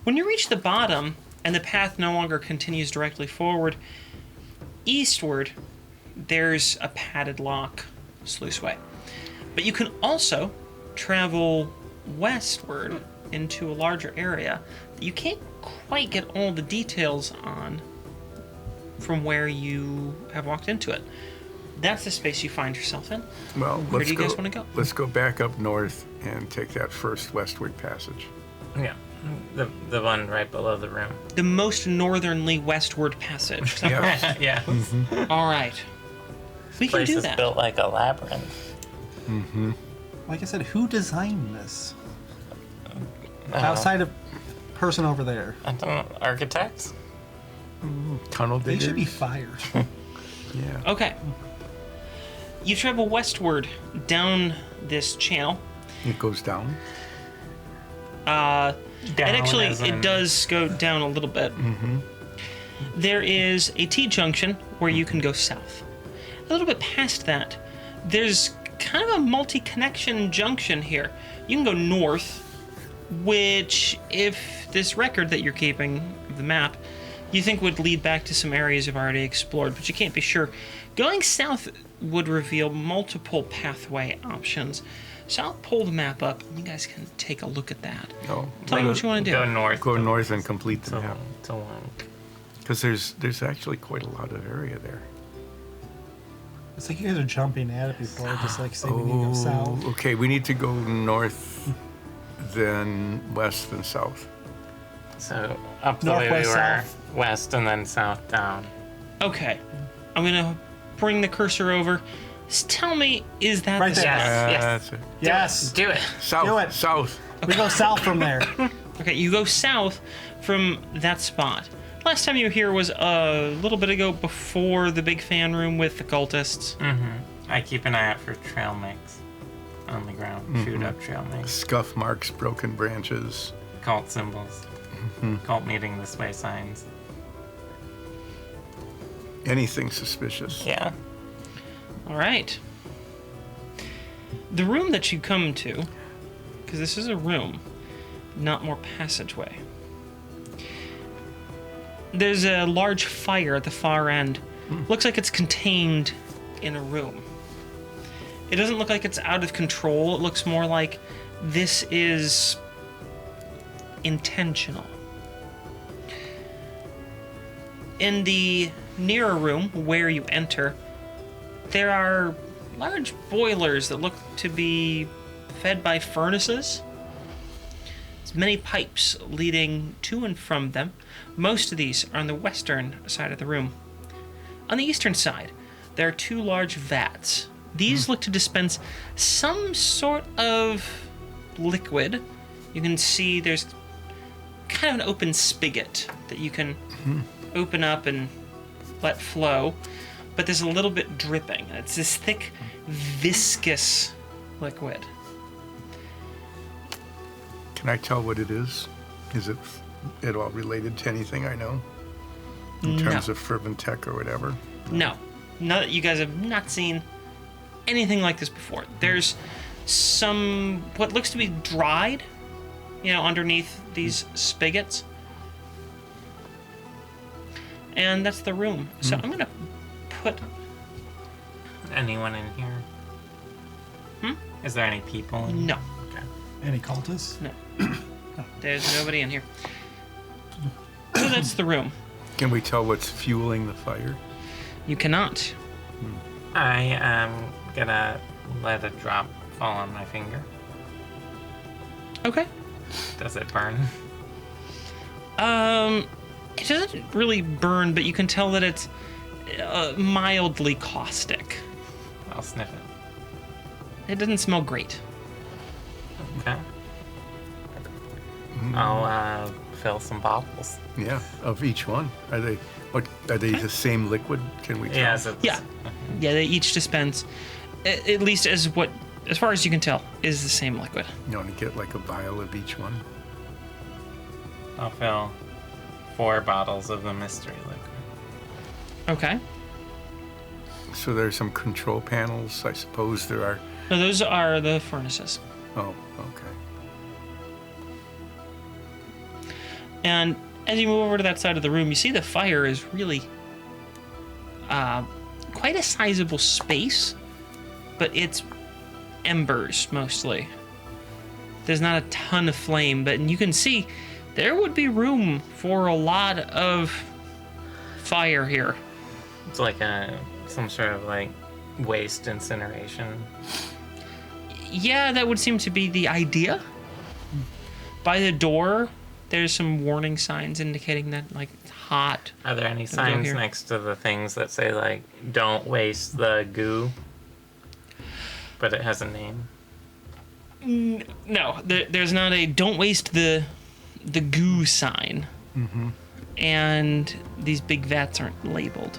When you reach the bottom, and the path no longer continues directly forward, eastward, there's a padded lock sluiceway. But you can also travel westward into a larger area that you can't quite get all the details on from where you have walked into it. That's the space you find yourself in. Well, Where let's do you guys want to go? Let's go back up north and take that first westward passage. Yeah. The one right below the room. The most northernly westward passage. Is that correct? Yeah. Yeah. All right. We can Place do is that. built like a labyrinth. Like I said, who designed this? Outside of person over there. I don't know. Architects? Tunnel They diggers. should be fired. Yeah. Okay. You travel westward down this channel. It goes down. Down as in- It does go down a little bit. There is a T-junction where you can go south. A little bit past that, there's kind of a multi-connection junction here. You can go north, which, if this record that you're keeping of the map, you think would lead back to some areas you've already explored, but you can't be sure. Going south would reveal multiple pathway options. So I'll pull the map up, and you guys can take a look at that. No. Tell me what you want to do. Go north. Go north and complete the map. to one. Because there's actually quite a lot of area there. It's like you guys are jumping at it before, just like say we need to go south. Okay. We need to go north, then west, then south. So up the way we Northwest, were, south. west and then south down. Okay. I'm going to bring the cursor over. Just tell me, is that Right the there. spot? Yes. That's it. Yes. Do it. South. Do it. South. We go south from there. Okay, you go south from that spot. Last time you were here was a little bit ago before the big fan room with the cultists. I keep an eye out for trail mix on the ground. Shoot up trail mix. Scuff marks, broken branches. Cult symbols. Cult meeting this way signs. Anything suspicious. Yeah. All right. The room that you come to, because this is a room, not more passageway. There's a large fire at the far end. Looks like it's contained in a room. It doesn't look like it's out of control. It looks more like this is intentional. In the nearer room where you enter, there are large boilers that look to be fed by furnaces. There's many pipes leading to and from them. Most of these are on the western side of the room. On the eastern side, there are two large vats. These look to dispense some sort of liquid. You can see there's kind of an open spigot that you can open up and let flow, but there's a little bit dripping. It's this thick, viscous liquid. Can I tell what it is? Is it at all related to anything I know? In terms of fervent tech or whatever? No. You guys have not seen anything like this before. There's some, what looks to be dried, underneath these spigots. And that's the room. So I'm going to put... Anyone in here? Is there any people in here? No. Okay. Any cultists? No. There's nobody in here. So that's the room. Can we tell what's fueling the fire? You cannot. I am gonna let a drop fall on my finger. Okay. Does it burn? It doesn't really burn, but you can tell that it's mildly caustic. I'll sniff it. It doesn't smell great. Okay. I'll fill some bottles. Yeah, of each one. Are they the same liquid? Can we tell? Yes. Yeah. Yeah, they each dispense, at least as far as you can tell, is the same liquid. You want to get like a vial of each one? I'll fill 4 bottles of the mystery liquid. Okay. So there's some control panels, I suppose there are. No, those are the furnaces. Oh, okay. And as you move over to that side of the room, you see the fire is really quite a sizable space, but it's embers mostly. There's not a ton of flame, but you can see there would be room for a lot of fire here. It's like some sort of like waste incineration. Yeah, that would seem to be the idea. By the door, there's some warning signs indicating that like it's hot. Are there any go signs here. next to the things that say like "Don't waste the goo"? But it has a name. No, there's not a "Don't waste the goo" sign. And these big vats aren't labeled.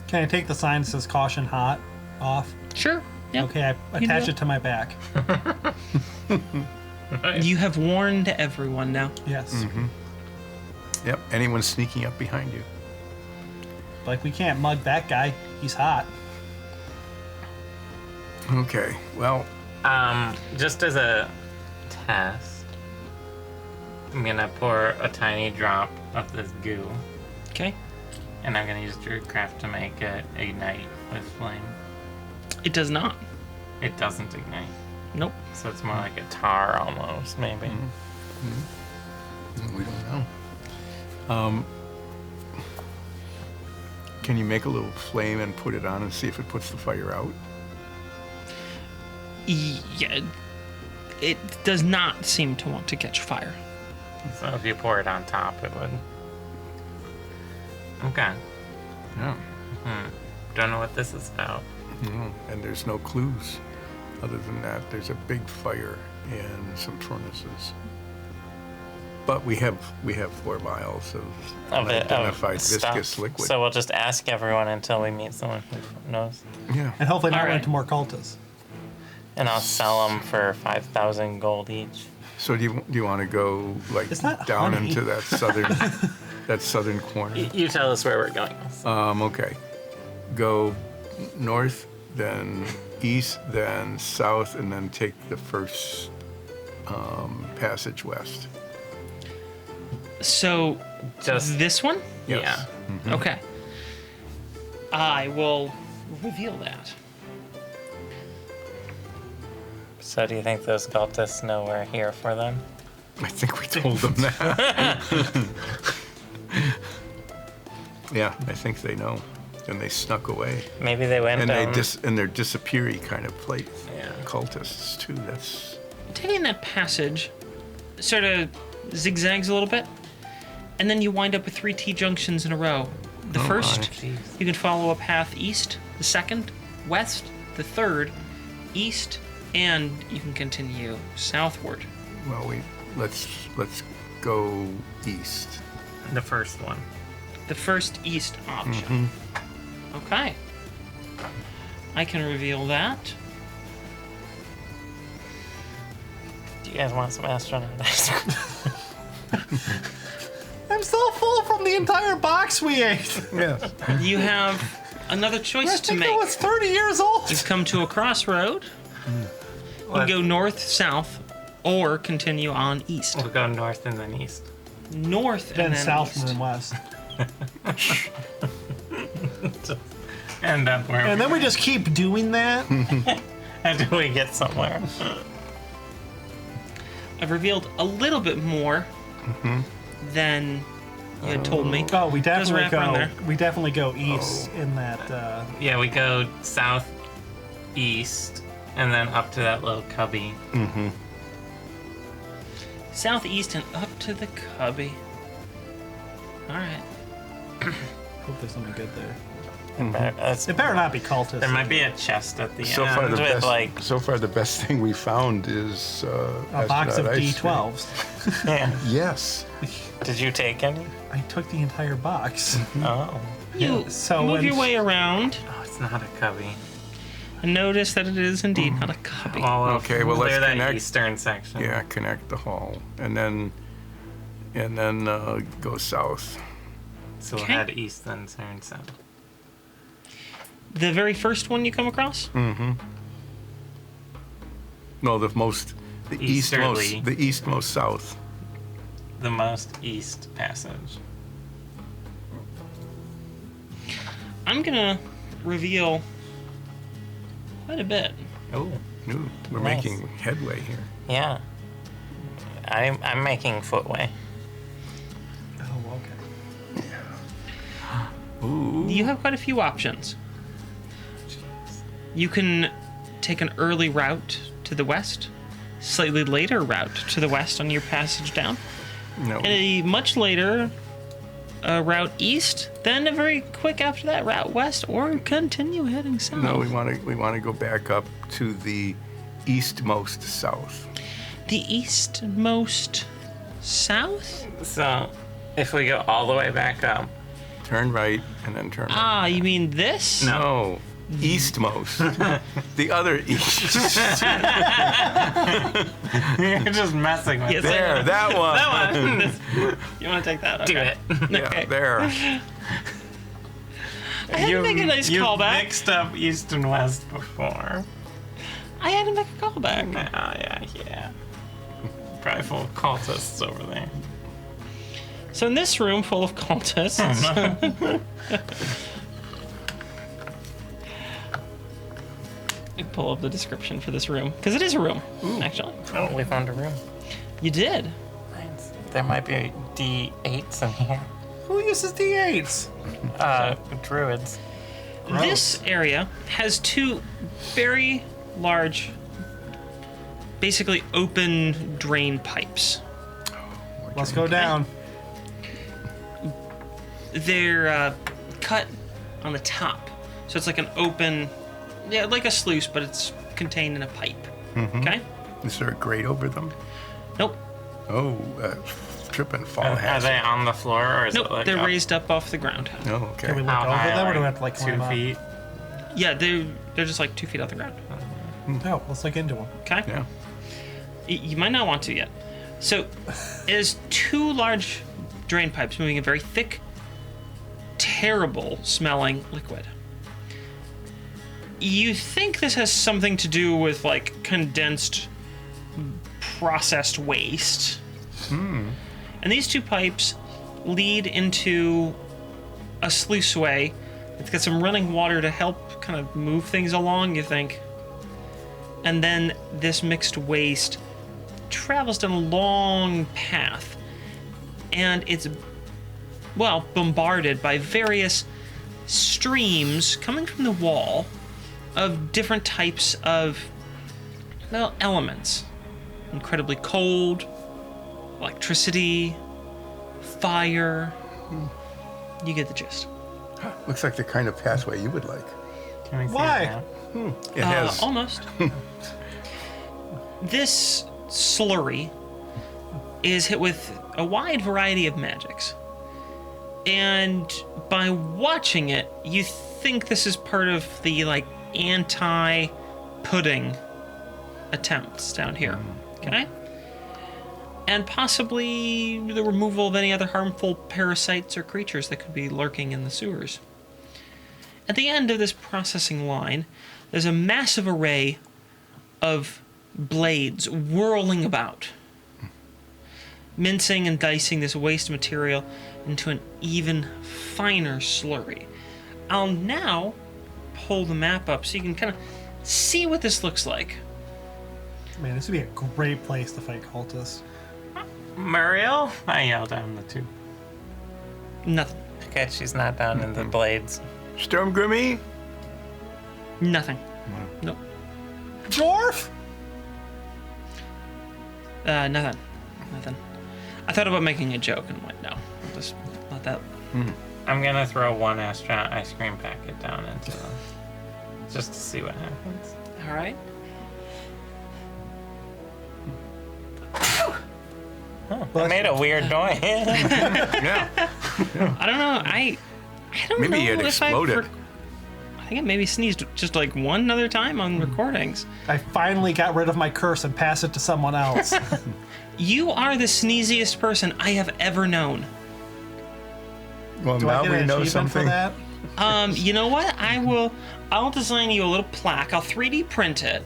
Can I take the sign that says "Caution Hot" off? Sure. Yep. Okay, I You attach do. it to my back. You have warned everyone now. Yes. Yep, anyone sneaking up behind you. Like, we can't mug that guy. He's hot. Okay, well, Just as a test, I'm gonna pour a tiny drop of this goo, Okay. and I'm gonna use Druidcraft to make it ignite with flame. It does not. It doesn't ignite, Nope. so it's more like a tar almost, maybe. we don't know. Can you make a little flame and put it on and see if it puts the fire out? Yeah. It does not seem to want to catch fire. So if you pour it on top, it would. Okay. Yeah. Don't know what this is about. And there's no clues. Other than that, there's a big fire and some furnaces. But we have 4 vials of Of it, unidentified of viscous stuff. liquid. So we'll just ask everyone until we meet someone who knows. Yeah. And hopefully not All run right. into more cultists. And I'll sell them for 5,000 gold each. So do you want to go like It's not down honey. into that southern corner? You tell us where we're going. Okay. Go north, then east, then south, and then take the first passage west. So, Just this one? Yes. yeah. Okay. I will reveal that. So do you think those cultists know we're here for them? I think we told them that. Yeah, I think they know. And they snuck away. Maybe they went And down. they're disappearing kind of plate Yeah. cultists too. That's Taking that passage sort of zigzags a little bit, and then you wind up with 3 T-junctions in a row. The Oh, first, my. Jeez. you can follow a path east. The second, west. The third, east. And you can continue southward. well, let's go east. The first one. The first east option. Okay. I can reveal that. Do you guys want some astronaut ice cream? I'm still full from the entire box we ate. Yes. You have another I choice to think make. it was 30 years old. You've come to a crossroad. You can go north, south, or continue on east. We'll go north and then east. North Then and then south east. and then west. And then where? And then we just keep doing that. until we get somewhere. I've revealed a little bit more than you had told me. Oh, we Does definitely wrap around go. there. We definitely go east in that. Yeah, we go south, east, and then up to that little cubby. Southeast and up to the cubby. All right. Hope there's something good there. That's- It better not be cultists. there might be a chest at the So end far, the with best. like, So far, the best thing we found is a box of astronaut ice cream. D12s. yeah. Yes. Did you take any? I took the entire box. Oh. You So move when- your way around Oh, it's not a cubby. and notice that it is indeed not a cubby. Well, we'll Okay, well, let's clear that connect. eastern section. Yeah, connect the hall, and then go south. So we'll Okay. head east, then turn south. The very first one you come across? No, the Easterly. eastmost south. The most east passage. I'm gonna reveal quite a bit. Oh. Ooh, we're Nice. making headway here. Yeah. I'm making footway. Oh, okay. You have quite a few options. You can take an early route to the west, slightly later route to the west on your passage down, No, and a much later route east, then a very quick after that route west, or continue heading south. no, we want to go back up to the eastmost south. The eastmost south? So if we go all the way back up, Turn right and then turn. Right. Ah, you mean this? No, eastmost. The other east. you're just messing with Yes, it. There, that one. That one. You want to take that? Do Okay. it. Yeah, Okay. there. I had to make a nice you callback. mixed up east and west before. I had to make a callback. Yeah. Probably full of cultists over there. So in this room full of cultists, I pull up the description for this room because it is a room, actually. Oh, we found a room. You did. Nice. There might be D8s in here. Who uses D8s? Druids. This area has 2 very large, basically open drain pipes. Let's go down. They're cut on the top, so it's like an open, yeah, like a sluice, but it's contained in a pipe. Okay. Is there a grate over them? Nope. Oh, trip and fall Are hazard. they on the floor or is Nope, it like they're up raised up off the ground. Oh, okay. Can we look how over high? them, or do we have to like 2 climb up? feet? Yeah, they're just like 2 feet off the ground. No, let's look into them. Okay. Yeah. You might not want to yet. So, it is 2 large drain pipes moving a very thick, terrible smelling liquid. You think this has something to do with like condensed processed waste. And these 2 pipes lead into a sluiceway. It's got some running water to help kind of move things along, you think. And then this mixed waste travels down a long path. And it's, well, bombarded by various streams coming from the wall of different types of, well, elements. Incredibly cold, electricity, fire. You get the gist. Looks like the kind of pathway you would like. Can we see Why? it now? It has. Almost. This slurry is hit with a wide variety of magics. And by watching it, you think this is part of the like anti-pudding attempts down here. Okay? And possibly the removal of any other harmful parasites or creatures that could be lurking in the sewers. At the end of this processing line, there's a massive array of blades whirling about, mincing and dicing this waste material into an even finer slurry. I'll now pull the map up so you can kind of see what this looks like. Man, this would be a great place to fight cultists. Muriel? I yelled down the 2. Nothing. Okay, she's not down in the blades. Storm Grimmy? Nothing. Nope. Dwarf? Nothing. Nothing. I thought about making a joke and went, no. Just let that. I'm gonna throw 1 astronaut ice cream packet down into them. Just to see what happens. All right. I made a weird noise. Yeah. I don't know. I don't know Maybe it if exploded. I think I maybe sneezed just like one other time on recordings. I finally got rid of my curse and passed it to someone else. You are the sneeziest person I have ever known. Well, Do I now get we an know achievement for something. that? You know what? I'll design you a little plaque. I'll 3D print it.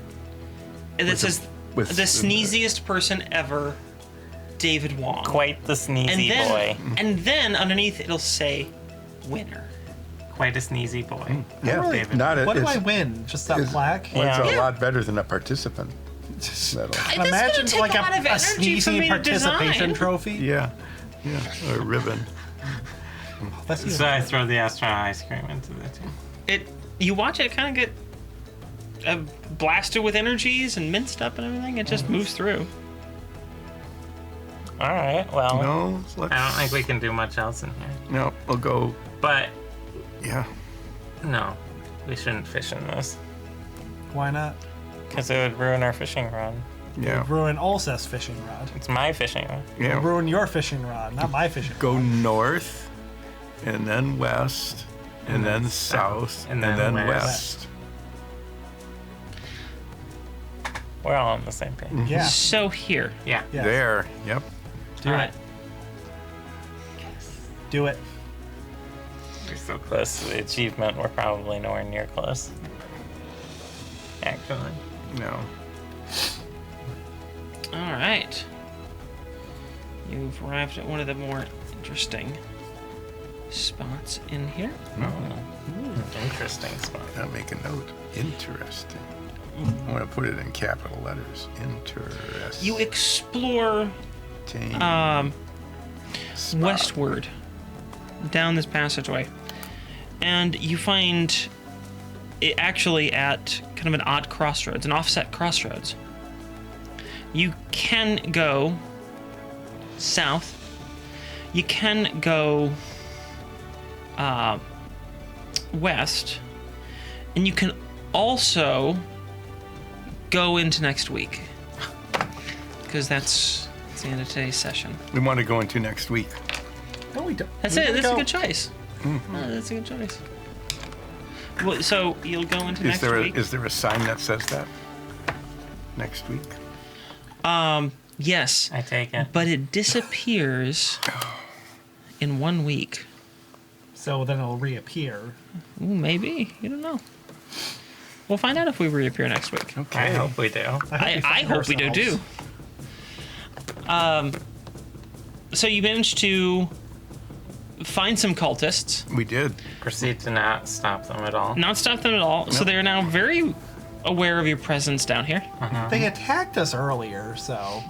And it says with the sneeziest person ever, David Wong. Quite the sneezy boy. And then underneath it'll say winner. Quite a sneezy boy. Yeah, Really? David. not a, What do it's, I win? Just that it's- plaque? well, it's a Yeah. lot better than a participant medal. That's Imagine gonna take like a lot of a energy for sneezy me to participation design. trophy. Yeah, or a ribbon. That's So I throw the astronaut ice cream into the 2. You watch it kind of get blasted with energies and minced up and everything. It just moves through. All right. Well, No, let's. I don't think we can do much else in here. No, we'll go. But Yeah. no, we shouldn't fish in this Why not? because it would ruin our fishing rod. Yeah. Ruin Ulcest fishing rod. It's my fishing rod. Yeah. Ruin your fishing rod, not my fishing Go rod. north, and then west, and then south, and and then then west. west. We're all on the same page. Yeah. So here. Yeah. Yeah. There. Yep. Do All it. right. Do it. We're so close to the achievement. We're probably nowhere near close. Actually. No. All right. You've arrived at one of the more interesting spots in here. Interesting spot. I'll make a note. Interesting. I want to put it in capital letters. Interesting. You explore westward down this passageway, and you find it actually at kind of an odd crossroads, an offset crossroads. You can go south. You can go west, and you can also go into next week, because that's That's the end of today's session. We want to go into next week. No, we don't. That's We it. can That's a go- good choice. That's a good choice. Well, so you'll go into next week. Is there a sign that says that? Next week. Yes, I take it. but it disappears in 1 week. So then it'll reappear. Ooh, maybe. You don't know. We'll find out if we reappear next week. Okay. I hope we do. I hope we do too. So you managed to find some cultists, We did. Proceed to not stop them at all. not stop them at all. So Nope. they are now very aware of your presence down here. They attacked us earlier, so.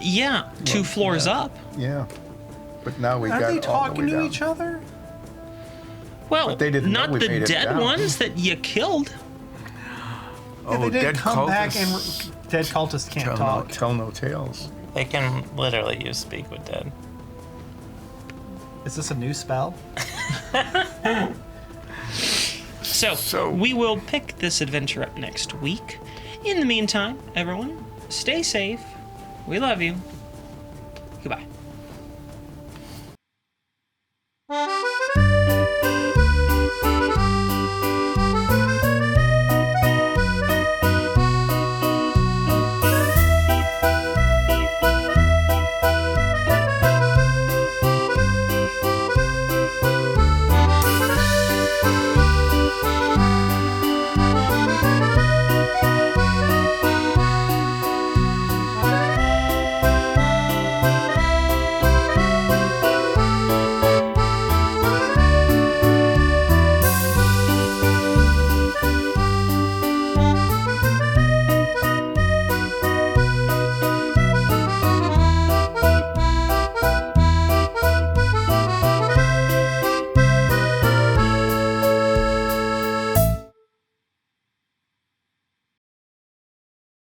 Yeah, 2 floors yeah. up. Yeah. But now we Are got they all the talking way to down. each other? Well, But they didn't know not we the made it dead down. ones that you killed. Yeah, they Oh, didn't dead come back cultists. and. Dead cultists can't Tell talk. tell no tales. They can literally use Speak with Dead. Is this a new spell? So we will pick this adventure up next week. In the meantime, everyone, stay safe. We love you. Goodbye.